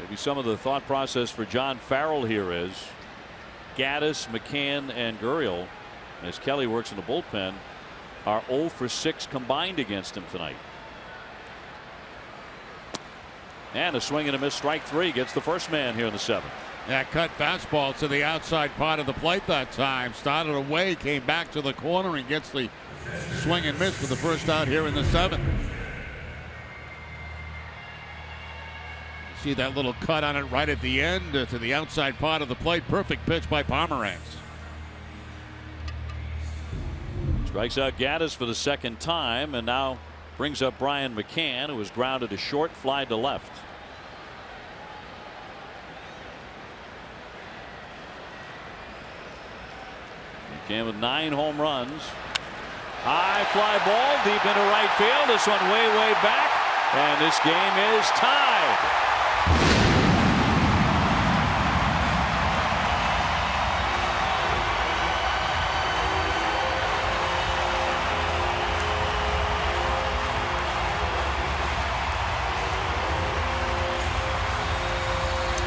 A: Maybe some of the thought process for John Farrell here is Gaddis, McCann, and Gurriel, as Kelly works in the bullpen, are 0 for 6 combined against him tonight. And a swing and a miss, strike 3 gets the first man here in the 7th.
D: That cut fastball to the outside part of the plate that time. Started away, came back to the corner, and gets the swing and miss for the first out here in the 7th. See that little cut on it right at the end to the outside part of the plate. Perfect pitch by Pomeranz.
A: Strikes out Gaddis for the 2nd time, and now brings up Brian McCann, who was grounded to short, fly to left. McCann with 9 home runs. High fly ball deep into right field. This one way back, and this game is tied.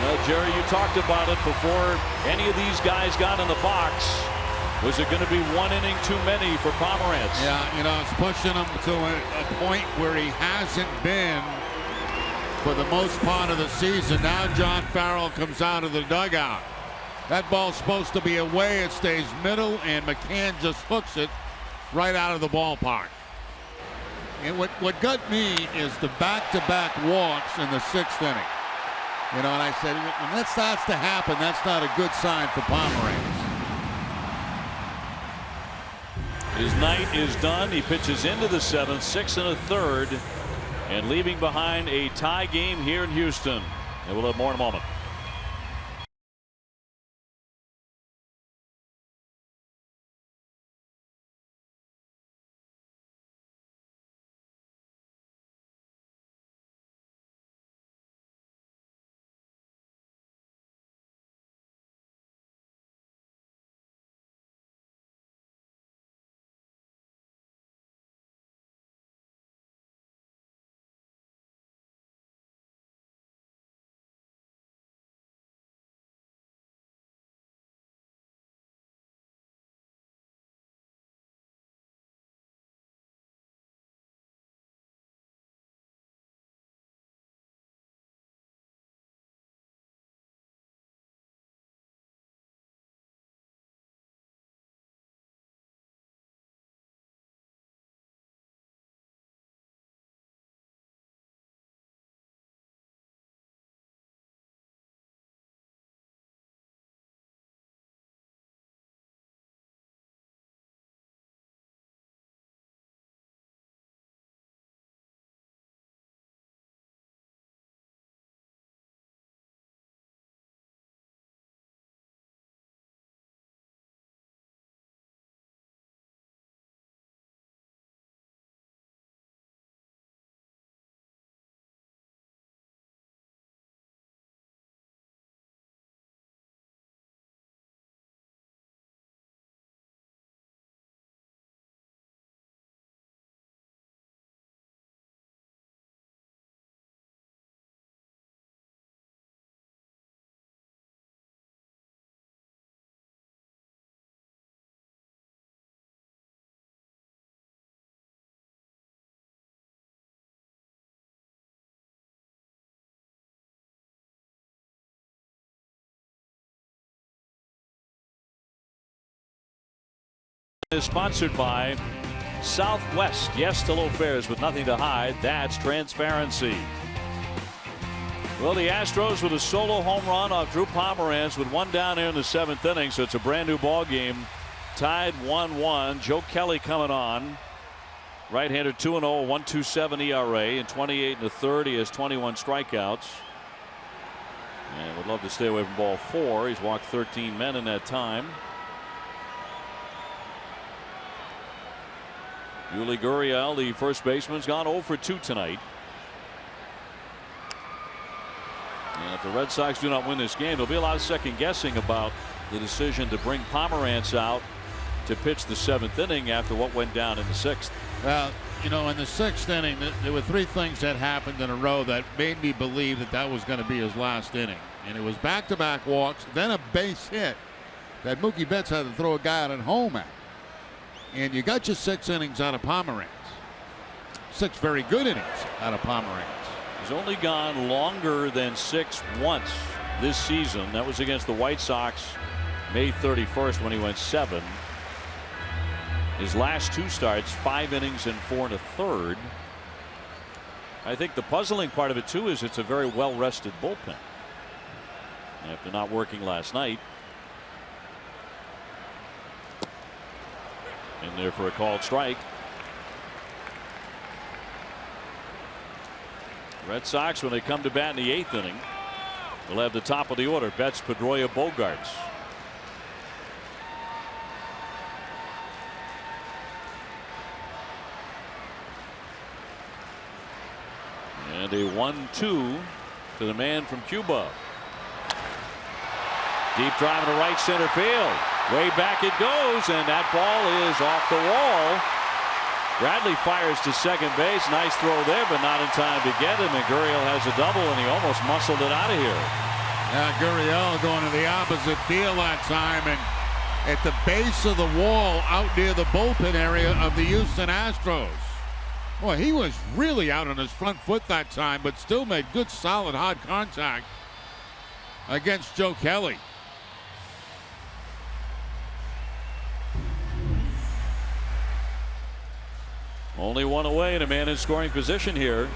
A: Well, Jerry, you talked about it before any of these guys got in the box. Was it going to be one inning too many for Pomerantz?
D: Yeah, you know, it's pushing him to a point where he hasn't been for the most part of the season. Now John Farrell comes out of the dugout. That ball's supposed to be away. It stays middle, and McCann just hooks it right out of the ballpark. And what got me is the back-to-back walks in the 6th inning. You know, and I said, when that starts to happen, that's not a good sign for Pomerantz.
A: His night is done. He pitches into the 7th, 6 1/3, and leaving behind a tie game here in Houston. And we'll have more in a moment. Is sponsored by Southwest. Yes to low fares with nothing to hide. That's transparency. Well, the Astros with a solo home run off Drew Pomerantz with one down here in the 7th inning, so it's a brand new ball game. Tied 1-1. Joe Kelly coming on. Right-hander 2-0, 1.27 ERA, and 28 1/3. He has 21 strikeouts. And would love to stay away from ball 4. He's walked 13 men in that time. Yuli Gurriel, the first baseman, has gone 0 for 2 tonight. And if the Red Sox do not win this game, there'll be a lot of second guessing about the decision to bring Pomerantz out to pitch the 7th inning after what went down in the 6th.
D: Well, you know, in the 6th inning, there were 3 things that happened in a row that made me believe that was going to be his last inning. And it was back-to-back walks, then a base hit that Mookie Betts had to throw a guy out at home at. And you got your 6 innings out of Pomerantz. 6 very good innings out of Pomerantz.
A: He's only gone longer than 6 once this season. That was against the White Sox May 31st when he went 7. His last 2 starts, 5 innings and 4 1/3. I think the puzzling part of it too is it's a very well rested bullpen after not working last night. In there for a called strike. Red Sox, when they come to bat in the 8th inning, will have the top of the order. Betts, Pedroia, Bogarts. And a 1-2 to the man from Cuba. Deep drive to right center field. Way back it goes, and that ball is off the wall. Bradley fires to second base. Nice throw there, but not in time to get him. And Gurriel has a double, and he almost muscled it out of here.
D: Gurriel going to the opposite field that time, and at the base of the wall out near the bullpen area of the Houston Astros. Boy, he was really out on his front foot that time, but still made good, solid, hard contact against Joe Kelly.
A: Only one away and a man in scoring position here.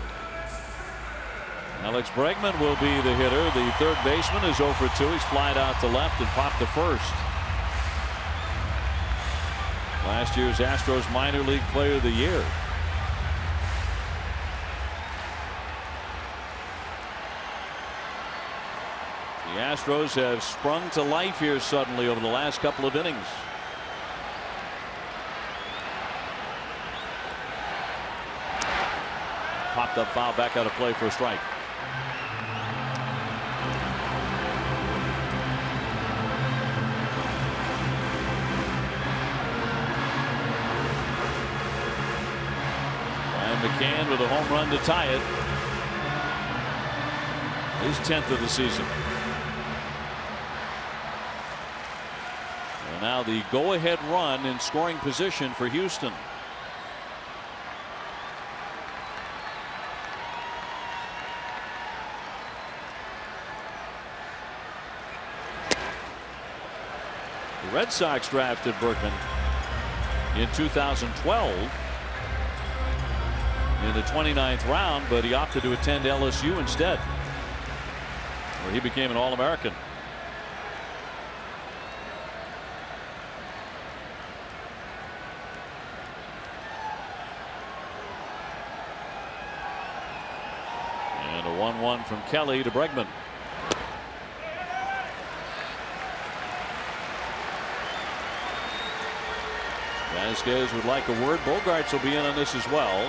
A: Alex Bregman will be the hitter. The third baseman is 0 for 2. He's flied out to left and popped to first. Last year's Astros minor league player of the year. The Astros have sprung to life here suddenly over the last couple of innings. Popped up foul, back out of play for a strike. Ryan McCann with a home run to tie it. His 10th of the season. And now the go-ahead run in scoring position for Houston. The Red Sox drafted Berkman in 2012 in the 29th round, but he opted to attend LSU instead, where he became an All-American. And a 1-1 from Kelly to Bregman. Vasquez would like a word. Bogarts will be in on this as well.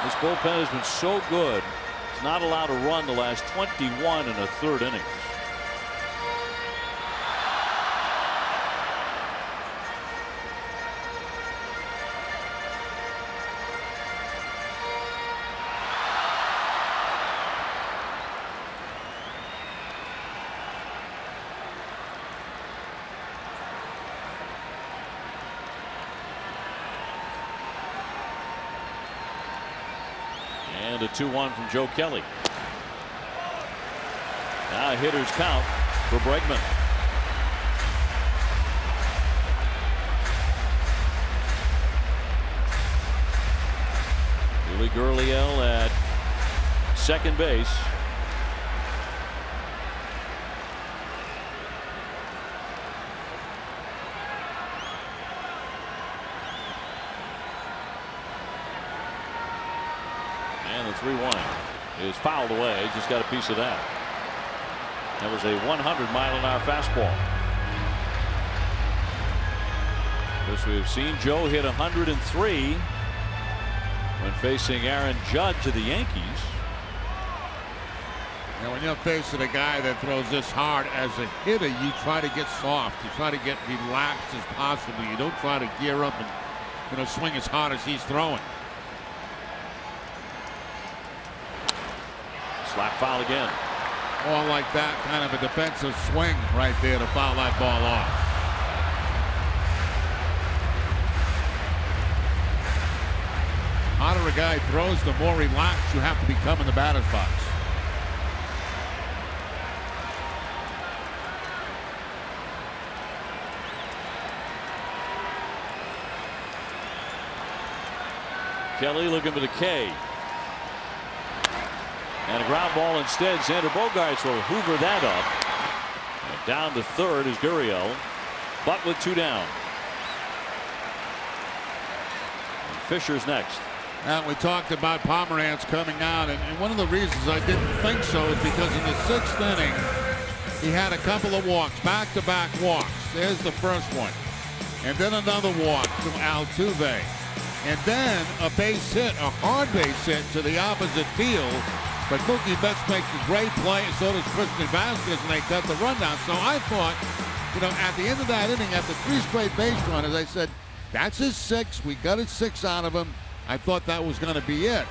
A: This bullpen has been so good. It's not allowed to run the last 21 in a third innings. And a 2-1 from Joe Kelly. Now a hitter's count for Bregman. Willie Gurriel at second base. And the 3-1 is fouled away. Just got a piece of that. That was a 100-mile-an-hour fastball. Of course, we've seen Joe hit 103 when facing Aaron Judge of the Yankees.
D: Now, when you're facing a guy that throws this hard as a hitter, you try to get soft. You try to get relaxed as possible. You don't try to gear up and swing as hard as he's throwing.
A: Slap foul again.
D: More like that kind of a defensive swing right there to foul that ball off. The harder a guy throws, the more relaxed you have to become in the batter's box.
A: Kelly looking for the K. And a ground ball instead. Xander Bogaerts will hoover that up. And down to third is Gurriel, but with two down. And Fisher's next.
D: And we talked about Pomeranz coming out, and one of the reasons I didn't think so is because in the sixth inning he had a couple of walks, back-to-back walks. There's the first one, and then another walk from Altuve, and then a base hit, a hard base hit to the opposite field. But Mookie Betts makes a great play, and so does Christian Vasquez, and they cut the run down. So I thought, at the end of that inning, after three straight base runners, I said, that's his six. We got his six out of him. I thought that was going to be it.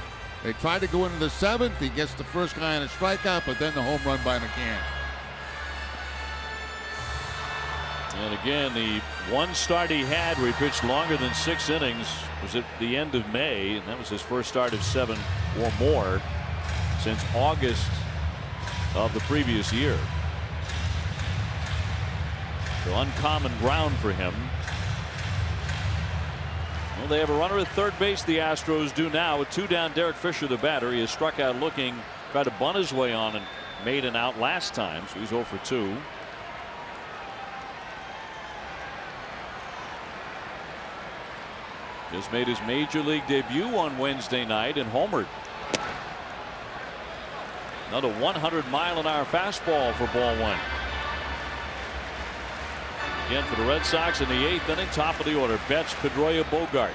D: They tried to go into the 7th. He gets the first guy on a strikeout, but then the home run by McCann.
A: And again, the one start he had where he pitched longer than 6 innings was at the end of May, and that was his first start of 7 or more since August of the previous year. So uncommon ground for him. Well, they have a runner at third base. The Astros do now with 2 down. Derek Fisher, the batter, he has struck out looking, tried to bunt his way on and made an out last time, so he's 0 for 2. Just made his major league debut on Wednesday night and homered. Another 100-mile-an-hour fastball for ball 1. Again for the Red Sox in the 8th inning, top of the order. Betts, Pedroia, Bogarts.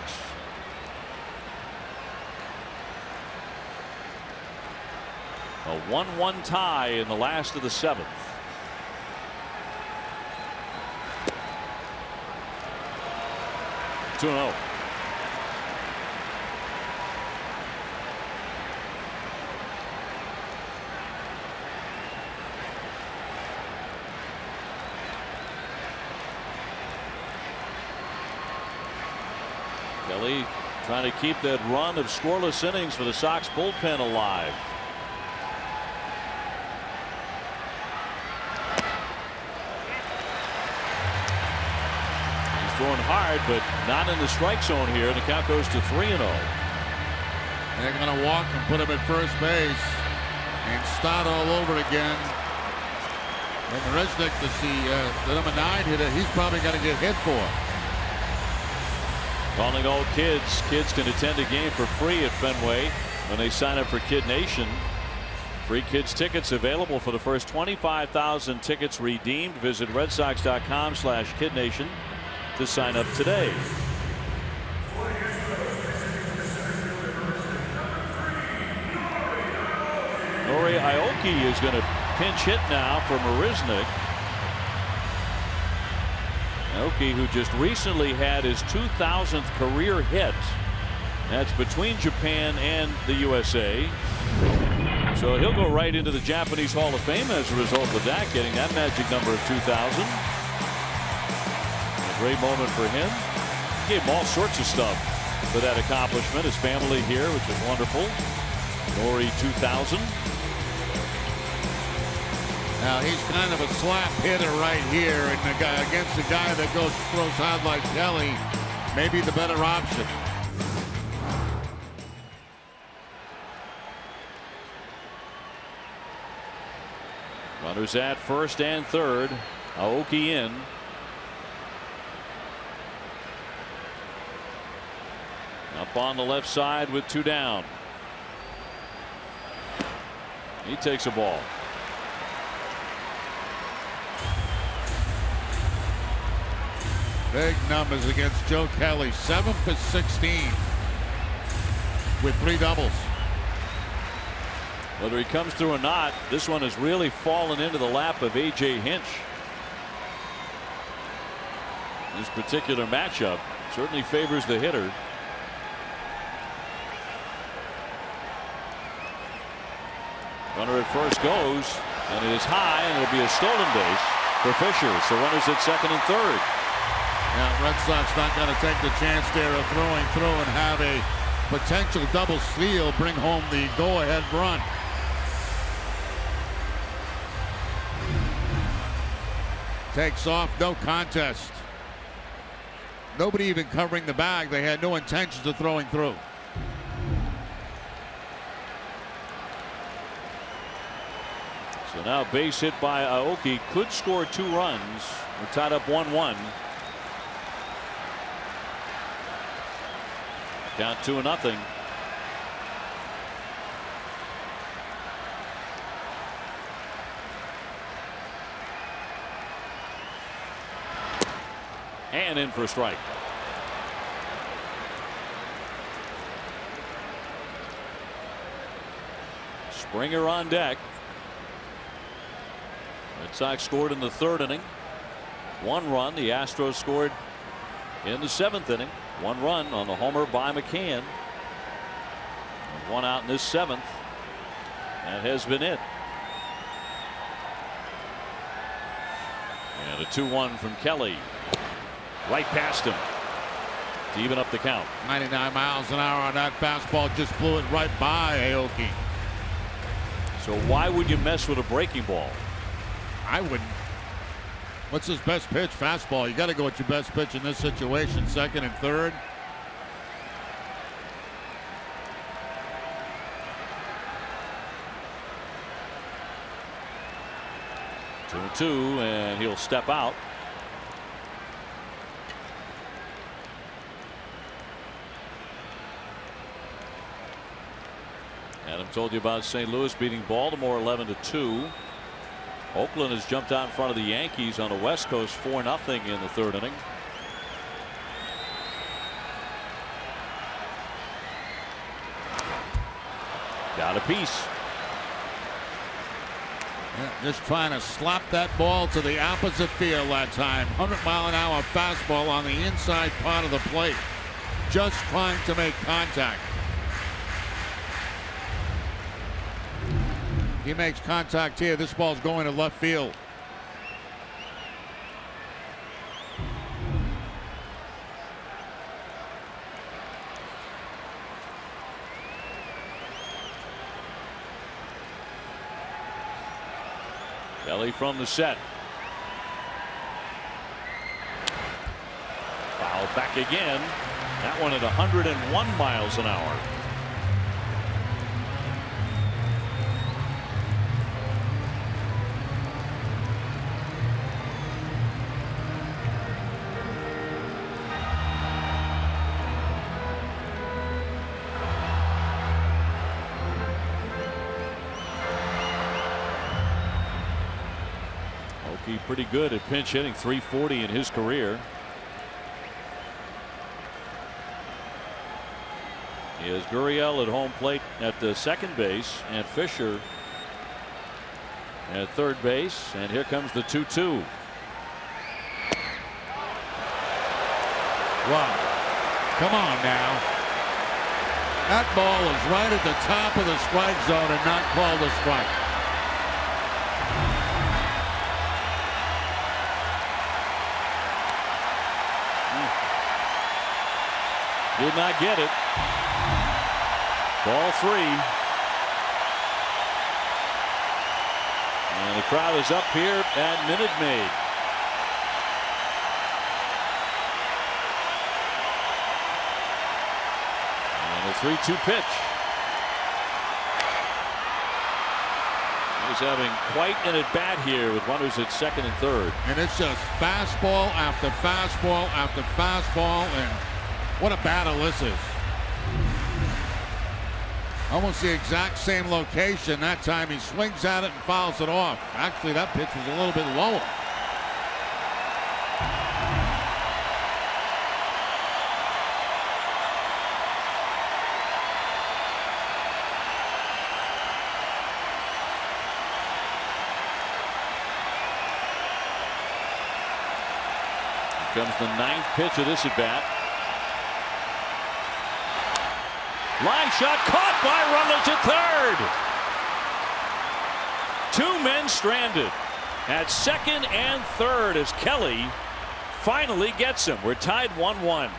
A: A 1-1 tie in the last of the 7th. Two 2-0. Kelly trying to keep that run of scoreless innings for the Sox bullpen alive. He's throwing hard, but not in the strike zone here. And the count goes to 3-0.
D: They're going to walk and put him at first base and start all over again. And Resnick, the number 9 hitter, he's probably going to get hit for.
A: Calling all kids. Kids can attend a game for free at Fenway when they sign up for Kid Nation. Free kids tickets available for the first 25,000 tickets redeemed. Visit redsox.com/kidnation to sign up today. Nori Aoki is going to pinch hit now for Marisnick. Aoki, who just recently had his 2,000th career hit. That's between Japan and the USA. So he'll go right into the Japanese Hall of Fame as a result of that, getting that magic number of 2,000. A great moment for him. Gave him all sorts of stuff for that accomplishment. His family here, which is wonderful. Nori 2,000.
D: Now he's kind of a slap hitter right here, and the guy against the guy that throws hard like Kelly, maybe the better option.
A: Runners at first and third. Aoki in. Up on the left side with 2 down. He takes a ball.
D: Big numbers against Joe Kelly. 7 for 16 with 3 doubles.
A: Whether he comes through or not, this one has really fallen into the lap of A.J. Hinch. This particular matchup certainly favors the hitter. Runner at first goes, and it is high, and it'll be a stolen base for Fisher. So runners at second and third.
D: Now, Red Sox not going to take the chance there of throwing through and have a potential double steal bring home the go-ahead run. Takes off, no contest. Nobody even covering the bag. They had no intentions of throwing through.
A: So now base hit by Aoki could score 2 runs. We're tied up 1-1. Count 2-0. And in for a strike. Springer on deck. Red Sox scored in the 3rd inning. 1 run. The Astros scored in the 7th inning. 1 run on the homer by McCann. One out in this 7th. That has been it. And a 2-1 from Kelly. Right past him to even up the count.
D: 99 miles an hour on that fastball, just blew it right by Aoki.
A: So why would you mess with a breaking ball?
D: I wouldn't. What's his best pitch? Fastball. You got to go with your best pitch in this situation, second and third.
A: Two, and he'll step out. Adam told you about St. Louis beating Baltimore 11-2. Oakland has jumped out in front of the Yankees on the West Coast 4-0 in the 3rd inning. Got a piece.
D: Yeah, just trying to slap that ball to the opposite field that time. 100-mile-an-hour fastball on the inside part of the plate. Just trying to make contact. If he makes contact here, this ball's going to left field.
A: Kelly from the set. Foul back again. That one at 101 miles an hour. Pretty good at pinch hitting, 340 in his career. He has Gurriel at home plate at the second base and Fisher at third base, and here comes the 2-2.
D: Wow. Come on now. That ball is right at the top of the strike zone and not called a strike.
A: Did not get it. Ball 3. And the crowd is up here at Minute Maid. And a 3-2 pitch. He's having quite an at-bat here with runners at second and third.
D: And it's just fastball after fastball after fastball, and what a battle this is. Almost the exact same location. That time he swings at it and fouls it off. Actually, that pitch was a little bit lower.
A: Here comes the 9th pitch of this at bat. Line shot caught by Rutledge at third. 2 men stranded at second and third as Kelly finally gets him. We're tied 1-1.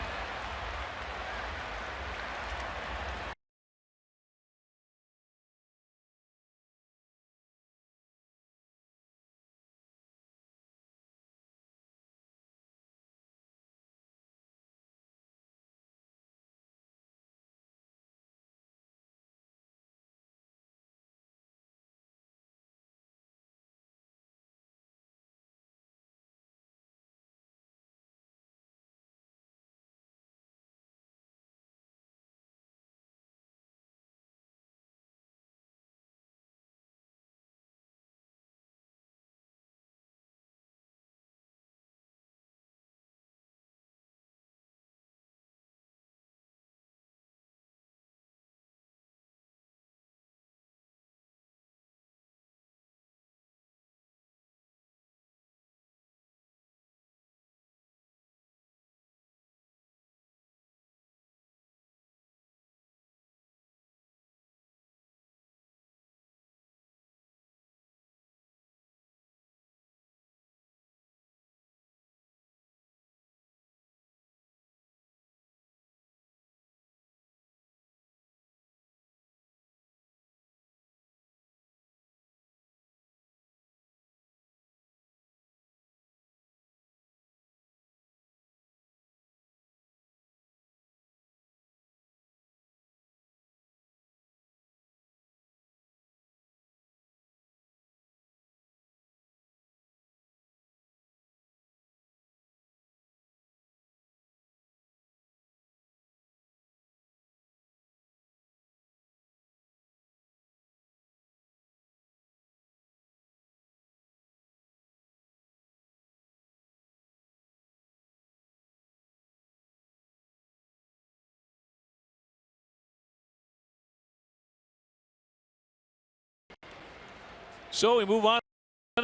A: So we move on.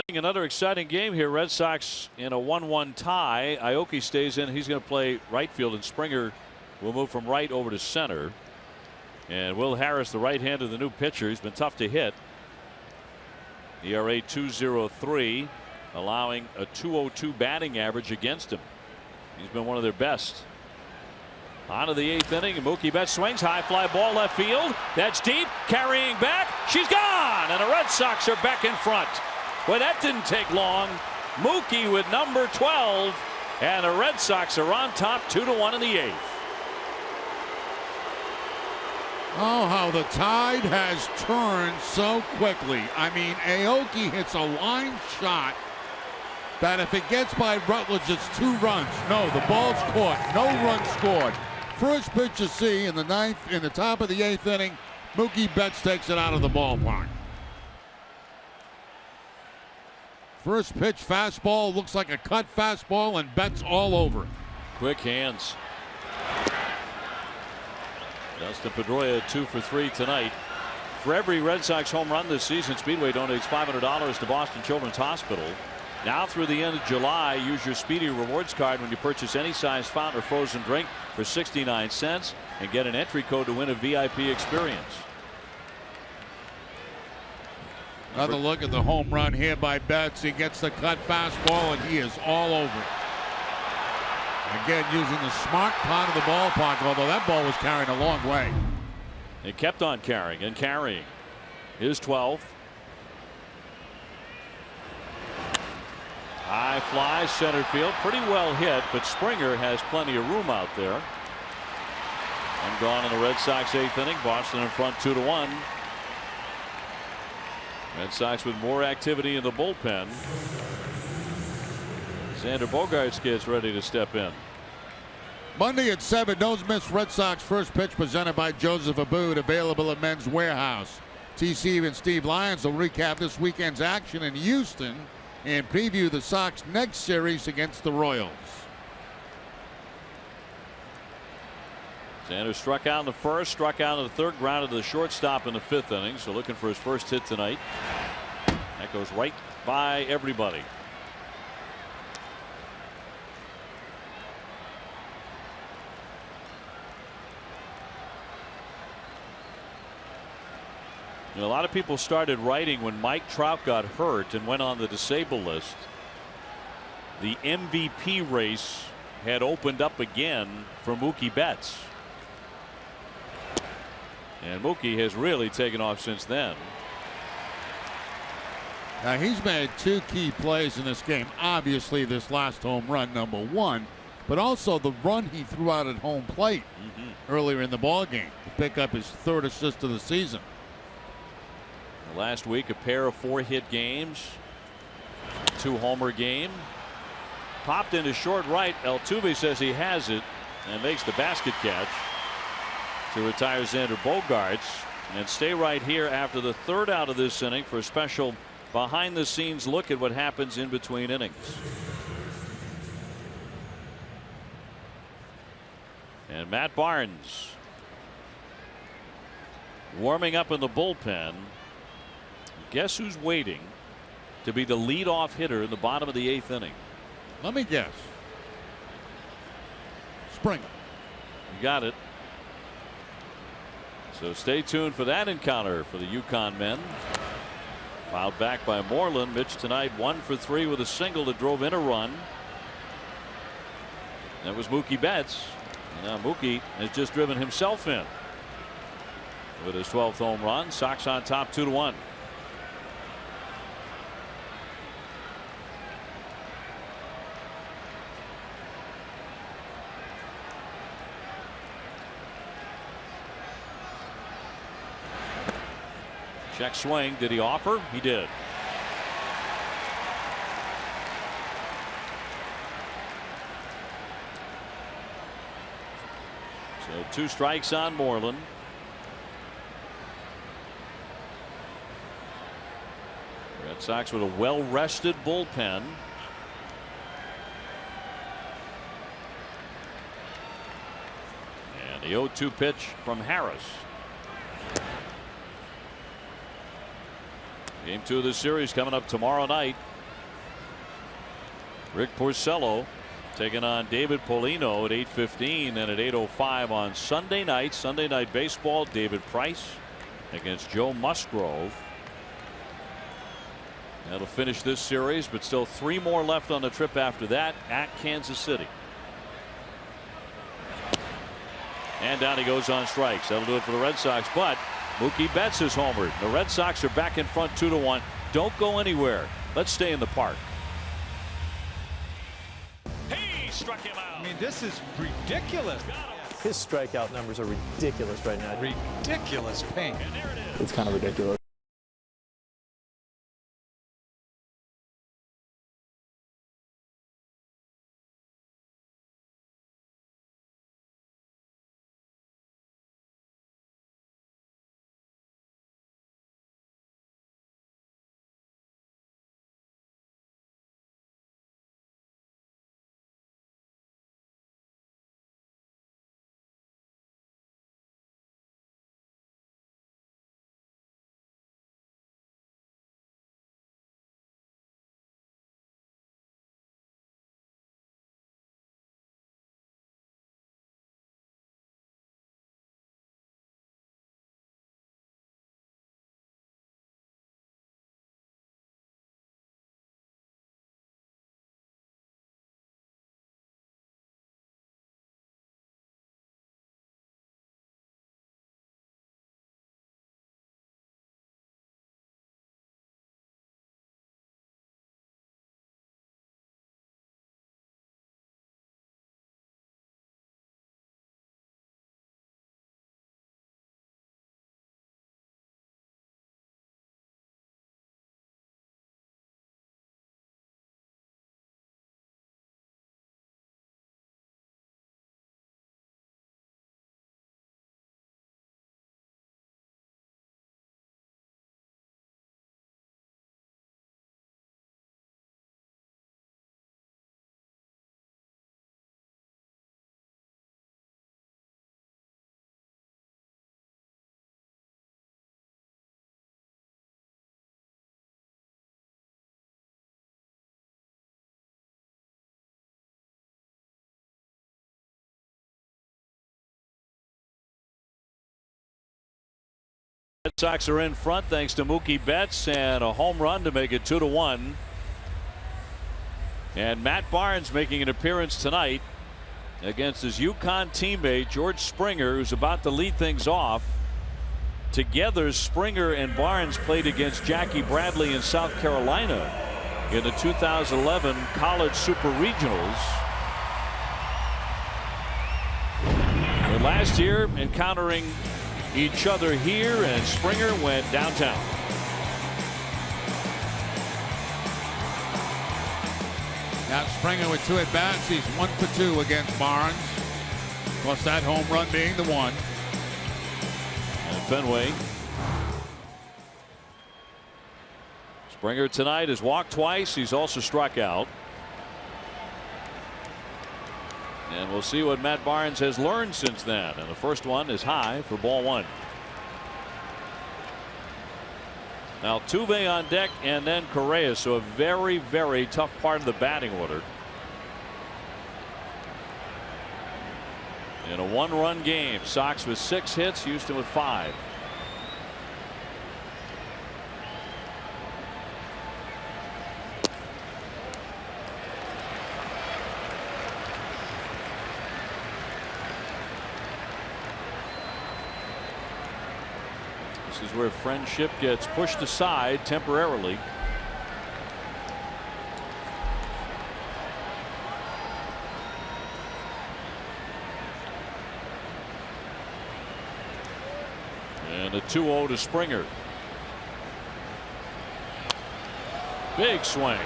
A: Another exciting game here. Red Sox in a 1-1 tie. Aoki stays in. He's going to play right field, and Springer will move from right over to center. And Will Harris, the right hand of the new pitcher, he's been tough to hit. ERA 2.03, allowing a 2.02 batting average against him. He's been one of their best. On to the 8th inning. Mookie Betts swings. High fly ball left field. That's deep. Carrying back. She's gone. And the Red Sox are back in front. Well, that didn't take long. Mookie with number 12. And the Red Sox are on top 2-1 in the 8th.
D: Oh, how the tide has turned so quickly. I mean, Aoki hits a line shot that if it gets by Rutledge, it's 2 runs. No, the ball's caught. No run scored. First pitch you see in the 9th, in the top of the 8th inning, Mookie Betts takes it out of the ballpark. First pitch fastball, looks like a cut fastball, and Betts all over it.
A: Quick hands. Dustin Pedroia 2 for 3 tonight. For every Red Sox home run this season, Speedway donates $500 to Boston Children's Hospital. Now through the end of July, use your Speedy Rewards card when you purchase any size fountain or frozen drink for 69 cents and get an entry code to win a VIP experience.
D: Another look at the home run here by Betts. He gets the cut fastball, and he is all over it. Again, using the smart part of the ballpark, although that ball was carrying a long way.
A: It kept on carrying and carrying. Here's 12. High fly, center field, pretty well hit, but Springer has plenty of room out there. And gone in the Red Sox 8th inning. Boston in front 2-1. Red Sox with more activity in the bullpen. Xander Bogaerts gets ready to step in.
D: Monday at 7, don't miss Red Sox first pitch presented by Joseph Abboud, available at Men's Warehouse. TC and Steve Lyons will recap this weekend's action in Houston and preview the Sox next series against the Royals.
A: Xander struck out in the first, struck out in the third, grounded to the shortstop in the 5th inning, so looking for his first hit tonight. That goes right by everybody. You know, a lot of people started writing when Mike Trout got hurt and went on the disabled list. The MVP race had opened up again for Mookie Betts. And Mookie has really taken off since then.
D: Now, he's made 2 key plays in this game. Obviously, this last home run, number 1, but also the run he threw out at home plate earlier in the ballgame to pick up his 3rd assist of the season.
A: Last week, a pair of 4-hit games, 2-homer game. Popped into short right. Altuve says he has it and makes the basket catch to retire Xander Bogaerts. And stay right here after the 3rd out of this inning for a special behind-the-scenes look at what happens in between innings. And Matt Barnes warming up in the bullpen. Guess who's waiting to be the leadoff hitter in the bottom of the 8th inning?
D: Let me guess. Springer.
A: You got it. So stay tuned for that encounter for the Yukon men. Fouled back by Moreland. Mitch tonight 1 for 3 with a single that drove in a run. That was Mookie Betts. Now Mookie has just driven himself in with his 12th home run. Sox on top 2-1. Check swing. Did he offer? He did. So 2 strikes on Moreland. Red Sox with a well-rested bullpen. And the 0-2 pitch from Harris. Game 2 of the series coming up tomorrow night. Rick Porcello taking on David Polino at 8:15, and at 8:05 on Sunday night. Sunday Night Baseball, David Price against Joe Musgrove. That'll finish this series, but still 3 more left on the trip after that at Kansas City. And down he goes on strikes. That'll do it for the Red Sox, but Mookie Betts is homered. The Red Sox are back in front 2-1. Don't go anywhere. Let's stay in the park.
E: He struck him out.
F: I mean, this is ridiculous.
G: His strikeout numbers are ridiculous right now.
F: Ridiculous pain.
E: And there it is.
G: It's kind of ridiculous.
A: Red Sox are in front thanks to Mookie Betts and a home run to make it 2-1. And Matt Barnes making an appearance tonight against his UConn teammate George Springer, who's about to lead things off. Together, Springer and Barnes played against Jackie Bradley in South Carolina in the 2011 College Super Regionals. And last year, encountering each other here, and Springer went downtown.
D: Now Springer with 2 at-bats. He's 1 for 2 against Barnes. Of course, that home run being the one.
A: And Fenway. Springer tonight has walked twice. He's also struck out. And we'll see what Matt Barnes has learned since then. And the first one is high for ball 1. Now Altuve on deck and then Correa. So a very, very tough part of the batting order. In a 1-run game, Sox with 6 hits, Houston with 5. This is where friendship gets pushed aside temporarily. And a 2-0 to Springer. Big swing.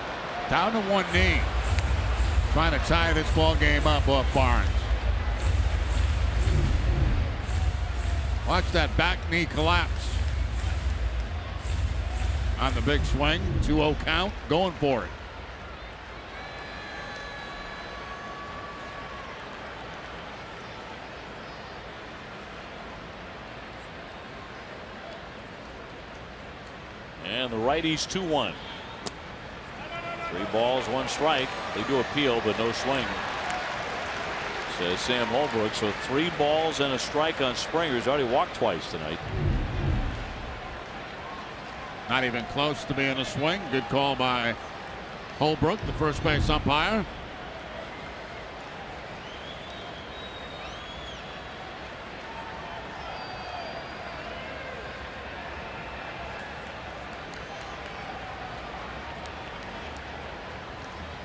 D: Down to 1 knee. Trying to tie this ball game up off Barnes. Watch that back knee collapse. On the big swing, 2-0 count, going for it.
A: And the righties 2-1. 3 balls, 1 strike. They do appeal, but no swing, says Sam Holbrook. So 3 balls and a strike on Springer. He's already walked twice tonight.
D: Not even close to being a swing. Good call by Holbrook, the first base umpire.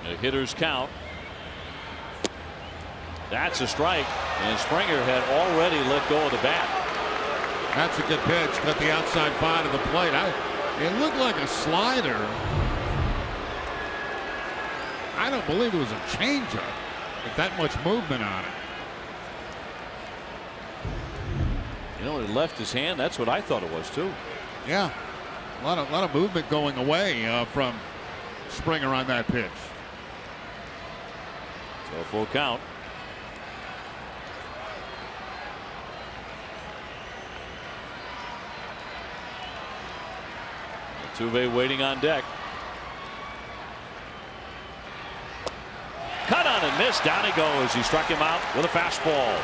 A: A hitter's count. That's a strike, and Springer had already let go of the bat.
D: That's a good pitch. Cut the outside part of the plate. It looked like a slider. I don't believe it was a changeup with that much movement on it.
A: You know, it left his hand. That's what I thought it was too.
D: Yeah, a lot of movement going away from Springer on that pitch.
A: So full count. Altuve waiting on deck. Cut on and missed. Down he goes. He struck him out with a fastball.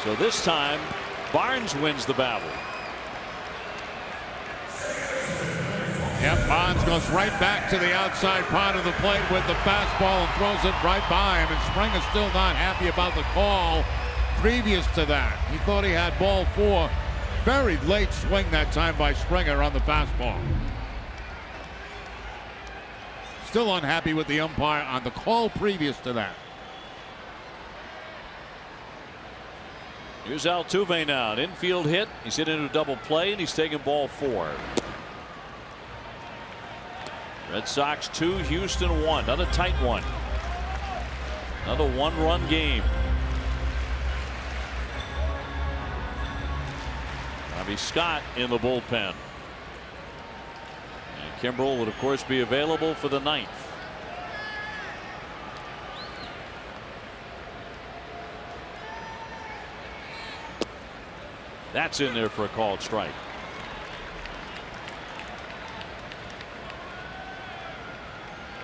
A: So this time Barnes wins the battle.
D: Yep, Barnes goes right back to the outside part of the plate with the fastball and throws it right by him. And Springer's still not happy about the call previous to that. He thought he had ball 4. Very late swing that time by Springer on the fastball. Still unhappy with the umpire on the call previous to that.
A: Here's Altuve now. An infield hit. He's hit into a double play, and he's taking ball 4. Red Sox 2, Houston 1. Another tight one. Another 1-run game. Bobby Scott in the bullpen. And Kimbrel would of course be available for the 9th. That's in there for a called strike.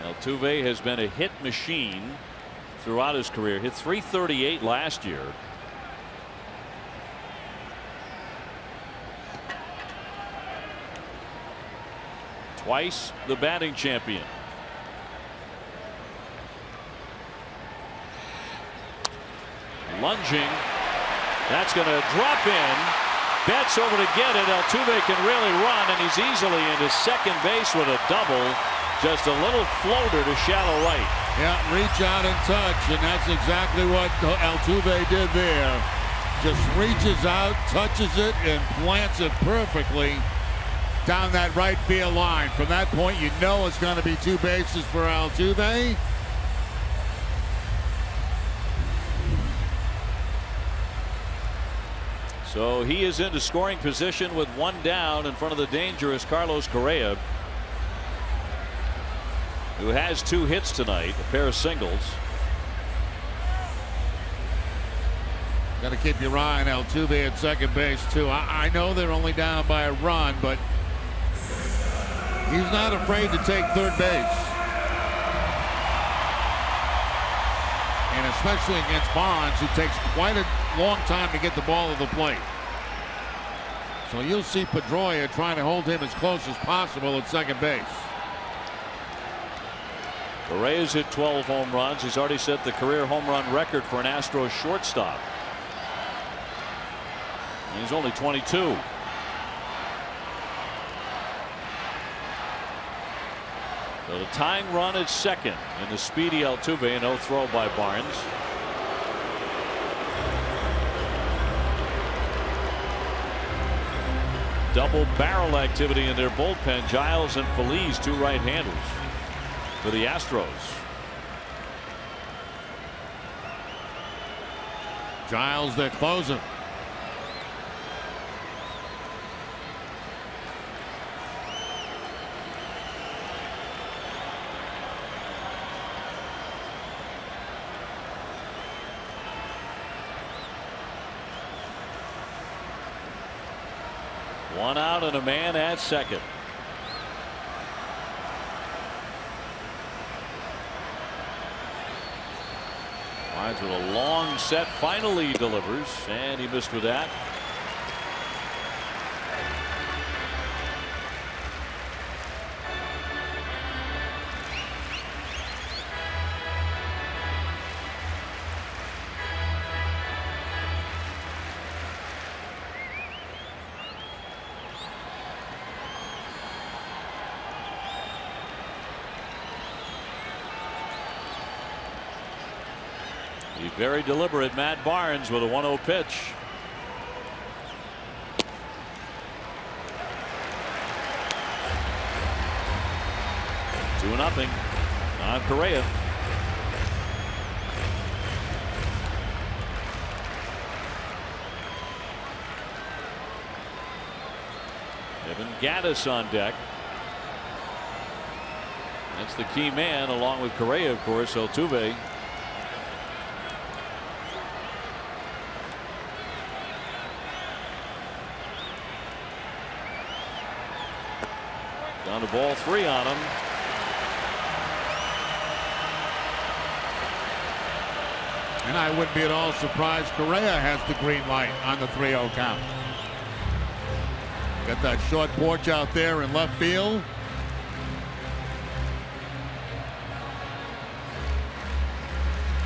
A: Altuve has been a hit machine throughout his career. Hit .338 last year. Twice the batting champion. Lunging. That's going to drop in. Betts over to get it. Altuve can really run, and he's easily into second base with a double. Just a little floater to shallow right.
D: Yeah, reach out and touch, and that's exactly what Altuve did there. Just reaches out, touches it, and plants it perfectly down that right field line. From that point, you know it's going to be 2 bases for Altuve.
A: So he is into scoring position with 1 down in front of the dangerous Carlos Correa, who has 2 hits tonight, a pair of singles.
D: Got to keep your eye on Altuve at second base too. I know they're only down by a run, but he's not afraid to take third base. And especially against Barnes, who takes quite a long time to get the ball to the plate. So you'll see Pedroia trying to hold him as close as possible at second base.
A: Correa's hit 12 home runs. He's already set the career home run record for an Astros shortstop. He's only 22. So the tying run at second in the speedy Altuve. No throw by Barnes. Double barrel activity in their bullpen. Giles and Feliz, 2 right-handers for the Astros.
D: Giles, their closer.
A: One out and a man at second. Barnes with a long set, finally delivers, and he missed with that. Very deliberate Matt Barnes with a 1-0 pitch. Two nothing on Correa. Evan Gattis on deck. That's the key man, along with Correa, of course. Altuve. Down to ball 3 on him.
D: And I wouldn't be at all surprised Correa has the green light on the 3-0 count. Got that short porch out there in left field.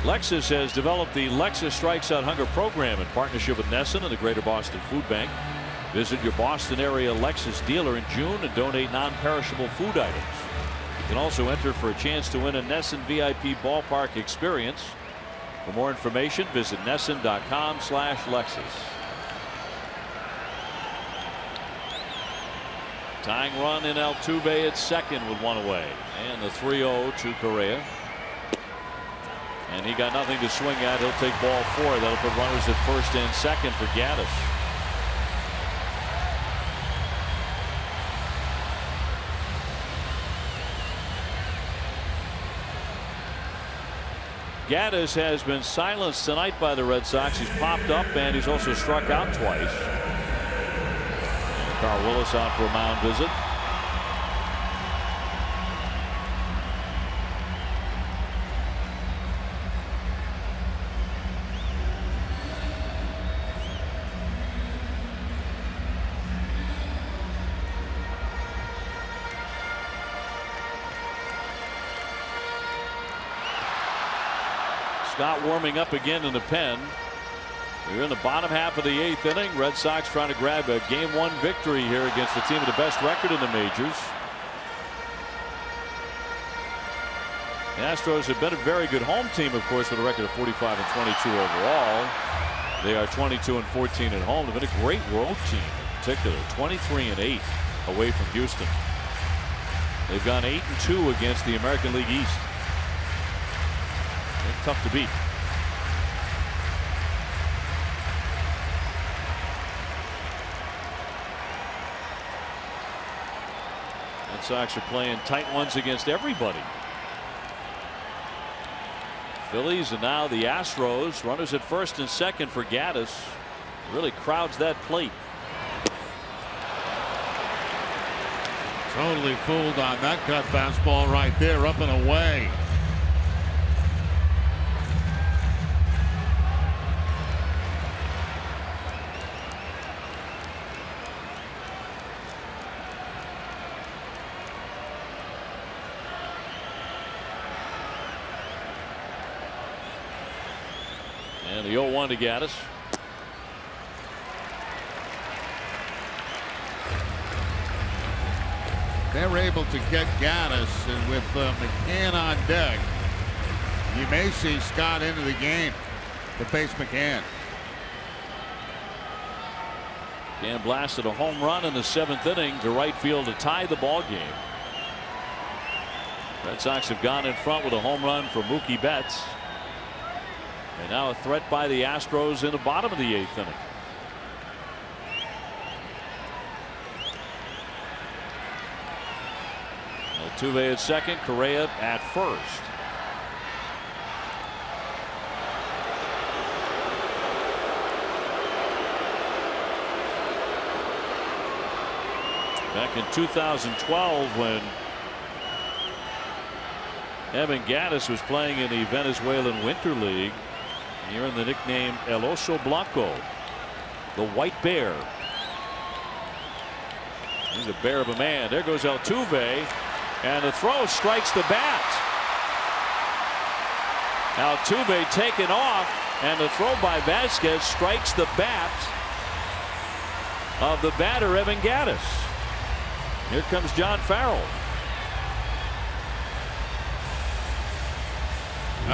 A: Lexus has developed the Lexus Strikes Out Hunger program in partnership with Nesson and the Greater Boston Food Bank. Visit your Boston area Lexus dealer in June and donate non-perishable food items. You can also enter for a chance to win a Nesson VIP ballpark experience. For more information, visit Nesson.com/Lexus. Tying run in Altuve at second with one away, and the 3-0 to Correa. And he got nothing to swing at. He'll take ball 4. That'll put runners at first and second for Gattis. Gattis has been silenced tonight by the Red Sox. He's popped up and he's also struck out twice. And Carl Willis out for a mound visit. Scott warming up again in the pen. We're in the bottom half of the 8th inning. Red Sox trying to grab a Game 1 victory here against the team with the best record in the majors. The Astros have been a very good home team, of course, with a record of 45 and 22 overall. They are 22 and 14 at home. They've been a great road team, in particular, 23 and 8 away from Houston. They've gone 8 and 2 against the American League East. Tough to beat. Red Sox are playing tight ones against everybody. Phillies and now the Astros. Runners at first and second for Gattis. Really crowds that plate.
D: Totally fooled on that cut fastball right there, up and away.
A: And the 0-1 to Gattis.
D: They're able to get Gattis, and with McCann on deck, you may see Scott into the game to face McCann.
A: McCann blasted a home run in the 7th inning to right field to tie the ball game. Red Sox have gone in front with a home run for Mookie Betts. And now a threat by the Astros in the bottom of the 8th inning. Altuve at second, Correa at first. Back in 2012, when Evan Gattis was playing in the Venezuelan Winter League, Here in the nickname El Oso Blanco, the White Bear. He's a bear of a man. There goes Altuve, and the throw strikes the bat. Altuve taken off, and the throw by Vasquez strikes the bat of the batter Evan Gattis. Here comes John Farrell.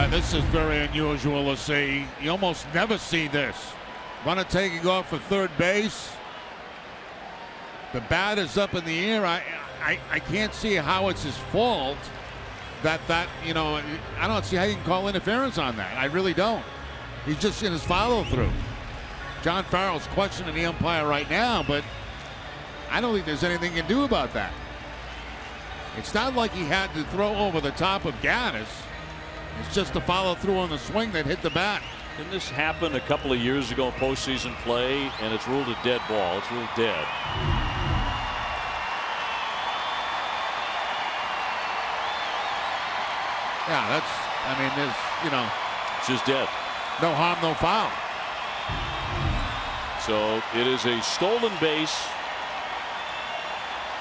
D: This is very unusual to see. You almost never see this. Runner taking off for third base. The bat is up in the air. I can't see how it's his fault. That you know, I don't see how you can call interference on that. I really don't. He's just in his follow through. John Farrell's questioning the umpire right now, but I don't think there's anything he can do about that. It's not like he had to throw over the top of Gattis. It's just the follow through on the swing that hit the bat.
A: Didn't this happen a couple of years ago in postseason play, and it's ruled a dead ball? It's ruled dead.
D: Yeah, that's, I mean, there's, you know.
A: It's just dead.
D: No harm, no foul.
A: So it is a stolen base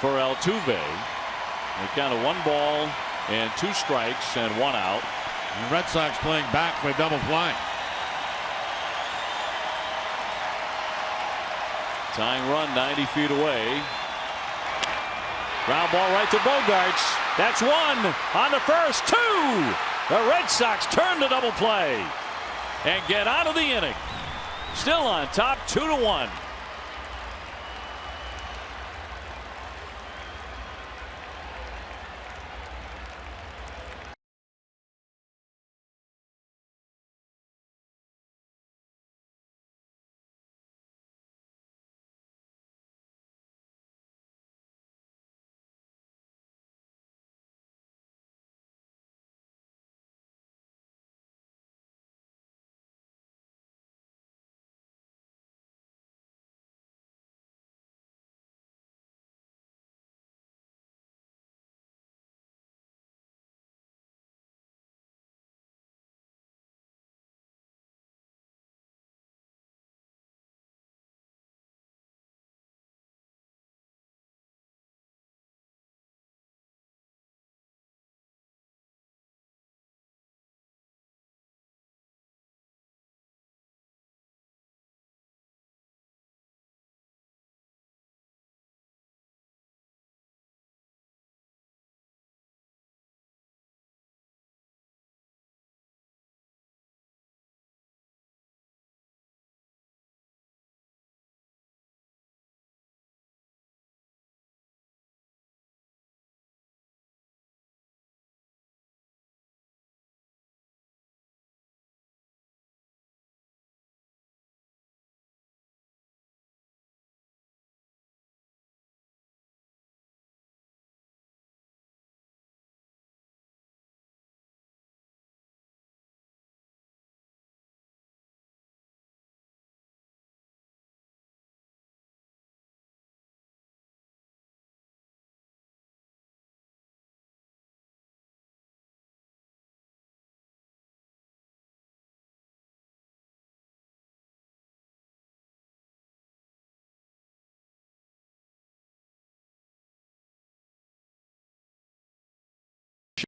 A: for Altuve. They count of 1 ball and 2 strikes and 1 out.
D: And Red Sox playing back for a double play.
A: Tying run 90 feet away. Ground ball right to Bogarts. That's 1 on the first, 2. The Red Sox turn to double play and get out of the inning. Still on top, 2-1.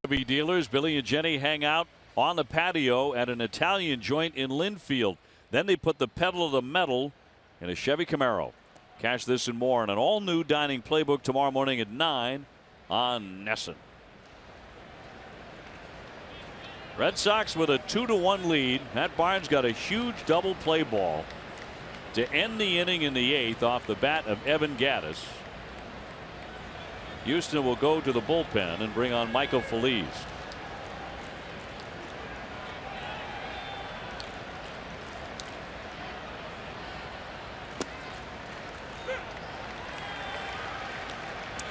A: Chevy dealers, Billy and Jenny hang out on the patio at an Italian joint in Linfield. Then they put the pedal to the metal in a Chevy Camaro. Catch this and more in an all-new dining playbook tomorrow morning at 9 on Nesson. Red Sox with a 2-1 lead. Matt Barnes got a huge double play ball to end the inning in the 8th off the bat of Evan Gattis. Houston will go to the bullpen and bring on Michael Feliz.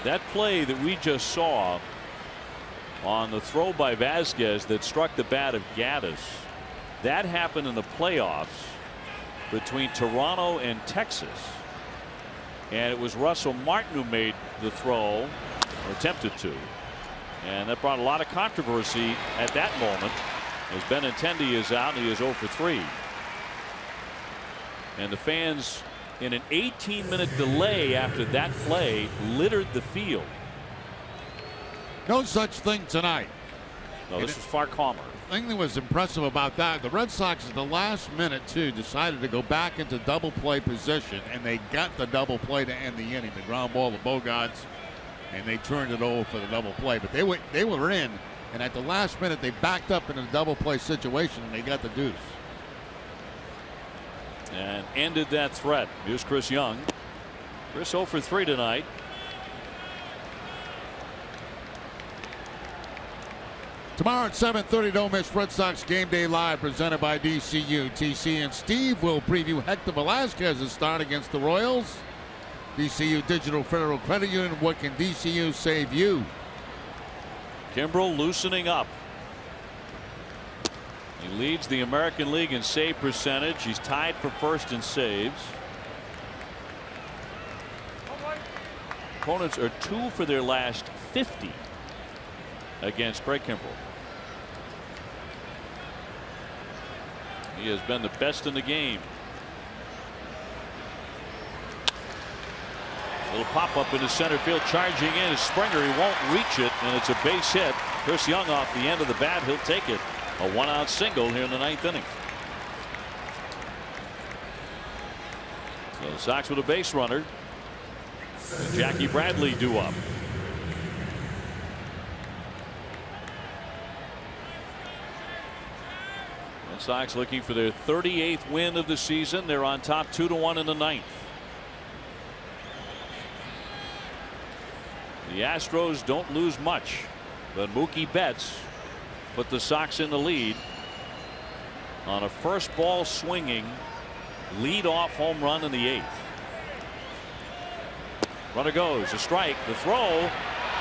A: That play that we just saw on the throw by Vasquez that struck the bat of Gattis, that happened in the playoffs between Toronto and Texas. And it was Russell Martin who made the throw, or attempted to. And that brought a lot of controversy at that moment, as Benintendi is out and he is 0 for 3. And the fans, in an 18-minute delay after that play, littered the field.
D: No such thing tonight.
A: No, this was far calmer.
D: The thing that was impressive about that, the Red Sox at the last minute too decided to go back into double play position, and they got the double play to end the inning. The ground ball to Bogarts, and they turned it over for the double play. But they were in, and at the last minute they backed up in a double play situation, and they got the deuce.
A: And ended that threat. Here's Chris Young. Chris 0 for 3 tonight.
D: Tomorrow at 7:30, don't miss Red Sox Game Day Live, presented by DCU. TC and Steve will preview Hector Velasquez's start against the Royals. DCU Digital Federal Credit Union. What can DCU save you?
A: Kimbrel loosening up. He leads the American League in save percentage. He's tied for first in saves. Opponents are 2 for their last 50 against Craig Kimbrel. He has been the best in the game. Little pop up into center field, charging in is Springer. He won't reach it, and it's a base hit. Chris Young off the end of the bat. He'll take it. A 1-out single here in the 9th inning. So the Sox with a base runner. And Jackie Bradley due up. The Sox looking for their 38th win of the season. They're on top 2-1 in the 9th. The Astros don't lose much, but Mookie Betts put the Sox in the lead on a first ball swinging lead-off home run in the 8th. Runner goes, a strike, the throw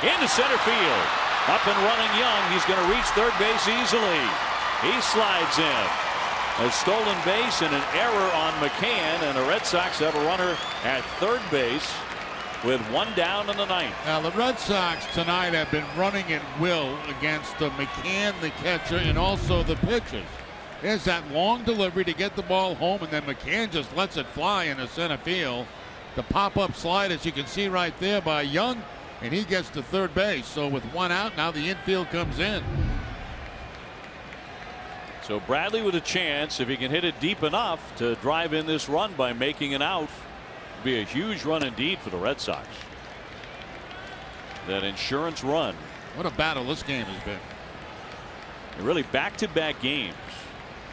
A: into center field. Up and running Young. He's going to reach third base easily. He slides in. A stolen base and an error on McCann, and the Red Sox have a runner at third base with 1 down in the 9th.
D: Now the Red Sox tonight have been running at will against McCann, the catcher, and also the pitchers. There's that long delivery to get the ball home, and then McCann just lets it fly into center field. The pop-up slide, as you can see right there, by Young, and he gets to third base. So with 1 out, now the infield comes in.
A: So Bradley with a chance, if he can hit it deep enough to drive in this run by making an out. Be a huge run indeed for the Red Sox. That insurance run.
D: What a battle this game has been.
A: And really back-to-back games.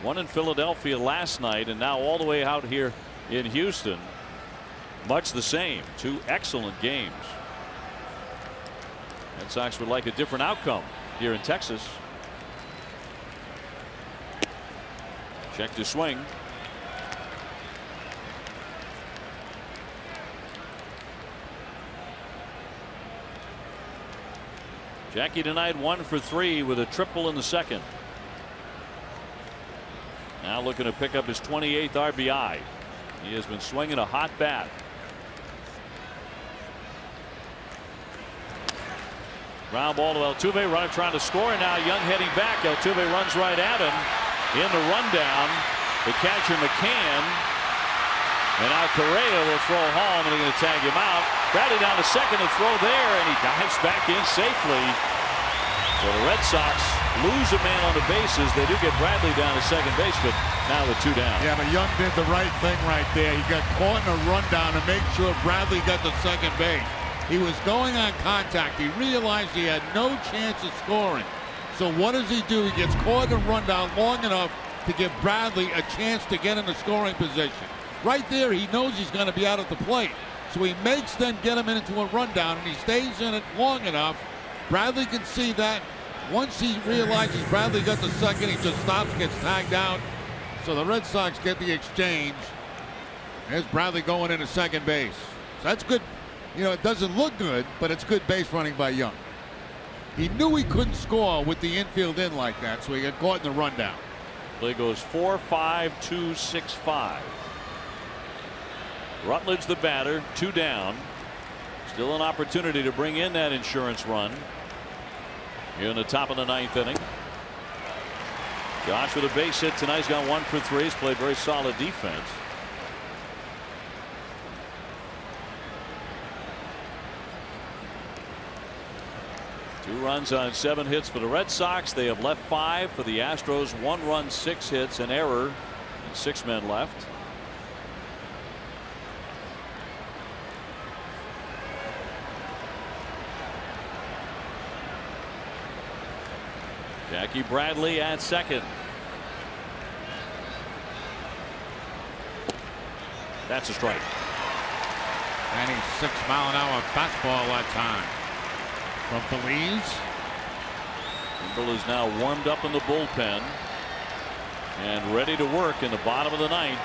A: One in Philadelphia last night, and now all the way out here in Houston. Much the same. 2 excellent games. Red Sox would like a different outcome here in Texas. Check to swing. Jackie tonight 1 for 3 with a triple in the 2nd. Now looking to pick up his 28th RBI. He has been swinging a hot bat. Ground ball to Altuve. Runner trying to score, and now Young heading back. Altuve runs right at him. In the rundown, the catcher McCann, and now Correa will throw home, and they're going to tag him out. Bradley down to second, and throw there, and he dives back in safely. So the Red Sox lose a man on the bases. They do get Bradley down to second base, but now with 2 down.
D: Yeah, but Young did the right thing right there. He got caught in a rundown to make sure Bradley got to second base. He was going on contact. He realized he had no chance of scoring. So what does he do? He gets caught in a rundown long enough to give Bradley a chance to get in a scoring position. Right there, he knows he's going to be out at the plate. So he makes them get him into a rundown, and he stays in it long enough. Bradley can see that. Once he realizes Bradley got the second, he just stops, gets tagged out. So the Red Sox get the exchange. There's Bradley going into second base. So that's good. You know, it doesn't look good, but it's good base running by Young. He knew he couldn't score with the infield in like that, so he got caught in the rundown.
A: Play goes 4-5-2-6-5. Rutledge the batter, 2 down. Still an opportunity to bring in that insurance run here in the top of the 9th inning. Josh with a base hit tonight. He's got 1 for 3. He's played very solid defense. 2 runs on 7 hits for the Red Sox. They have left 5 for the Astros. 1 run, 6 hits, an error, and 6 men left. Jackie Bradley at second. That's a strike.
D: 96-mile-an-hour fastball that time from Phillies.
A: Kimbrel is now warmed up in the bullpen and ready to work in the bottom of the 9th.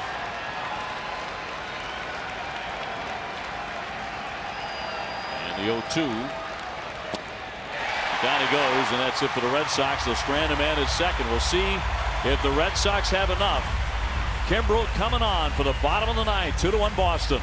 A: And the 0-2. Down he goes, and that's it for the Red Sox. They'll strand a man at second. We'll see if the Red Sox have enough. Kimbrel coming on for the bottom of the 9th. 2-1 Boston.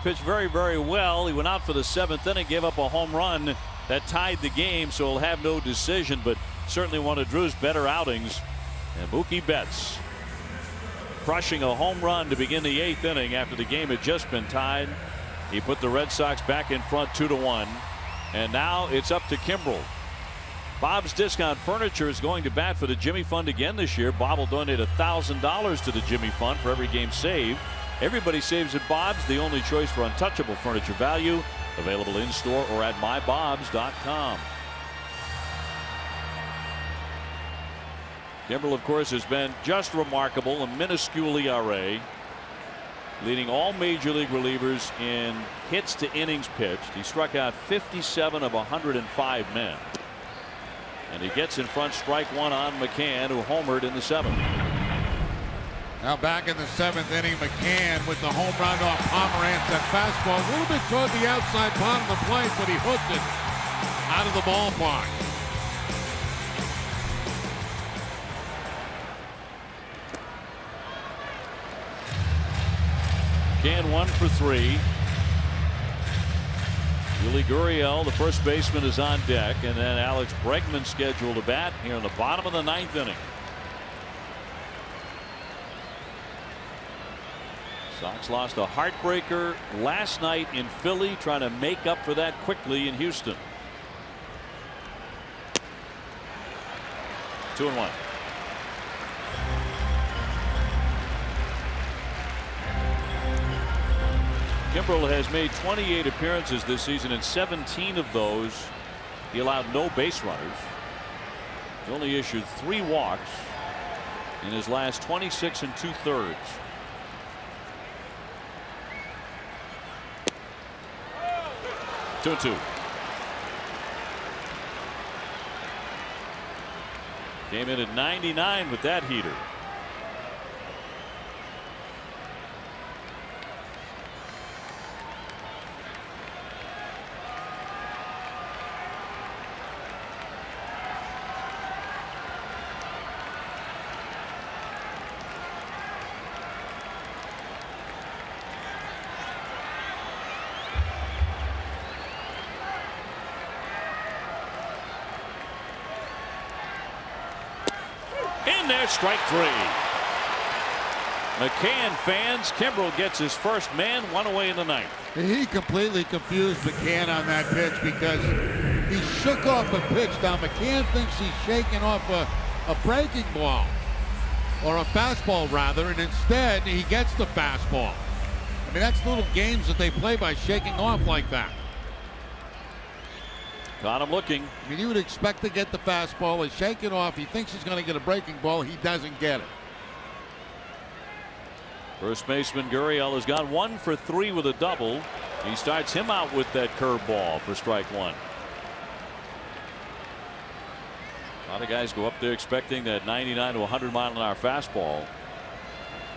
A: Pitched very, very well. He went out for the 7th inning, gave up a home run that tied the game, so he'll have no decision, but certainly one of Drew's better outings. And Mookie Betts crushing a home run to begin the 8th inning after the game had just been tied. He put the Red Sox back in front 2-1, and now it's up to Kimbrel. Bob's Discount Furniture is going to bat for the Jimmy Fund again this year. Bob will donate $1,000 to the Jimmy Fund for every game saved. Everybody saves at Bob's, the only choice for untouchable furniture value. Available in-store or at mybobs.com. Kimbrel, of course, has been just remarkable. A minuscule ERA. Leading all major league relievers in hits to innings pitched. He struck out 57 of 105 men. And he gets in front, strike 1 on McCann, who homered in the 7th.
D: Now back in the 7th inning, McCann with the home run off Pomerantz. That fastball a little bit toward the outside part of the plate, but he hooked it out of the ballpark.
A: McCann 1 for 3. Yuli Gurriel, the first baseman, is on deck, and then Alex Bregman scheduled to bat here in the bottom of the 9th inning. Sox lost a heartbreaker last night in Philly, trying to make up for that quickly in Houston. 2-1. Kimbrel has made 28 appearances this season, and 17 of those he allowed no base runners. He's only issued 3 walks in his last 26 2/3. 2-2. Came in at 99 with that heater. In there, strike 3. McCann fans. Kimbrel gets his first man, one away in the ninth.
D: He completely confused McCann on that pitch because he shook off a pitch. Now McCann thinks he's shaking off a breaking ball, or a fastball rather, and instead he gets the fastball. I mean, that's little games that they play by shaking off like that.
A: Got him looking.
D: I mean, you would expect to get the fastball. He's shaking off. He thinks he's going to get a breaking ball. He doesn't get it.
A: First baseman Gurriel has gone 1 for 3 with a double. He starts him out with that curveball for strike 1. A lot of guys go up there expecting that 99 to 100 mile an hour fastball.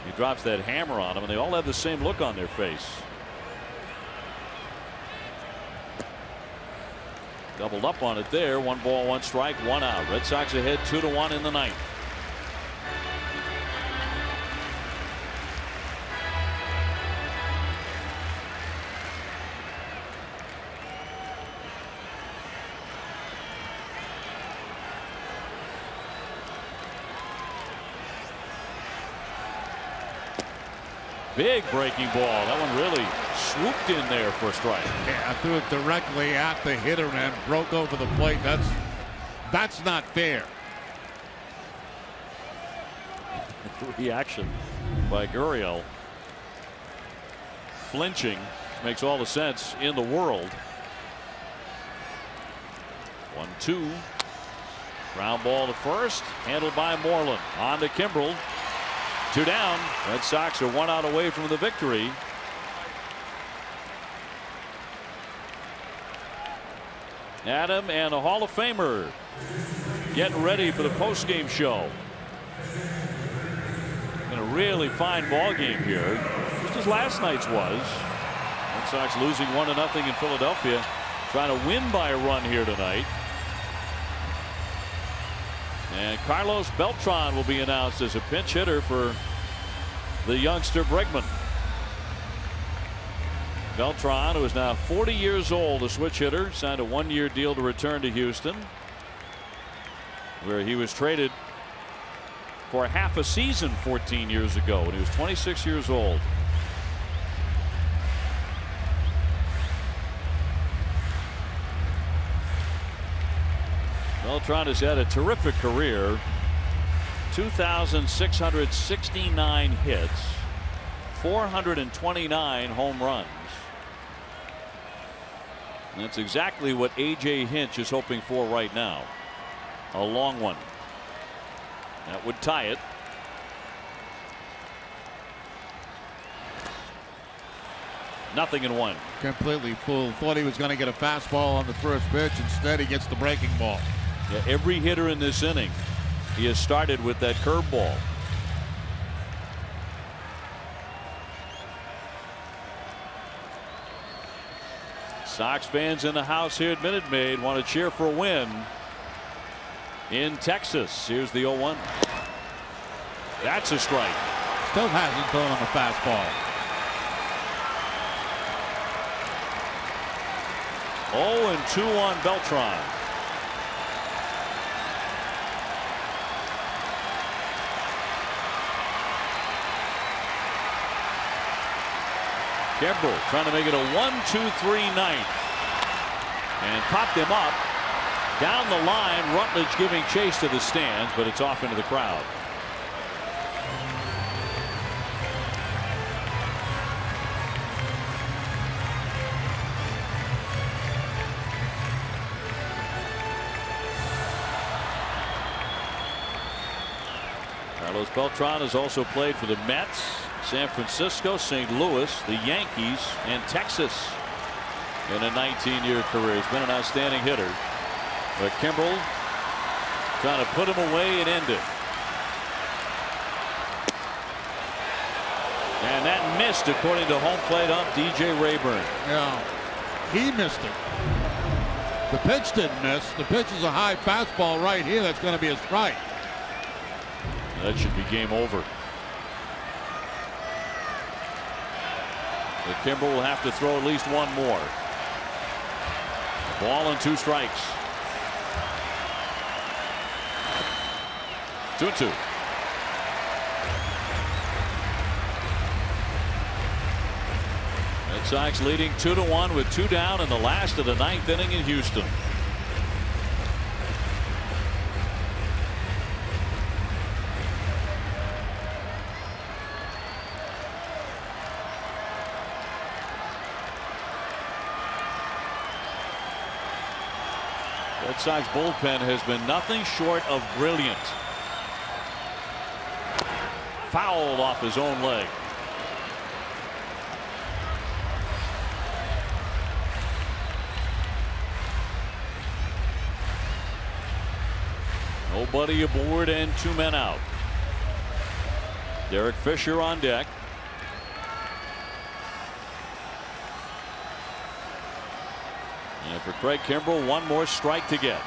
A: He drops that hammer on him, and they all have the same look on their face. Doubled up on it there. 1 ball, 1 strike, 1 out. Red Sox ahead 2-1 in the ninth. Big breaking ball. That one really swooped in there for a strike.
D: Yeah, I threw it directly at the hitter and broke over the plate. That's not fair.
A: Reaction by Gurriel. Flinching makes all the sense in the world. 1-2. Ground ball to first. Handled by Moreland. On to Kimbrel. 2 down. Red Sox are 1 out away from the victory. Adam and a Hall of Famer getting ready for the postgame show. And a really fine ball game here, just as last night's was. Red Sox losing 1-0 in Philadelphia, trying to win by a run here tonight. And Carlos Beltran will be announced as a pinch hitter for the youngster Bregman. Beltran, who is now 40 years old, a switch hitter, signed a 1-year deal to return to Houston, where he was traded for half a season 14 years ago when he was 26 years old. Beltran has had a terrific career. 2,669 hits, 429 home runs. And that's exactly what A.J. Hinch is hoping for right now. A long one. That would tie it. Nothing in 1.
D: Completely fooled. Thought he was going to get a fastball on the first pitch. Instead, he gets the breaking ball.
A: Yeah, every hitter in this inning, he has started with that curveball. Sox fans in the house here at Minute Maid want to cheer for a win in Texas. Here's the 0-1. That's a strike.
D: Still hasn't thrown on the fastball.
A: 0-2 on Beltran. Kimbrel trying to make it a 1-2-3 ninth. And popped him up. Down the line, Rutledge giving chase to the stands, but it's off into the crowd. Carlos Beltran has also played for the Mets, San Francisco, St. Louis, the Yankees, and Texas. in a 19-year career. He's been an outstanding hitter. But Kimbrel trying to put him away and end it. And that missed, according to home plate ump DJ Rayburn.
D: Yeah, he missed it. The pitch didn't miss. The pitch is a high fastball right here. That's going to be a strike.
A: That should be game over. So Kimbrel will have to throw at least one more. Ball and 2 strikes. 2-2. Red Sox leading 2-1 with 2 down in the last of the 9th inning in Houston. Red Sox bullpen has been nothing short of brilliant. Fouled off his own leg. Nobody aboard and 2 men out. Derek Fisher on deck. And for Craig Kimbrel, 1 more strike to get.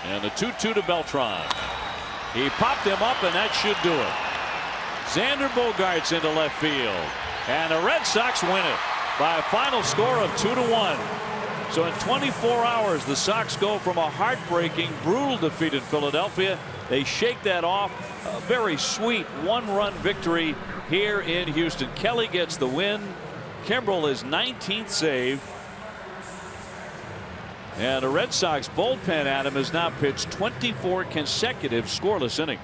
A: And the 2-2 to Beltran. He popped him up, and that should do it. Xander Bogaerts into left field. And the Red Sox win it by a final score of 2-1. So in 24 hours, the Sox go from a heartbreaking, brutal defeat in Philadelphia. They shake that off. A very sweet 1-run victory here in Houston. Kelly gets the win. Kimbrel is 19th save. And the Red Sox bullpen, Adam, has now pitched 24 consecutive scoreless innings.